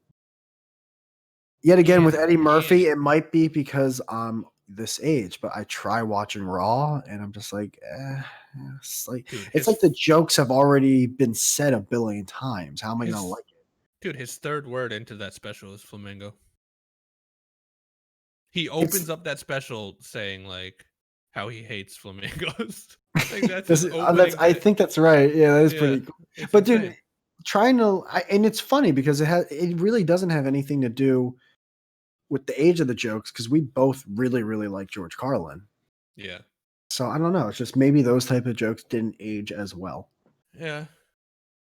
Yet again, with Eddie Murphy, it might be because I'm this age, but I try watching Raw, and I'm just like, it's like, Dude, it's like the jokes have already been said a billion times. How am I gonna like it? Dude, his third word into that special is flamingo. He opens up that special saying like how he hates flamingos. Like that's his opening I think that's right. Yeah, that is pretty cool. But insane. dude, trying to, and it's funny because it really doesn't have anything to do with the age of the jokes, because we both really, really like George Carlin. Yeah. So I don't know. It's just maybe those type of jokes didn't age as well. Yeah.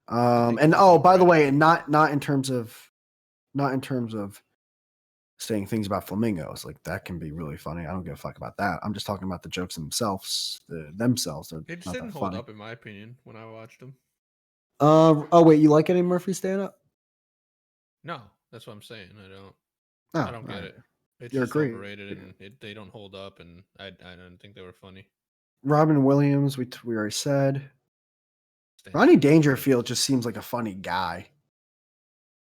And by the way, not in terms of saying things about flamingos. Like that can be really funny. I don't give a fuck about that. I'm just talking about the jokes themselves. They're They just didn't hold up, in my opinion, when I watched them. Oh wait, you like Eddie Murphy stand up? No, that's what I'm saying. Oh, I don't get it. It's You're just great. overrated, and they don't hold up, and I don't think they were funny. Robin Williams, we already said. Rodney Dangerfield just seems like a funny guy.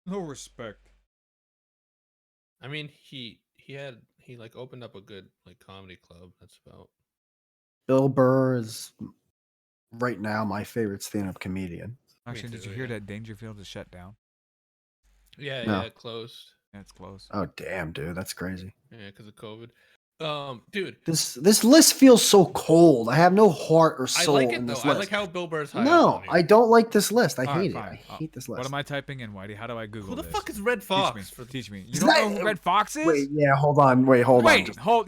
No respect. I mean, he like opened up a good like comedy club. That's about. Bill Burr is right now my favorite stand-up comedian. Actually, did you hear that Dangerfield is shut down? Yeah, No. yeah, closed. Yeah, it's close. Oh damn, dude, that's crazy. Yeah, because of COVID. Dude, this list feels so cold. I have no heart or I soul like it in though. this I list. like how Bill Burr's high. No, up on here. I don't like this list. I All right, hate it. fine. I hate this list. What am I typing in, Whitey? How do I Google Who the this? fuck is Red Fox? Teach me. You Is don't that- know who Red Fox is? Wait, yeah, hold on.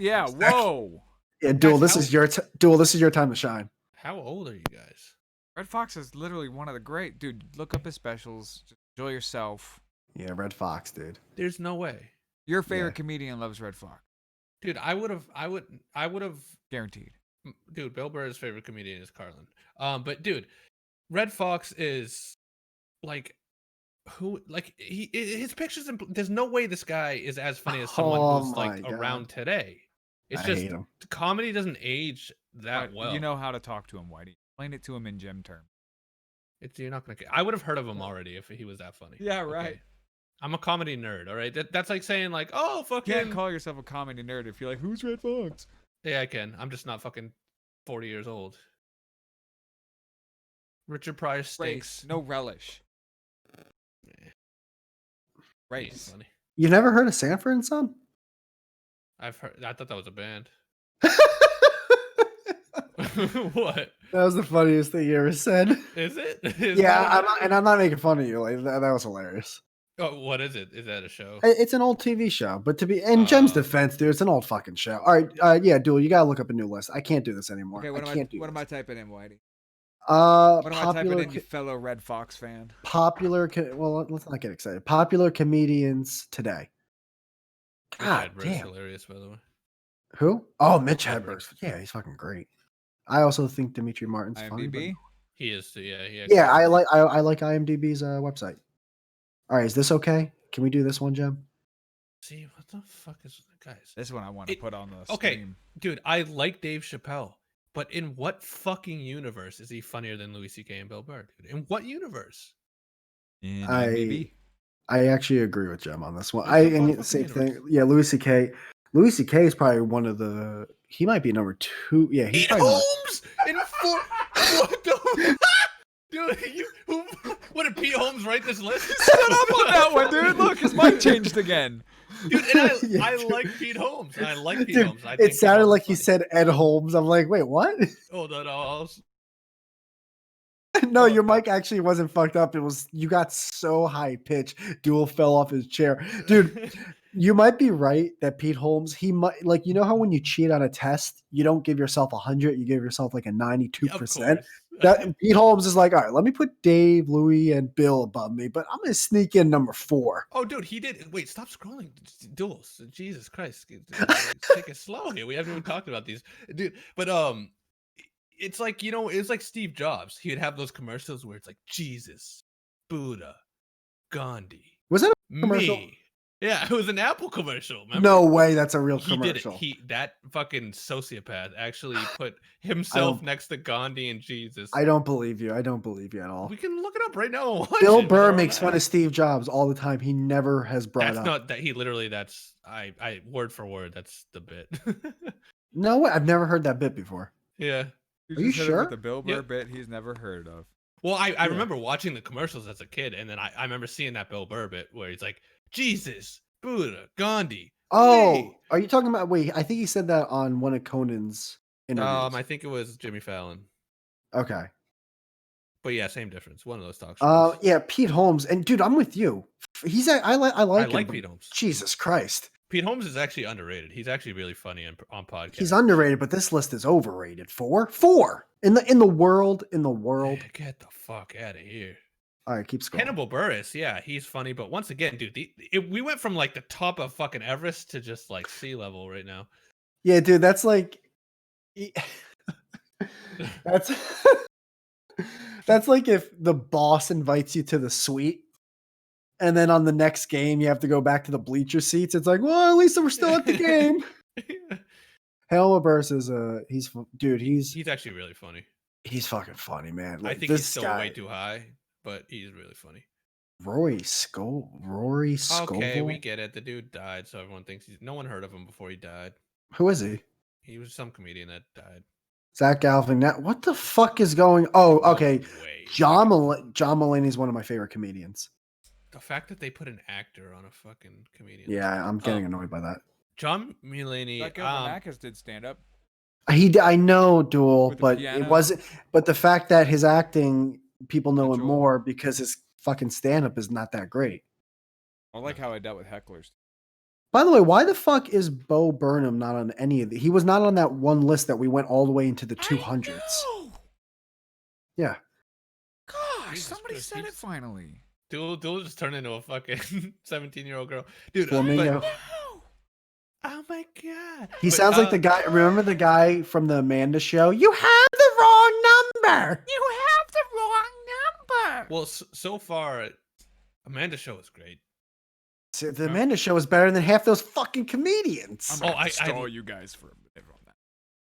Yeah, whoa. Yeah, Duel, Guys, this is your Duel, this is your time to shine. How old are you guys? Red Fox is literally one of the great. Dude, look up his specials. Just enjoy yourself. Yeah, Red Fox, dude. There's no way, Your favorite comedian loves Red Fox. dude. I would have. Guaranteed. Dude, Bill Burr's favorite comedian is Carlin. But dude, Red Fox is like who? Like his pictures. There's no way this guy is as funny as someone who's Oh like my God. around today. It's I just hate him. comedy doesn't age that well. You know how to talk to him, Whitey. Explain it to him in gym terms. You're not gonna. I would have heard of him already if he was that funny. Yeah, right. Okay. I'm a comedy nerd. All right, that's like saying like, oh, You fucking. can't call yourself a comedy nerd if you're like, who's Red Fox? Yeah, I can. I'm just not fucking 40 years old. Richard Pryor Race, stinks. no relish. He ain't Race. funny. You've never heard of Sanford and Son? I've heard. I thought that was a band. That What was the funniest thing you ever said. is it? Yeah, I'm not making fun of you. Like that was hilarious. Oh, what is it? Is that a show? It's an old TV show, but to be in Jem's defense, dude, it's an old fucking show. All right, yeah, Duel, you gotta look up a new list. I can't do this anymore. Okay, I what can't do am this. I typing in, Whitey? What What am I typing in, you fellow Red Fox fan? Well, let's not get excited. Popular comedians today. God Hedberg's damn. hilarious, by the way. Who? Oh, Mitch Hedberg. Hedberg. Yeah, he's fucking great. I also think Dimitri Martin's funny. But IMDb. He is. Yeah. He yeah, actually is. I like IMDb's website. All right, is this okay? Can we do this one, Gem? See what the fuck is guys? This one I want to It- put on the Okay, stream. dude, I like Dave Chappelle, but in what fucking universe is he funnier than Louis C.K. and Bill Burr, dude? In what universe? In I IMDb. I actually agree with Gem on this one. Look up what And fucking same universe. thing. Yeah, Louis C.K. Louis C.K. is probably one of the. He might be number 2. Yeah, he's Pete probably number. Holmes in four. What the? Dude, what did Pete Holmes write this list? Shut up on that one, dude. Look, his mic changed again. Dude, and Yeah, I dude. like Pete Holmes. I like Pete Dude, Holmes. I think it Pete sounded Holmes like is he funny. said Ed Holmes. I'm like, wait, what? Hold on, No, Oh, your God. mic actually wasn't fucked up. It was you got so high pitched. Duel fell off his chair, dude. You might be right that Pete Holmes. He might like you know how when you cheat on a test, you don't give yourself 100, you give yourself like a 92%. Of course. That Pete Holmes is like, all right, let me put Dave, Louis, and Bill above me, but I'm gonna sneak in number 4. Oh, dude, he did. Wait, stop scrolling. Duels. Jesus Christ. Take it slow here. We haven't even talked about these, dude. But it's like it's like Steve Jobs. He would have those commercials where it's like Jesus, Buddha, Gandhi, Was that a commercial? me. Yeah, it was an Apple commercial. Remember? No way, that's a real He did it. commercial. That fucking sociopath actually put himself don't- next to Gandhi and Jesus. I don't believe you. I don't believe you at all. We can look it up right now. And watch Bill it. Burr What's makes wrong fun with of Steve Jobs all the time. He never has brought That's up. not that he literally. That's I word for word. That's the bit. No way. I've never heard that bit before. Yeah. You Are you just hit him sure? with the Bill Burr Yep. bit he's never heard of. Well, I Yeah. remember watching the commercials as a kid, and then I remember seeing that Bill Burr bit where he's like, Jesus, Buddha, Gandhi. Oh, me." are you talking about? Wait, I think he said that on one of Conan's interviews. I think it was Jimmy Fallon. Okay. But yeah, same difference. One of those talk shows. Yeah, Pete Holmes, and dude, I'm with you. I like him. like but Pete Holmes. Jesus Christ, Pete Holmes is actually underrated. He's actually really funny on podcasts. he's underrated, but this list is overrated. 4 in the world. Get the fuck out of here. All right, keep scrolling. Hannibal Buress, yeah, he's funny, but once again, dude, we went from like the top of fucking Everest to just like sea level right now. Yeah, dude, that's like that's that's like if the boss invites you to the suite and then on the next game you have to go back to the bleacher seats. It's like, well, at least we're still at the game. Hannibal Buress is He's actually really funny. he's fucking funny, man. I Like, think this he's still guy, way too high, but he's really funny. Rory Scovel. Okay, we get it. The dude died, so everyone thinks no one heard of him before he died. Who is he? He was some comedian that died. Zach Galifianakis. What the fuck is going? Oh, okay. No way. John Mulaney is one of my favorite comedians. The fact that they put an actor on a fucking comedian. Yeah, I'm getting Oh. annoyed by that. John Mulaney. That Galifianakis did stand up. I know, Duel, With the but piano. it wasn't. But the fact that his acting, people know him Joel. more because his fucking stand up is not that great. I like how I dealt with hecklers. By the way, why the fuck is Bo Burnham not on any of the? He was not on that one list that we went all the way into the 200s. Yeah. Gosh, Jesus somebody Christ, said it he's- finally. Duel just turned into a fucking 17-year-old girl, dude. Flamingo. Oh my god. He But, sounds like the guy. Remember the guy from the Amanda Show? You have the wrong number. You have the wrong number. Well, so far, Amanda Show is great. See, the Amanda Show is better than half those fucking comedians. I'm gonna Oh, have to I- stall you guys for a minute on that.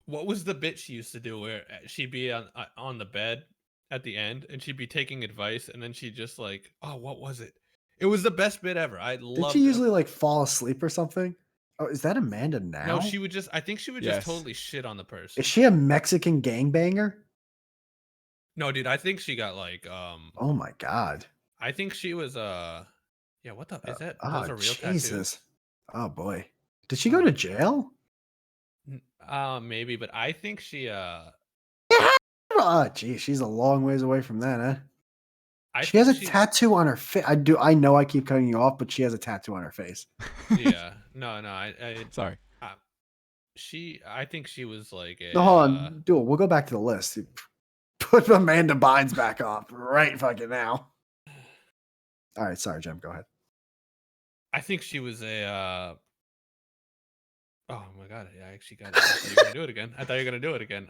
What was the bit she used to do where she'd be on the bed at the end and she'd be taking advice and then she just like, oh, what was it? It was the best bit ever. I Did loved she it. usually like fall asleep or something? Oh, is that Amanda now? No, she would just. I think she would Yes. just totally shit on the person. Is she a Mexican gangbanger? No, dude, I think she got like Oh my god. I think she was yeah, what the is that? Oh Those are real Jesus. Oh boy. Did she go to jail? tattoos? Maybe, but I think she Oh geez, she's a long ways away from that, huh? I She has a think tattoo on her face. I know I keep cutting you off, but she has a tattoo on her face. Yeah. No, I Sorry. I think she was like a No, hold on. Duel, we'll go back to the list. Put Amanda Bynes back off right fucking now. All right, sorry, Jem, go ahead. I think she was a Oh my god! I actually got. I thought you were gonna do it again. I thought you were gonna do it again.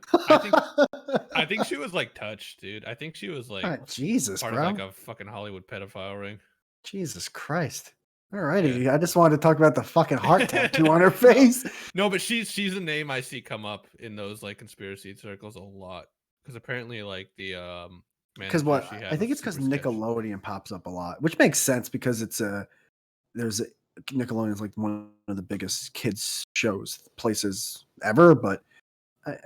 I think she was like touched, dude. I think she was like Jesus, part of like bro. a fucking Hollywood pedophile ring. Jesus Christ. Yeah. Alrighty, I just wanted to talk about the fucking heart tattoo on her face. No, but she's a name I see come up in those like conspiracy circles a lot because apparently like the Because manager what she I had think was it's because super sketchy. Nickelodeon pops up a lot, which makes sense because there's a Nickelodeon's like one of the biggest kids shows places ever. But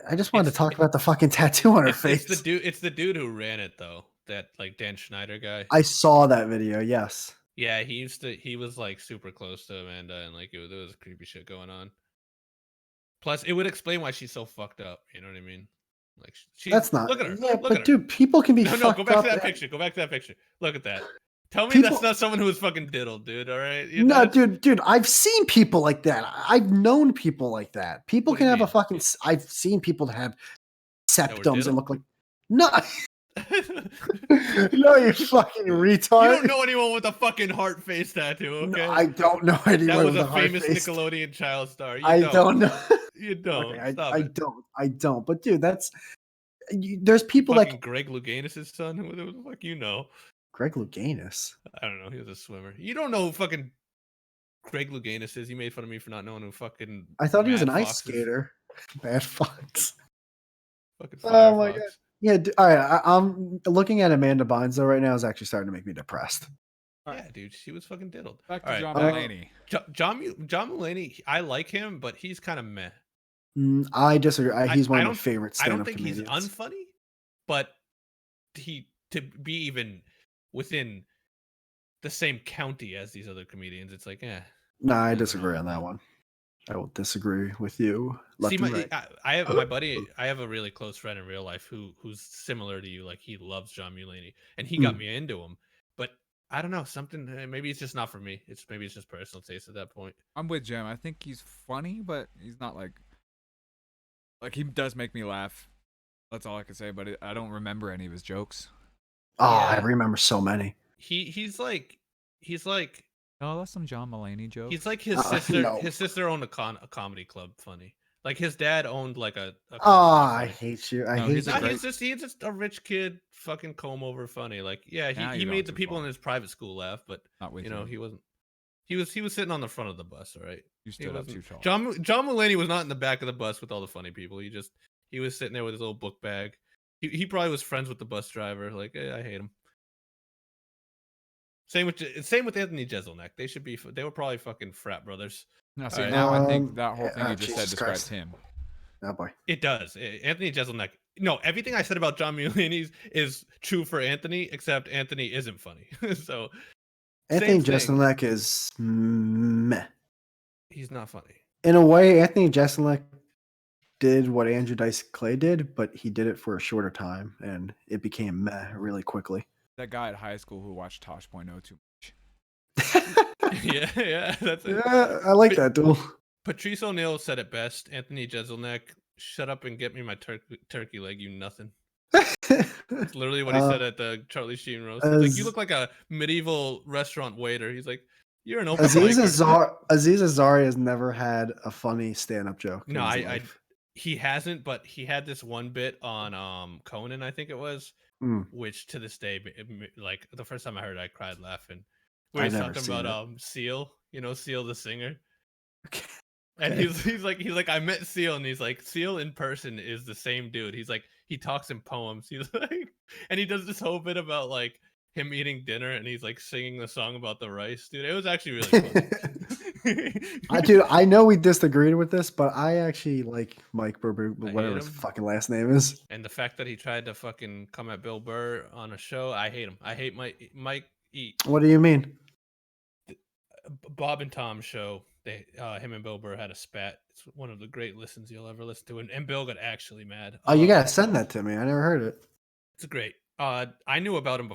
I just wanted to talk about the fucking tattoo on her face. It's the dude who ran it though. That like Dan Schneider guy. I saw that video. Yes. Yeah, he was like super close to Amanda and like there was creepy shit going on. Plus, it would explain why she's so fucked up. You know what I mean? Like she's That's not. look at her. Yeah, look but at her. dude, people can be No, fucked go back up. to that picture. Go back to that picture. Look at that. Tell me People- that's not someone who was fucking diddled, dude. All right? No, dude, I've seen people like that. I've known people like that. People What do can you have a fucking. I've seen people have were septums and diddled? look like. No, no, you fucking retard. You don't know anyone with a fucking heart face tattoo, okay? No, I don't know anyone that was with a heart famous face. Nickelodeon child star. I don't know. You don't. Okay, Stop I it. don't. I don't. But dude, there's people Fucking like Greg Louganis' son. Who the fuck you know? Greg Louganis. I don't know. He was a swimmer. You don't know who fucking Greg Louganis is. You made fun of me for not knowing who fucking. I thought he was an Mad ice Fox is. skater. Bad Fox. Fucking Oh my Firefox. god. Yeah. All right. I'm looking at Amanda Bynes though right now is actually starting to make me depressed. Yeah, dude, she was fucking diddled. Back to All right, John Mulaney. John Mulaney, I like him, but he's kind of meh. I disagree. He's one I of my don't- favorite I stand-up don't think comedians. he's unfunny, but to be even within the same county as these other comedians, it's like, No, I don't disagree know, on that man. one. I will disagree with you. Left See, and right. I have my buddy. I have a really close friend in real life who's similar to you. Like he loves John Mulaney, and he got me into him. But I don't know, something. Maybe it's just not for me. Maybe it's just personal taste at that point. I'm with Jim. I think he's funny, but he's not like he does make me laugh. That's all I can say. But I don't remember any of his jokes. Oh, I Yeah. remember so many. He's like Oh, that's some John Mulaney jokes. he's like his sister. No. His sister owned a comedy club. Funny. Like his dad owned like a Oh, comedy I club. hate you. I No, hate he's you. a No, great- he's just a rich kid, fucking comb over funny. Like, yeah, Now he you're made going the too people far. in his private school laugh, but Not with you know, you. he was sitting on the front of the bus, all right. You He stood up wasn't- too tall. John Mulaney was not in the back of the bus with all the funny people. He was sitting there with his little book bag. He probably was friends with the bus driver. Like, I hate him. Same with Anthony Jeselnik. They were probably fucking frat brothers. Now, see, Alright. now I think that whole yeah, thing you just said Jesus describes Christ. him. Oh boy. It does. Anthony Jeselnik. No, everything I said about John Mulaney is true for Anthony, except Anthony isn't funny. So Anthony same thing. Jeselnik is meh. He's not funny. In a way, Anthony Jeselnik did what Andrew Dice Clay did, but he did it for a shorter time, and it became meh really quickly. That guy at high school who watched Tosh.0 too much. Yeah, that's it. Yeah, I like that duel. Patrice O'Neill said it best. Anthony Jeselnik, shut up and get me my turkey leg, you nothing. That's literally what he said at the Charlie Sheen roast. He's like, you look like a medieval restaurant waiter. He's like, you're an open Aziz micer. Ansari has never had a funny stand-up joke. in No, his life. he hasn't, but he had this one bit on Conan, I think it was, which to this day, like the first time I heard it, I cried laughing. Where he's I've never talking about seen Seal, Seal the singer. Okay. And he's like, I met Seal, and he's like, Seal in person is the same dude. He's like, he talks in poems. He's like, and he does this whole bit about like him eating dinner, and he's like singing the song about the rice, dude. It was actually really funny. Dude, I know we disagreed with this, but I actually like Mike Burber, I whatever hate his him. fucking last name is. And the fact that he tried to fucking come at Bill Burr on a show, I hate him. I hate Mike E. What do you mean? Bob and Tom's show. They him and Bill Burr had a spat. It's one of the great listens you'll ever listen to, and Bill got actually mad. Oh, you gotta send that to me. I never heard it. It's great. I knew about him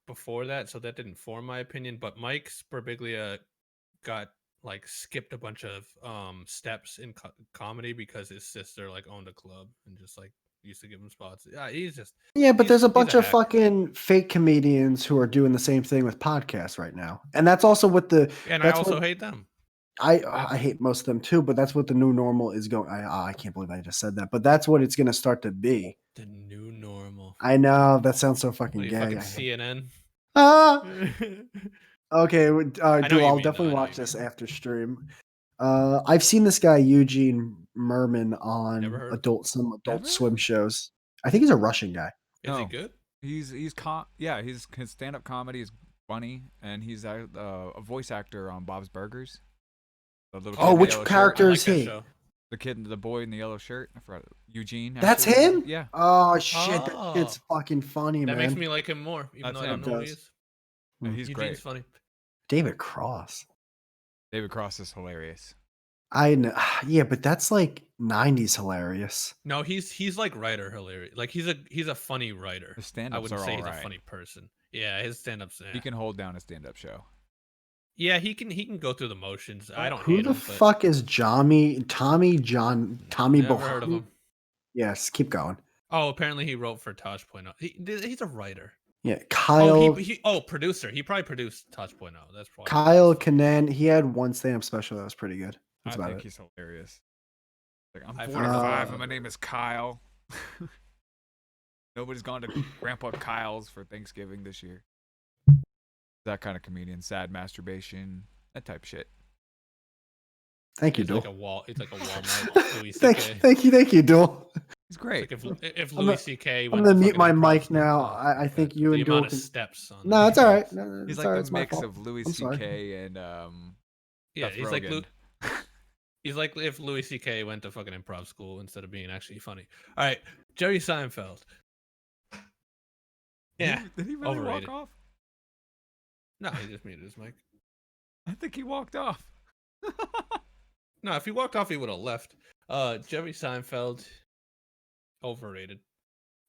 before that, so that didn't form my opinion. But Mike Birbiglia got like skipped a bunch of steps in comedy because his sister like owned a club and just like used to give him spots. Yeah, But there's a bunch of hack. fucking fake comedians who are doing the same thing with podcasts right now, and that's also what And I also hate them. I hate most of them too, but that's what the new normal is going. I can't believe I just said that, but that's what it's going to start to be. The new normal. I know that sounds so What fucking are you, gay. fucking I hate- CNN? Ah, okay, know dude, what you I'll mean, definitely though, I know watch what you this mean. after stream. I've seen this guy Eugene Merman Never on heard of him. some adult Never? swim shows. I think he's a Russian guy. Is he No. good? His stand-up comedy is funny, and he's a voice actor on Bob's Burgers. The little kid Oh, in the which yellow character I shirt. like is that he? show. The kid, the boy in the yellow shirt. I forgot. Eugene. That's actually. him. Yeah, Oh shit, that Oh. kid's fucking funny, That man. makes me like him more, even That's though I him. don't know who he It does. is. yeah, he's Eugene's great. funny. David Cross. David Cross is hilarious. I know. Yeah, but that's like '90s hilarious. No, he's like writer hilarious. Like he's a funny writer. His I stand-ups wouldn't are say all he's a right. funny person. Yeah, his stand-ups. He can hold down a stand-up show. Yeah, he can go through the motions. I don't Who hate the him, but fuck is Tommy never heard of Bohani? him. Yes, keep going. Oh, apparently he wrote for Tosh.0. He's a writer. Yeah, Oh, Kyle producer. He probably produced Tosh.0. That's probably Kyle Kanan. He had one stand-up special that was pretty good. That's I about think it. he's hilarious. Like, I'm I've 45 heard- and my name is Kyle. Nobody's gone to Grandpa Kyle's for Thanksgiving this year. That kind of comedian, sad masturbation, that type of shit. Thank you, He's Duel. like a wall. It's like a Walmart. Louis C.K. thank you, Duel. He's It's great. like if I'm Louis gonna- C.K. I'm went gonna to mute fucking my improv mic school. now. Oh, I think you the and Duel amount of can. steps on. No, the it's all right. steps. No, He's it's like all right. the It's my mix fault. of Louis I'm sorry. C.K. and Yeah, Seth he's like Rogen. he's like if Louis C.K. went to fucking improv school instead of being actually funny. All right, Jerry Seinfeld. Yeah, Did he really overrated. walk off? No, he just muted his mic. I think he walked off. No, if he walked off, he would have left. Jerry Seinfeld, overrated.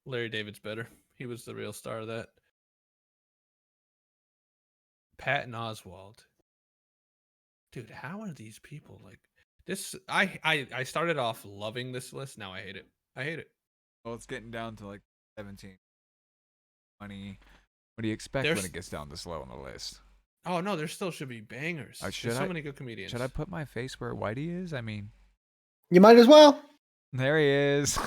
Larry David's better. He was the real star of that. Patton Oswalt. Dude, how are these people like this? I started off loving this list. Now I hate it. I hate it. Well, it's getting down to like 17, 20. What do you expect There's- when it gets down this low on the list? Oh no, there still should be bangers. should There's so I- many good comedians. Should I put my face where Whitey is? I mean, You might as well. there he is.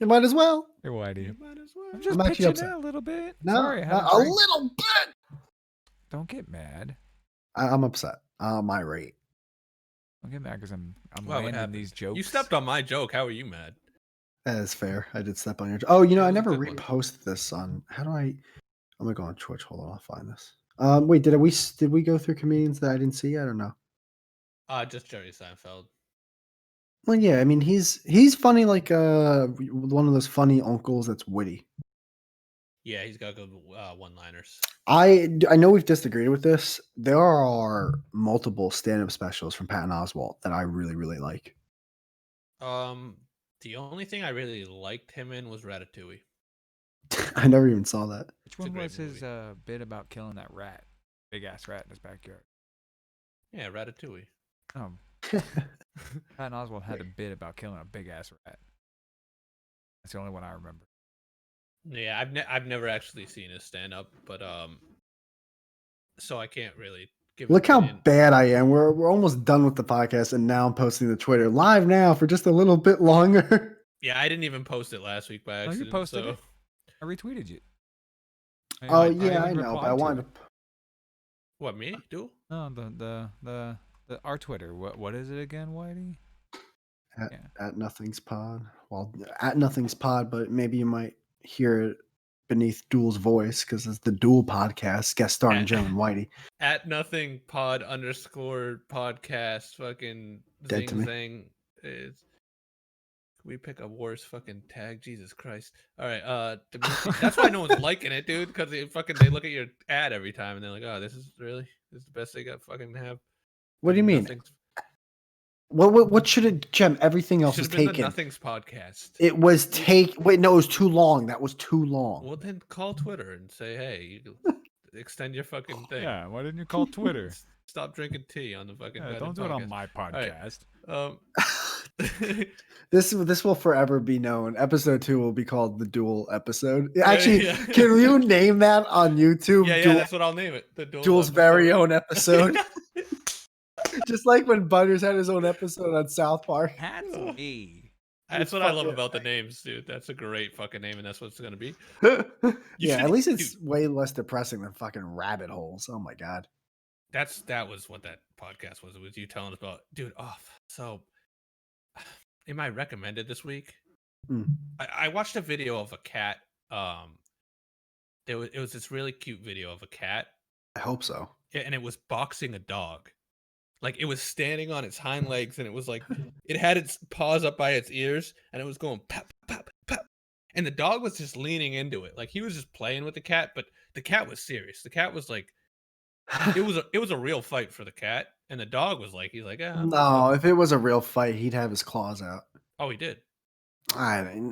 You might as well. Hey, Whitey. You might as well. I'm just I'm actually pitching upset. it a little bit. No, Sorry, I had a a drink. little bit. Don't get mad. I'm upset. I'm irate. Don't get mad because I'm Wow, what landing happened? these jokes. You stepped on my joke. How are you mad? That is fair. I did step on your. Oh, you know, That I was a never good one. reposted this on. How do I? I'm gonna go on Twitch. Hold on, I'll find this. Wait, did we go through comedians that I didn't see yet or no? Just Jerry Seinfeld. Well, yeah. I mean, he's funny, like one of those funny uncles that's witty. Yeah, he's got good one-liners. I know we've disagreed with this. There are multiple stand-up specials from Patton Oswalt that I really, really like. The only thing I really liked him in was Ratatouille. I never even saw that. Which It's a one great was his movie. bit about killing that rat? Big ass rat in his backyard. Yeah, Ratatouille. Patton Oswalt had a bit about killing a big ass rat. That's the only one I remember. Yeah, I've never actually seen his stand-up, but so I can't really give. an Look how opinion. bad I am. We're almost done with the podcast, and now I'm posting the Twitter live now for just a little bit longer. Yeah, I didn't even post it last week by No, accident. you posted so it. I retweeted you. Oh I yeah, I even know. But I replied to wanted. it. what me do? No, the our Twitter. What is it again, Whitey? At Nothing's Pod. Well, at Nothing's Pod, but maybe you might hear it beneath Duel's voice because it's the Duel podcast, guest starring At- Joe and Whitey. At nothing pod _ podcast fucking Dead to zing me. zang is. Can we pick a worse fucking tag? Jesus Christ! All right, that's why no one's liking it, dude. Because they look at your ad every time and they're like, oh, this is the best they got fucking have. What do you mean? Nothing's- What should it, Jem? Everything else Should was have been the taken. Nothing's podcast. It was Wait, no, it was too long. That was too long. Well, then call Twitter and say, hey, you extend your fucking thing. Yeah. Why didn't you call Twitter? Stop drinking tea on the fucking. Yeah, goddamn don't do it on podcast. my right. podcast. This will forever be known. Episode 2 will be called the Duel episode. Actually, yeah. can you name that on YouTube? yeah, Duel- that's what I'll name it. The Duel Duel's episode. very own episode. Just like when Butters had his own episode on South Park. That's me. That's what I love fucking about the names, dude. That's a great fucking name, and that's what it's gonna be. Yeah, at should- least it's dude. way less depressing than fucking rabbit holes. Oh my god. That was what that podcast was. It was you telling us about, dude. Oh, so in my recommended this week, Mm. I watched a video of a cat. It was this really cute video of a cat, I hope so. and it was boxing a dog. Like it was standing on its hind legs, and it was like it had its paws up by its ears, and it was going pop, pop, pop. And the dog was just leaning into it, like he was just playing with the cat, but the cat was serious. The cat was like, it was a real fight for the cat, and the dog was like, he's like, No, if it was a real fight, he'd have his claws out. oh, he did.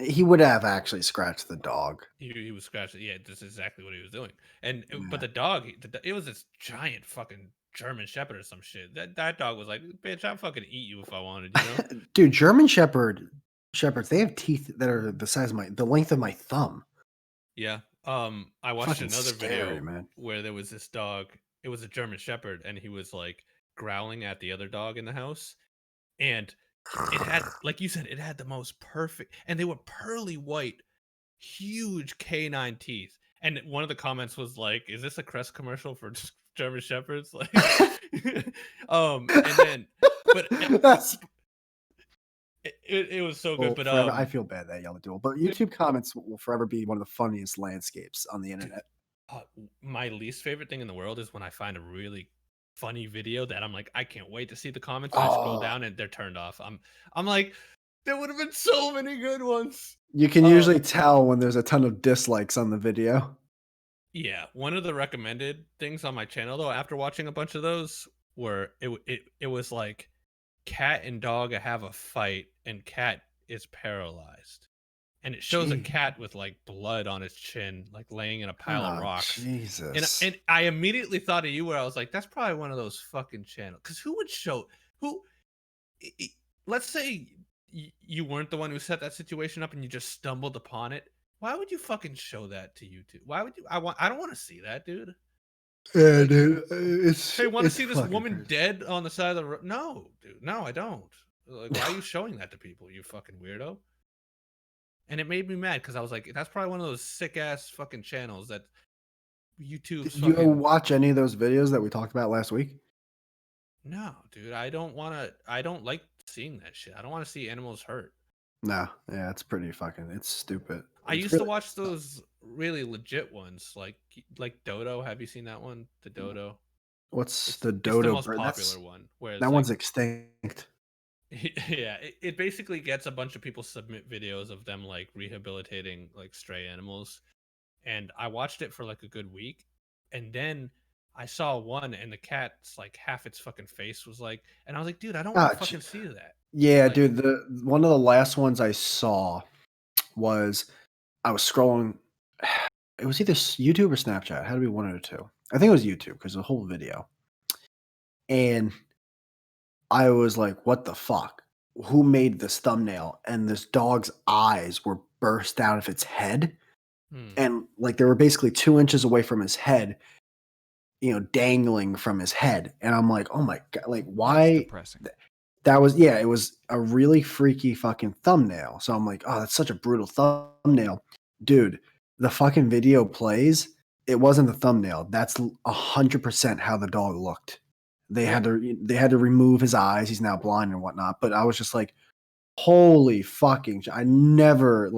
He would have actually scratched the dog. He was scratching. Yeah, this is exactly what he was doing. But the dog, it was this giant fucking German Shepherd or some shit. That dog was like, bitch, I'll fucking eat you if I wanted, you know? Dude, German Shepherds, they have teeth that are the length of my thumb. Yeah. I watched Fucking another scary, video man. where there was this dog. It was a German Shepherd, and he was like growling at the other dog in the house, and it had, like you said, it had the most perfect, and they were pearly white, huge canine teeth. And one of the comments was like, "Is this a Crest commercial for German Shepherds?" Like, and then, but That's it was so well, good. But forever, I feel bad that y'all do it, but YouTube comments will forever be one of the funniest landscapes on the internet. my least favorite thing in the world is when I find a really funny video that I'm like, I can't wait to see the comments. And I scroll down and they're turned off. I'm like, there would have been so many good ones. You can usually tell when there's a ton of dislikes on the video. Yeah, one of the recommended things on my channel though, after watching a bunch of those, were it was like cat and dog have a fight and cat is paralyzed. And it shows a Gee. cat with like blood on its chin, like laying in a pile of rocks. Jesus. And I immediately thought of you, where I was like, that's probably one of those fucking channels. Because who would show let's say you weren't the one who set that situation up and you just stumbled upon it. Why would you fucking show that to YouTube? Why would you? I don't want to see that, dude. Yeah, dude. It's Hey, want to see this fucking woman crazy. dead on the side of the road? No, dude. No, I don't. Like, why are you showing that to people, you fucking weirdo? And it made me mad because I was like, that's probably one of those sick ass fucking channels that YouTube's Did you fucking. watch any of those videos that we talked about last week? No, dude. I don't like seeing that shit. I don't want to see animals hurt. No. Yeah, it's pretty fucking. It's stupid. I It's used to really- watch those really legit ones, like Dodo. Have you seen that one? The Dodo. What's It's the the dodo most bird? popular one. Where it's That like, one's extinct. yeah, it basically gets a bunch of people submit videos of them like rehabilitating like stray animals, and I watched it for like a good week, and then I saw one, and the cat's like half its fucking face was like, and I was like, dude, I don't want Ah, to fucking see that. Yeah, Like- dude. One of the last ones I saw was I was scrolling. It was either YouTube or Snapchat. It had to be one of the two. I think it was YouTube because the whole video. And I was like, what the fuck? Who made this thumbnail? And this dog's eyes were burst out of its head. Hmm. And like they were basically 2 inches away from his head, dangling from his head. And I'm like, oh my God, like That's why? depressing. That was, yeah, it was a really freaky fucking thumbnail. So I'm like, oh, that's such a brutal thumbnail. Dude, the fucking video plays. It wasn't the thumbnail. That's 100% how the dog looked. They had to remove his eyes. He's now blind and whatnot. But I was just like, holy fucking! I never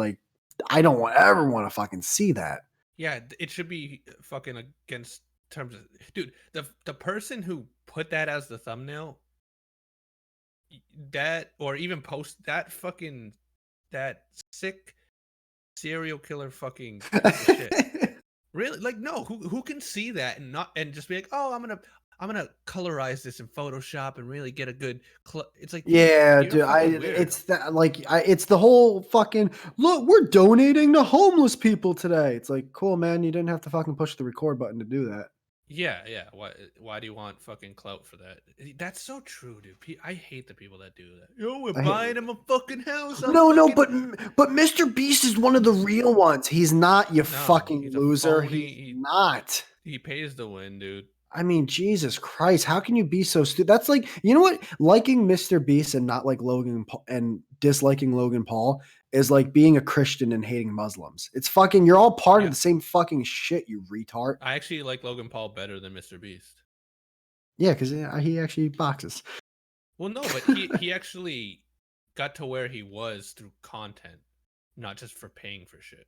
I don't ever want to fucking see that. Yeah, it should be fucking against terms of, dude. The person who put that as the thumbnail, that or even post that fucking that sick serial killer fucking piece of shit. Really? Like, no, who can see that and just be like, oh, I'm gonna colorize this in Photoshop and really get a good. It's like, Yeah, you're a dude. fucking weirdo. It's that it's the whole fucking look. We're donating to homeless people today. It's like, cool, man. You didn't have to fucking push the record button to do that. Yeah. Why do you want fucking clout for that? That's so true, dude. I hate the people that do that. Yo, we're I hate- buying him a fucking house. No, but Mr. Beast is one of the real ones. He's not, you fucking he's a loser. phony. He's not. He pays to win, dude. I mean, Jesus Christ, how can you be so stupid? That's like, you know what? Liking Mr. Beast and not like Logan Paul and disliking Logan Paul is like being a Christian and hating Muslims. It's fucking, you're all part of the same fucking shit, you retard. I actually like Logan Paul better than Mr. Beast. Yeah, because he actually boxes. Well, no, but he actually got to where he was through content, not just for paying for shit.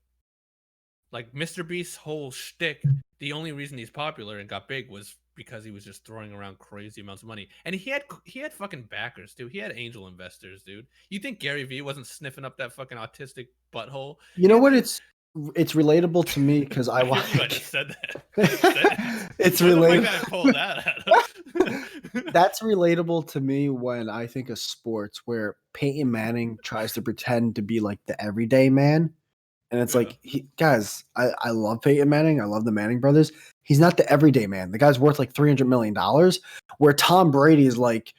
Like Mr. Beast's whole shtick, the only reason he's popular and got big was because he was just throwing around crazy amounts of money, and he had fucking backers, dude. He had angel investors, dude. You think Gary Vee wasn't sniffing up that fucking autistic butthole? You know what? It's relatable to me because I I hear watch. you just said that. I just said it. It's Where the fuck did relatable. I pull that out? That's relatable to me when I think of sports, where Peyton Manning tries to pretend to be like the everyday man. And it's like, guys, I love Peyton Manning. I love the Manning brothers. He's not the everyday man. The guy's worth like $300 million, where Tom Brady is like,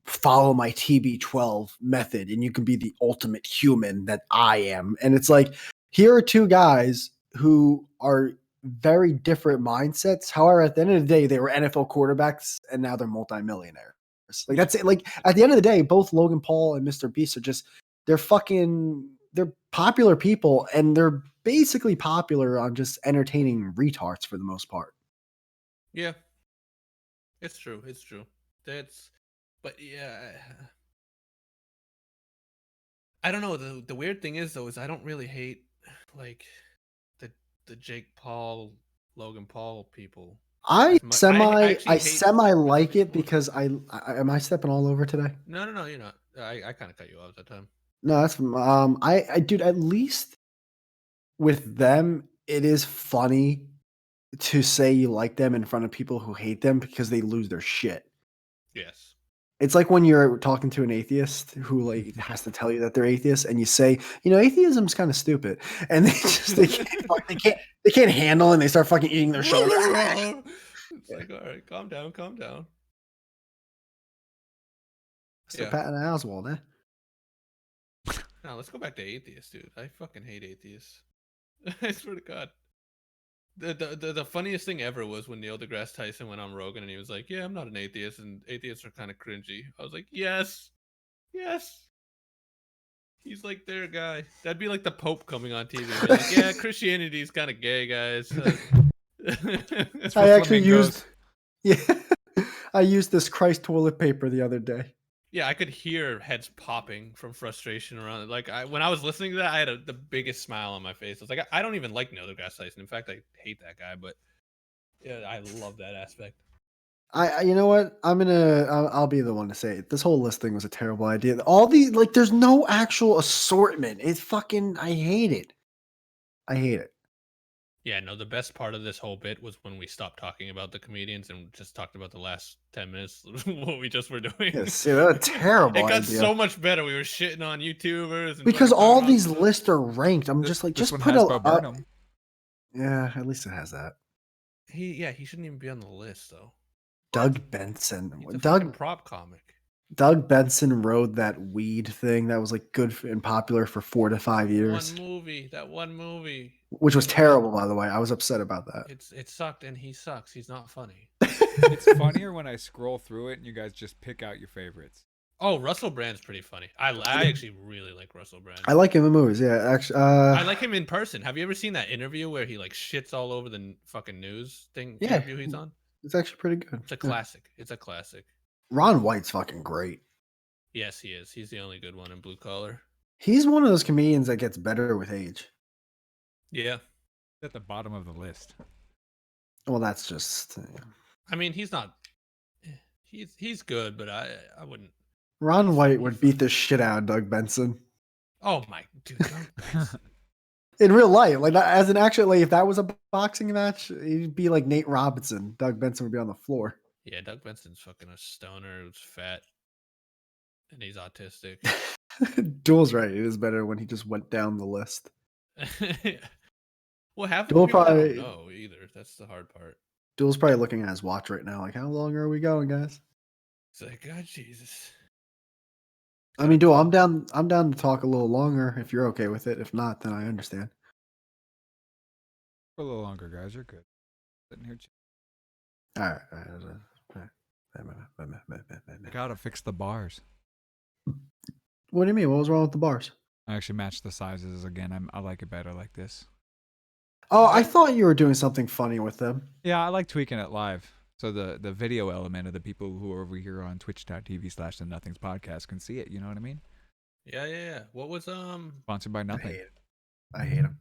follow my TB12 method and you can be the ultimate human that I am. And it's like, here are two guys who are very different mindsets. However, at the end of the day, they were NFL quarterbacks and now they're multimillionaires. Like that's it. Like at the end of the day, both Logan Paul and Mr. Beast are just they're popular people and they're basically popular on just entertaining retards for the most part. Yeah, it's true. It's true. But yeah, I don't know. The weird thing is though, is I don't really hate like the Jake Paul, Logan Paul people. I actually hate semi like it more. because I am I stepping all over today? No, you're not. I kind of cut you off that time. No, that's I dude, at least with them, it is funny to say you like them in front of people who hate them because they lose their shit. Yes. It's like when you're talking to an atheist who like has to tell you that they're atheist, and you say, atheism's kind of stupid, and they can't handle it, and they start fucking eating their shoulder. It's like, all right, calm down. Still patting Oswald, eh? Now let's go back to atheists, dude. I fucking hate atheists. I swear to God. The funniest thing ever was when Neil deGrasse Tyson went on Rogan and he was like, "Yeah, I'm not an atheist, and atheists are kind of cringy." I was like, "Yes. He's like their guy." That'd be like the Pope coming on TV. And being like, "Yeah, Christianity's kind of gay, guys." I actually used I used this Christ toilet paper the other day. Yeah, I could hear heads popping from frustration around it. Like when I was listening to that, I had the biggest smile on my face. I was like, I don't even like Neil deGrasse Tyson. In fact, I hate that guy. But yeah, I love that aspect. I you know what? I'll be the one to say it. This whole listing was a terrible idea. There's no actual assortment. It's fucking. I hate it. Yeah, no, the best part of this whole bit was when we stopped talking about the comedians and just talked about the last 10 minutes, what we just were doing. Yes, yeah, that's a terrible It got idea. so much better. We were shitting on YouTubers. And because all these lists are ranked. I'm just like, this just one put has a. Bo Burnham. Yeah, at least it has that. He shouldn't even be on the list, though. Doug Benson. He's a fucking prop comic. Doug Benson rode that weed thing that was like good and popular for 4 to 5 years. That one movie. Which was terrible, by the way. I was upset about that. It sucked, and he sucks. He's not funny. It's funnier when I scroll through it and you guys just pick out your favorites. Oh, Russell Brand's pretty funny. I actually really like Russell Brand. I like him in movies. Yeah, actually. I like him in person. Have you ever seen that interview where he like shits all over the fucking news thing? Yeah, interview he's on. It's actually pretty good. It's a classic. It's a classic. Ron White's fucking great. Yes, he is. He's the only good one in Blue Collar. He's one of those comedians that gets better with age. Yeah. At the bottom of the list. Well, that's just. I mean, he's not. He's good, but I wouldn't. Ron White would beat the shit out of Doug Benson. Oh my dude. In real life, like as an actually, if that was a boxing match, he'd be like Nate Robinson. Doug Benson would be on the floor. Yeah, Doug Benson's fucking a stoner who's fat, and he's autistic. Duel's right. It is better when he just went down the list. Well, half of Duel people probably don't know either. That's the hard part. Duel's probably looking at his watch right now, like, how long are we going, guys? It's like, God, Jesus. I mean, Duel, I'm down to talk a little longer if you're okay with it. If not, then I understand. For a little longer, guys. You're good. Sitting here. All right. Gotta fix the bars. What do you mean? What was wrong with the bars? I actually matched the sizes again. I like it better like this. Oh, I thought you were doing something funny with them. Yeah, I like tweaking it live. So the video element of the people who are over here on twitch.tv/the Nothings podcast can see it. You know what I mean? Yeah. What was Sponsored by I Nothing. hate it. I hate them.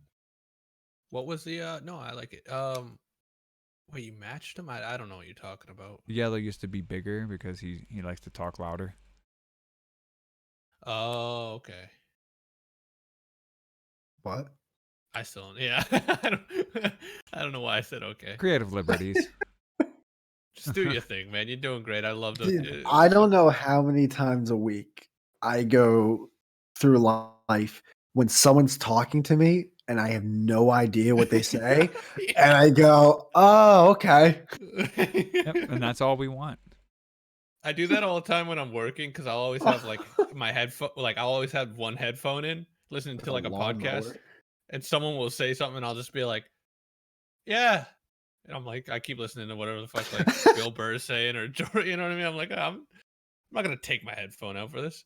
What was the no, I like it. Wait, you matched him? I don't know what you're talking about. Yellow used to be bigger because he likes to talk louder. Oh, okay. What? I still don't. Yeah. I don't know why I said okay. Creative liberties. Just do your thing, man. You're doing great. I love the. Dude, I don't know how many times a week I go through life when someone's talking to me and I have no idea what they say, and I go, "Oh, okay." Yep, and that's all we want. I do that all the time when I'm working because I'll always have like my headphone. Like I'll always have one headphone in, listening to like a podcast, and someone will say something, and I'll just be like, "Yeah." And I'm like, I keep listening to whatever the fuck like Bill Burr is saying or Jordan, you know what I mean? I'm like, I'm not gonna take my headphone out for this.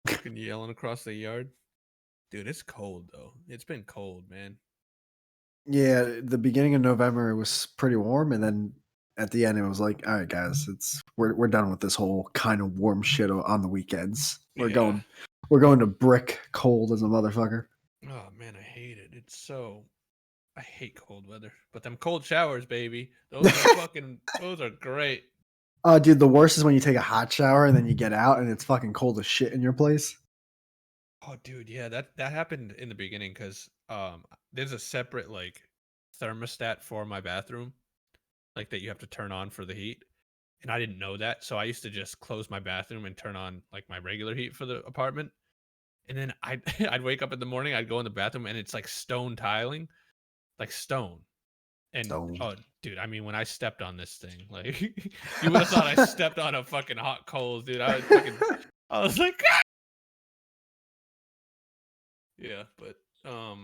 Fucking yelling across the yard, dude. It's cold though. It's been cold, man. Yeah, the beginning of November it was pretty warm, and then at the end it was like, "All right, guys, we're done with this whole kind of warm shit on the weekends. We're going to brick cold as a motherfucker." Oh man, I hate it. I hate cold weather. But them cold showers, baby, those are those are great. Dude, the worst is when you take a hot shower and then you get out and it's fucking cold as shit in your place. Oh, dude, yeah, that happened in the beginning because there's a separate like thermostat for my bathroom, like that you have to turn on for the heat, and I didn't know that, so I used to just close my bathroom and turn on like my regular heat for the apartment, and then I'd wake up in the morning, I'd go in the bathroom, and it's like stone tiling, like stone. And Stone. oh, dude, I mean, when I stepped on this thing, like you would have thought I stepped on a fucking hot coals, dude. I was like, "Ah!" Yeah, but I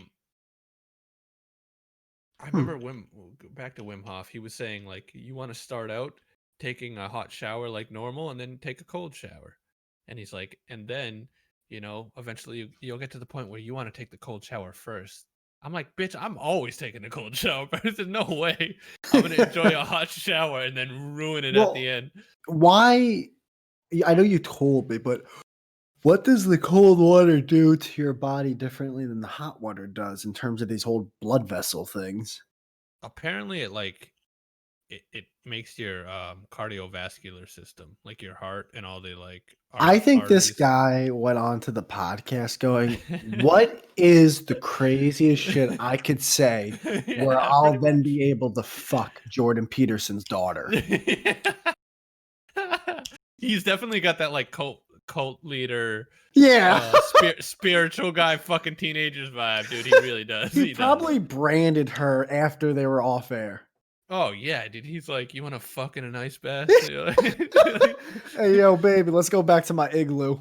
remember back to Wim Hof. He was saying like, you want to start out taking a hot shower like normal, and then take a cold shower. And he's like, and then eventually you'll get to the point where you want to take the cold shower first. I'm like, bitch, I'm always taking a cold shower first. There's no way I'm gonna enjoy a hot shower and then ruin it at the end. Why? I know you told me, but what does the cold water do to your body differently than the hot water does in terms of these whole blood vessel things? Apparently, it makes your cardiovascular system, like your heart and all the like. I think this arteries. guy went on to the podcast going, "What is the craziest shit I could say where I'll then be able to fuck Jordan Peterson's daughter?" He's definitely got that like cult leader, Yeah. spiritual guy, fucking teenagers vibe, dude. He really does. He probably branded her after they were off air. Oh yeah, dude. He's like, you want to fuck in an ice bath? Hey, yo, baby, let's go back to my igloo.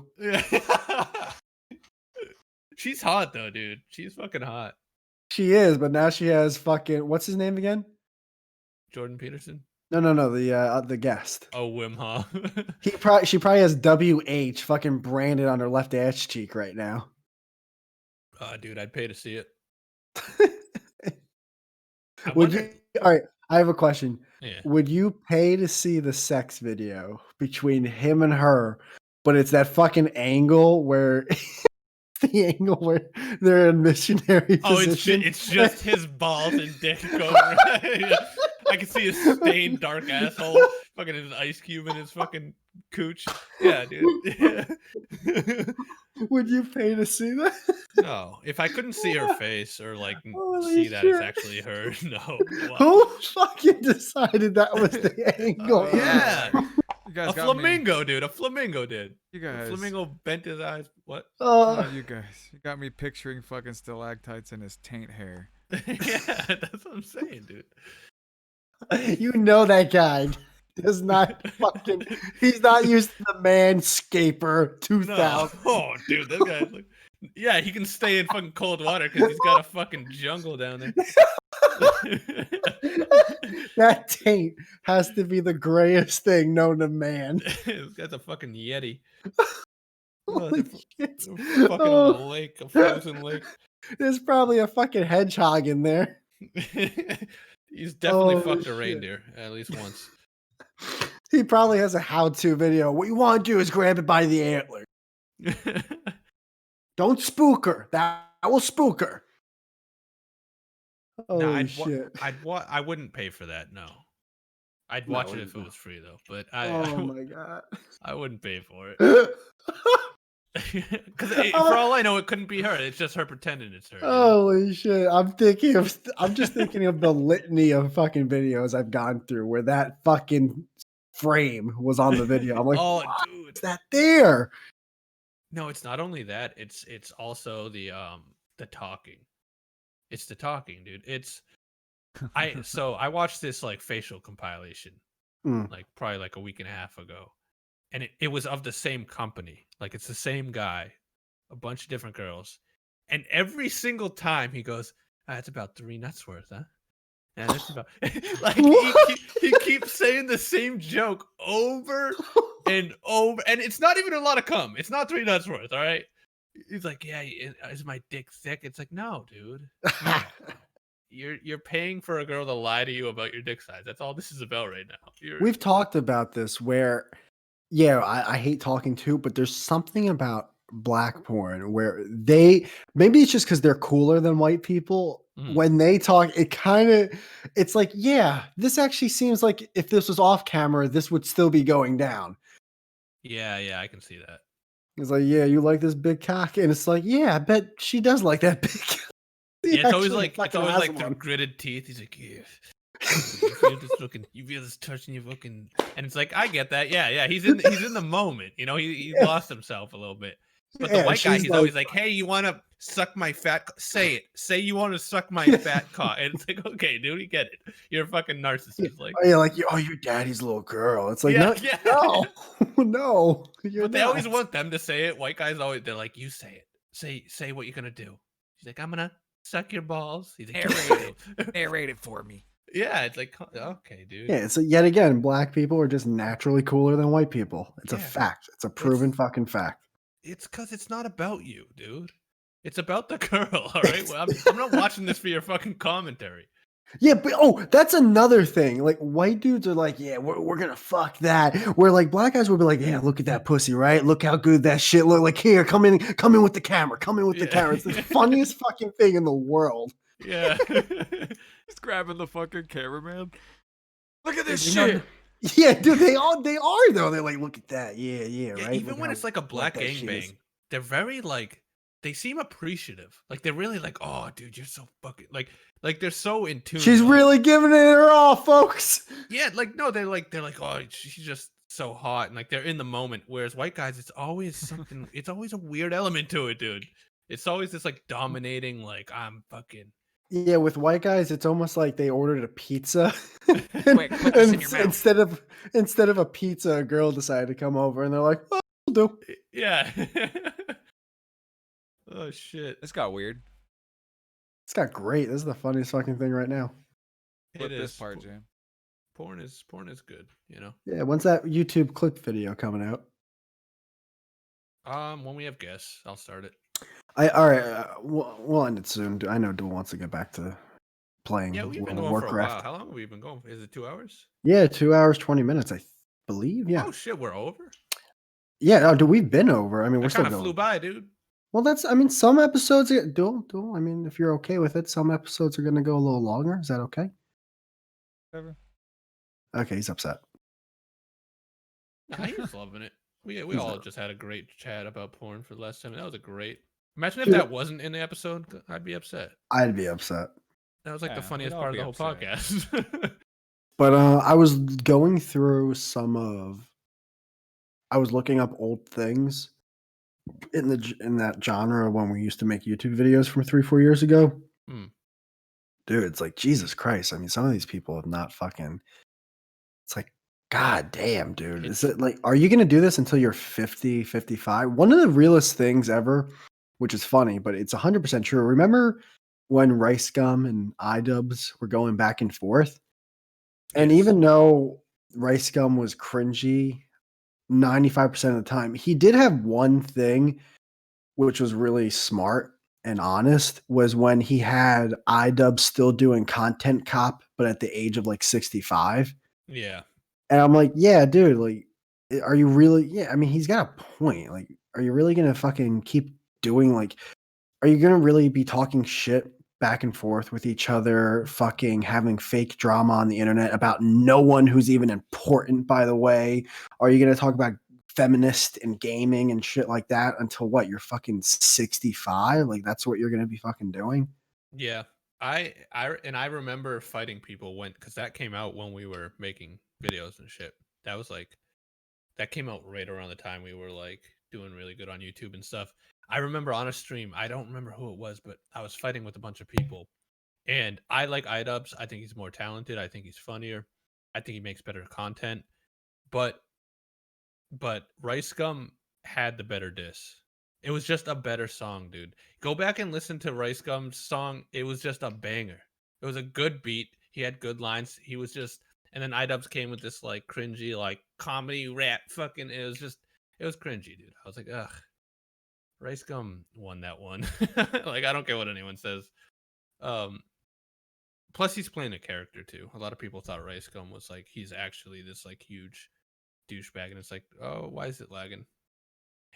She's hot though, dude. She's fucking hot. She is, but now she has fucking what's his name again? Jordan Peterson. No, the guest. Oh, Wim Hof. She probably has WH fucking branded on her left ass cheek right now. Dude, I'd pay to see it. Would you? All right, I have a question. Yeah. Would you pay to see the sex video between him and her, but it's that fucking angle where the angle where they're in missionary position? It's just his balls and dick over. I can see his stained dark asshole, fucking his ice cube in his fucking cooch. Yeah, dude. Would you pay to see that? No, if I couldn't see her face or like Holy see that shit. it's actually her, no. Wow. Who fucking decided that was the angle? Yeah. You guys A got flamingo, me. dude. A flamingo did. You guys. A flamingo bent his eyes. What? You guys. You got me picturing fucking stalactites in his taint hair. Yeah, that's what I'm saying, dude. You know that guy. does not fucking. He's not used to the Manscaper 2000. No. Oh, dude, this guy's like, yeah, he can stay in fucking cold water because he's got a fucking jungle down there. That taint has to be the grayest thing known to man. This guy's a fucking yeti. Holy They're shit. fucking on a lake, a frozen lake. There's probably a fucking hedgehog in there. He's definitely Holy fucked a shit. reindeer at least once. He probably has a how-to video. What you want to do is grab it by the antler. Don't spook her. That will spook her. Holy shit. I wouldn't pay for that. No, I'd watch it if it was free though. But Oh my god. I wouldn't pay for it. Because for all I know, it couldn't be her. It's just her pretending it's her. You know? Holy shit. I'm just thinking of the litany of fucking videos I've gone through where that fucking frame was on the video. I'm like, oh, why dude, is that there? No, it's not only that. It's also the talking. It's the talking, dude. I watched this like facial compilation, like probably like a week and a half ago, and it was of the same company. Like it's the same guy, a bunch of different girls, and every single time he goes, "It's about 3 nuts worth, huh?" And it's about like he keeps saying the same joke over and over, and it's not even a lot of cum. It's not 3 nuts worth, all right. He's like, "Yeah, is my dick thick?" It's like, no, dude. No. You're paying for a girl to lie to you about your dick size. That's all this is about right now. We've talked about this where, yeah, I hate talking too, but there's something about black porn where maybe it's just because they're cooler than white people. When they talk, it's like, yeah, this actually seems like if this was off camera, this would still be going down. Yeah, I can see that. It's like, yeah, you like this big cock, and it's like, yeah, I bet she does like that big cock. Yeah, it's always like through gritted teeth. He's like, yeah. You feel this touch in your fucking, and it's like, I get that. Yeah. He's in the moment. You know, he lost himself a little bit. But the white guy, he's always like, hey, you want to suck my fat? Say it. Say you want to suck my fat cock. And it's like, okay, dude, you get it. You're a fucking narcissist. Like, your daddy's little girl. It's like, no, no. But they always want them to say it. White guys they're like, you say it. Say what you're gonna do. She's like, I'm gonna suck your balls. He's like, narrate it for me. Yeah, it's like, okay, dude. Yeah, so yet again, black people are just naturally cooler than white people. It's a fact. It's a proven fucking fact. It's because it's not about you, dude. It's about the girl, all right? Well, I'm not watching this for your fucking commentary. Yeah, but that's another thing. Like white dudes are like, yeah, we're gonna fuck that. Where like black guys will be like, yeah, look at that pussy, right? Look how good that shit look. Like here, come in with the camera. Come in with the camera. It's the funniest fucking thing in the world. Yeah. Just grabbing the fucking cameraman. Look at this shit. Yeah, dude, they are though. They're like, look at that. Yeah, right. Even when it's like a black gangbang, they're very like, they seem appreciative. Like they're really like, oh, dude, you're so fucking like they're so in tune. She's really giving it her all, folks. Yeah, like no, they're like, oh, she's just so hot, and like they're in the moment. Whereas white guys, it's always something. It's always a weird element to it, dude. It's always this like dominating, like I'm fucking. Yeah, with white guys, it's almost like they ordered a pizza. Wait, put this in your mouth. Instead of a pizza, a girl decided to come over, and they're like, "Oh, we'll do." Yeah. Oh shit! This got weird. It's got great. This is the funniest fucking thing right now. Flip this part, Jam. Porn is good, you know. Yeah, when's that YouTube clip video coming out? When we have guests, I'll start it. All right. We'll end it soon. I know Duel wants to get back to playing. Yeah, we've been going for a while. How long have we been going? Is it 2 hours? Yeah, 2 hours 20 minutes, I believe. Yeah. Oh shit, we're over. Yeah, no, dude, we've been over. I mean, we're still kind of going. flew by, dude. Well, some episodes Duel. I mean, if you're okay with it, some episodes are gonna go a little longer. Is that okay? Whatever. Okay, he's upset. Nah, he's loving it. We all just had a great chat about porn for the last time. That was a great. Imagine if that wasn't in the episode, I'd be upset. I'd be upset. That was like the funniest part of the whole podcast. But I was going through I was looking up old things in that genre when we used to make YouTube videos from 3-4 years ago. Dude, it's like Jesus Christ. I mean, some of these people have not fucking. It's like God damn, dude. Is It's it like, are you going to do this until you're 50, 55? One of the realest things ever, which is funny, but it's 100% true. Remember when Rice Gum and iDubbbz were going back and forth? And yes. even though Rice Gum was cringy 95% of the time, he did have one thing which was really smart and honest was when he had iDubbbz still doing content cop, but at the age of like 65. Yeah. And I'm like, yeah, dude, like, are you really? Yeah, I mean, he's got a point. Like, are you really gonna fucking keep doing like? Are you gonna really be talking shit back and forth with each other, fucking having fake drama on the internet about no one who's even important? By the way, are you gonna talk about feminist and gaming and shit like that until what? You're fucking 65? Like, that's what you're gonna be fucking doing? Yeah. I remember fighting people when because that came out when we were making videos and shit. That was like that came out right around the time we were like doing really good on YouTube and stuff. I remember on a stream, I don't remember who it was, but I was fighting with a bunch of people. And I like iDubbbz. I think he's more talented. I think he's funnier. I think he makes better content. But Rice Gum had the better diss. It was just a better song, dude. Go back and listen to Rice Gum's song. It was just a banger. It was a good beat. He had good lines. He was just, and then iDubbbz came with this like cringy, like comedy rap fucking. It was cringy, dude. I was like, ugh. Rice Gum won that one. Like, I don't care what anyone says. Um, Plus, he's playing a character too. A lot of people thought Rice Gum was like he's actually this like huge douchebag, and it's like, oh, why is it lagging?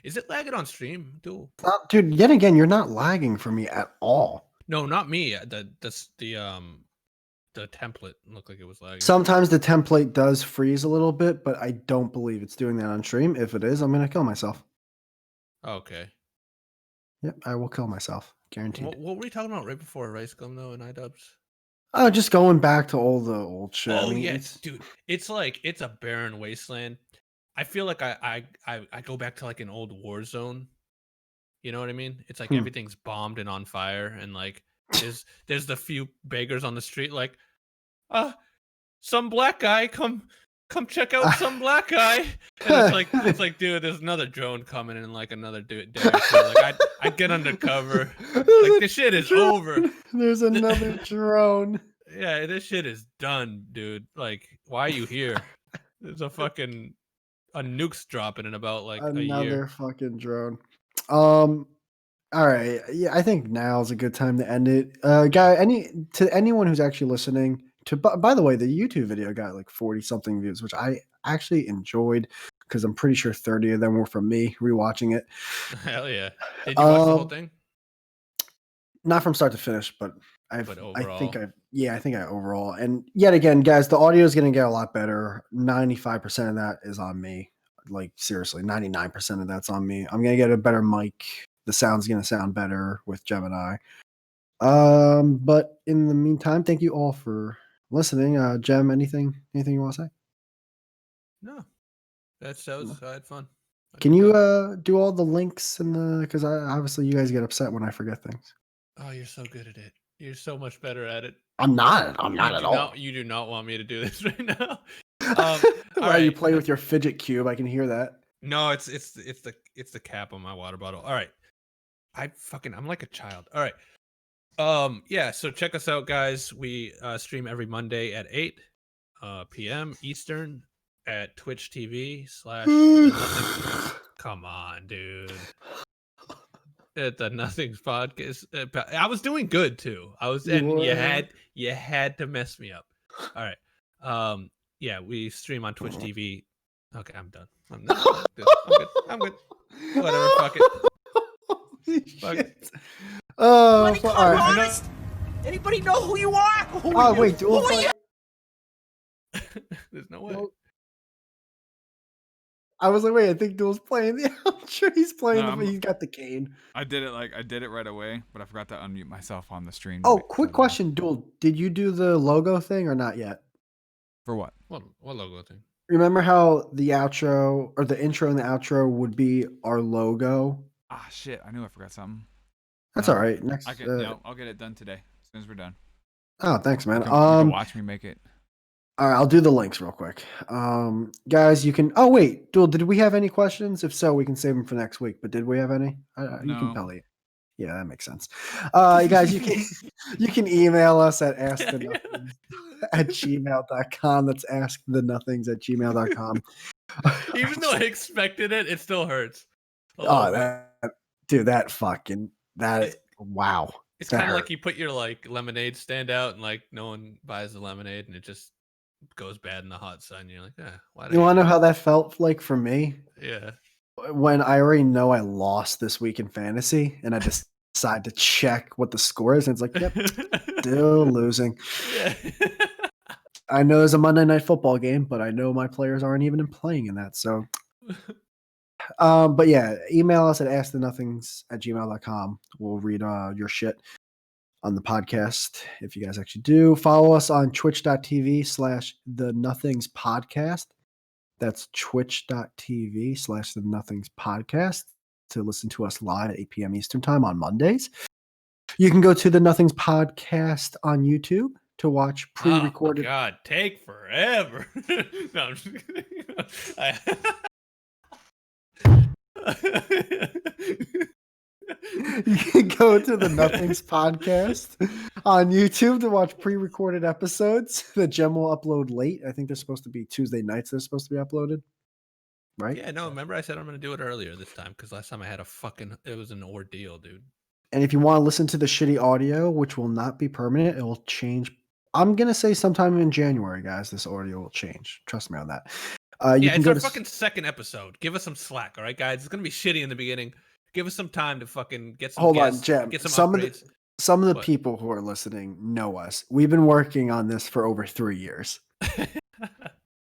Is it lagging on stream, dude? Dude, yet again, you're not lagging for me at all. No, not me. The template looked like it was lagging. Sometimes the template does freeze a little bit, but I don't believe it's doing that on stream. If it is, I'm gonna kill myself. Okay. Yep, I will kill myself. Guaranteed. What were we talking about right before Rice Gum though and iDubbbz? Oh, just going back to all the old shit. Oh I mean, yeah, dude. It's like it's a barren wasteland. I feel like I go back to like an old war zone. You know what I mean? It's like everything's bombed and on fire, and like there's the few beggars on the street, like, some black guy, come check out some black guy, and it's like, dude, there's another drone coming in like another day or two. Like I'd get undercover. Like this shit is over. There's another drone. Yeah, this shit is done, dude. Like, why are you here? There's a nuke's dropping in about like a Another year. fucking drone. All right. Yeah, I think now is a good time to end it. Guy, to anyone who's actually listening to, by the way, the YouTube video got like 40 something views, which I actually enjoyed because I'm pretty sure 30 of them were from me rewatching it. Hell yeah! Did you watch the whole thing? Not from start to finish, but overall? I think I overall. And yet again, guys, the audio is going to get a lot better. 95% of that is on me. Like seriously, 99% of that's on me. I'm going to get a better mic. The sound's going to sound better with Gemini. But in the meantime, thank you all for listening. Gem, anything you want to say? No. I had fun. Can you do all the links and because obviously you guys get upset when I forget things. Oh, you're so good at it. You're so much better at it. I'm not at all. You do not want me to do this right now. Right, you play with your fidget cube. I can hear that. No, it's the cap on my water bottle. All right. I'm like a child. All right. Yeah, so check us out, guys. We stream every Monday at 8 p.m. Eastern at Twitch TV / Come on, dude. At the Nothings podcast. I was doing good too. You had to mess me up. All right. Yeah, we stream on Twitch TV. Okay, I'm done. I'm good. Whatever, fuck it. Fuck it. Oh, Anybody all right. honest? Anybody know who you are? Who Oh are wait, you? dual Who are fight. There's no way. I was like, wait, I think Duel's playing the outro. He's playing he's got the cane. I did it right away, but I forgot to unmute myself on the stream. Oh, quick question, Duel. Did you do the logo thing or not yet? For what? What logo thing? Remember how the outro or the intro and the outro would be our logo? Ah, shit! I knew I forgot something. That's all right. Next, I'll get it done today as soon as we're done. Oh, thanks, man. You can watch me make it. All right, I'll do the links real quick. Guys, you can. Oh wait, Duel, did we have any questions? If so, we can save them for next week. But did we have any? You can No. tell me. Yeah, that makes sense. Guys, you can email us at askthenothingngs@gmail.com. That's askthenothingngs@gmail.com. Even though I expected it still hurts. Oh, wow. It's That kind of hurt. like you put your like lemonade stand out and like no one buys the lemonade and it just goes bad in the hot sun. You're like, why? You want to know how that felt like for me? Yeah. When I already know I lost this week in fantasy and I decide to check what the score is, and it's like, yep, still losing. Yeah. I know there's a Monday Night Football game, but I know my players aren't even playing in that. So, but yeah, email us at askthenothingngs@gmail.com. We'll read your shit on the podcast if you guys actually do. Follow us on twitch.tv/the nothingspodcast. That's twitch.tv/the nothingspodcast to listen to us live at 8 p.m. Eastern time on Mondays. You can go to the Nothings Podcast on YouTube to watch pre-recorded. Oh, God, take forever. No, I'm just kidding. You can go to the Nothings Podcast on YouTube to watch pre-recorded episodes that Gem will upload late. I think they're supposed to be Tuesday nights. They're supposed to be uploaded, right? Yeah, no, remember I said I'm going to do it earlier this time because last time I had it was an ordeal, dude. And if you want to listen to the shitty audio, which will not be permanent, it will change. I'm going to say sometime in January, guys, this audio will change. Trust me on that. You can it's go our to fucking second episode. Give us some slack, all right, guys? It's going to be shitty in the beginning. Give us some time to fucking get some hold guests, on, Gem. get some Some upgrades. of the What? people who are listening know us. We've been working on this for over 3 years.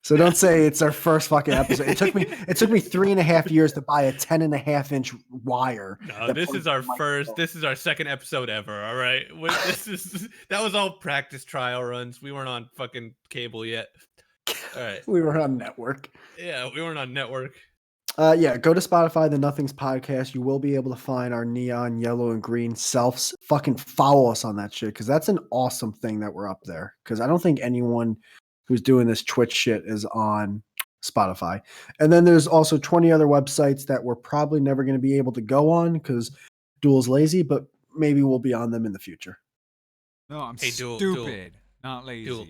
So don't say it's our first fucking episode. It took me 3.5 years to buy a 10.5-inch wire. No, this is our second episode ever. All right, that was all practice trial runs. We weren't on fucking cable yet. All right, We were on network. Yeah, we weren't on network. Yeah, go to Spotify, the Nothings Podcast. You will be able to find our neon yellow and green selves. Fucking follow us on that shit because that's an awesome thing that we're up there. Because I don't think anyone who's doing this Twitch shit is on Spotify. And then there's also 20 other websites that we're probably never going to be able to go on because Duel's lazy, but maybe we'll be on them in the future. No, I'm Duel, stupid, not lazy. Duel.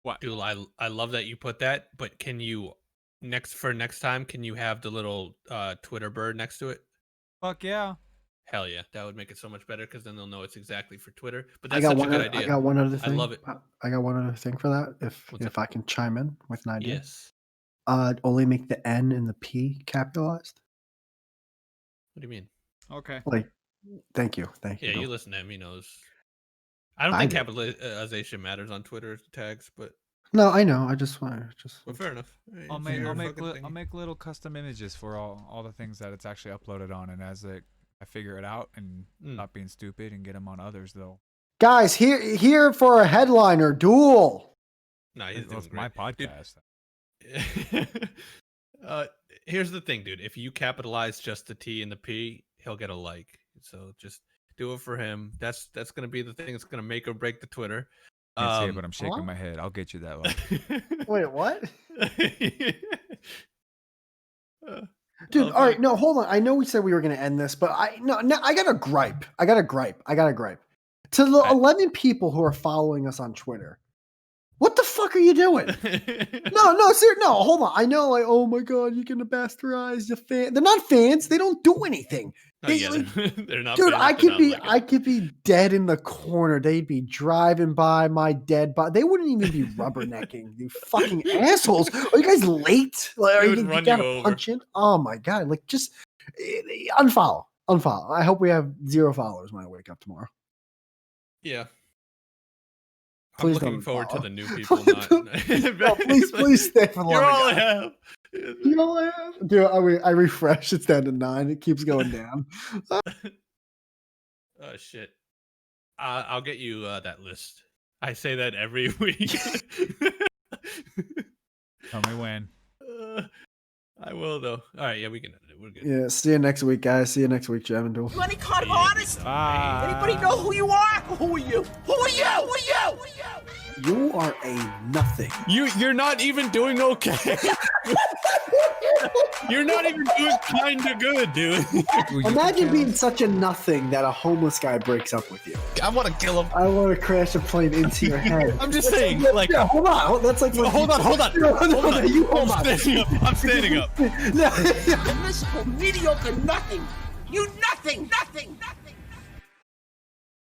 What? Dude, I love that you put that, but can you next time can you have the little Twitter bird next to it? Fuck yeah. Hell yeah, that would make it so much better because then they'll know it's exactly for Twitter. But I that's got such a good idea. I got one other thing. I love it. I got one other thing for that. What's If I can chime in with an idea. Yes. Only make the N and the P capitalized. What do you mean? Okay. Like, thank you. Yeah, you listen to him. He knows. I don't think capitalization matters on Twitter tags, but no, I know. I just want to well, fair enough. I'll make little custom images for all the things that it's actually uploaded on, and as I figure it out and not being stupid and get them on others though. Guys, here for a headliner Duel. No, he's doing great. My podcast. Here's the thing, dude. If you capitalize just the T and the P, he'll get a like. So just do it for him. That's gonna be the thing that's gonna make or break the Twitter. Can't see it, but I'm shaking my head. I'll get you that like. Wait, what? Dude, all right, no, hold on. I know we said we were going to end this, but I got a gripe. To the 11 people who are following us on Twitter, what the fuck are you doing? No, hold on. I know, like, oh my god, you're gonna bastardize the fan. They're not fans. They don't do anything. They're not. Dude, I could be dead in the corner. They'd be driving by my dead body. They wouldn't even be rubbernecking. You fucking assholes. Are you guys late? Like, are you gotta punch in? Oh my god! Like, just unfollow. I hope we have 0 followers when I wake up tomorrow. Yeah. Please I'm looking forward to the new people. No, please stay for the You're long. all I have. You all I have. Dude, I refresh. It's down to 9. It keeps going down. Oh shit! I'll get you that list. I say that every week. Tell me when. I will though. All right, yeah, we can edit it. We're good. Yeah, see you next week, guys. See you next week, Gem and Duel. You any kind of honest? Bye. Anybody know who you are? Who are you? Who are you? Who are you? Who are you? You are a nothing. You're not even doing okay. You're not even doing kinda good, dude. Imagine being such a nothing that a homeless guy breaks up with you. I want to kill him. I want to crash a plane into your head. I'm just saying, like, Yeah, hold on. That's like hold on. You hold on. I'm standing up. No. Miserable, mediocre nothing. You nothing.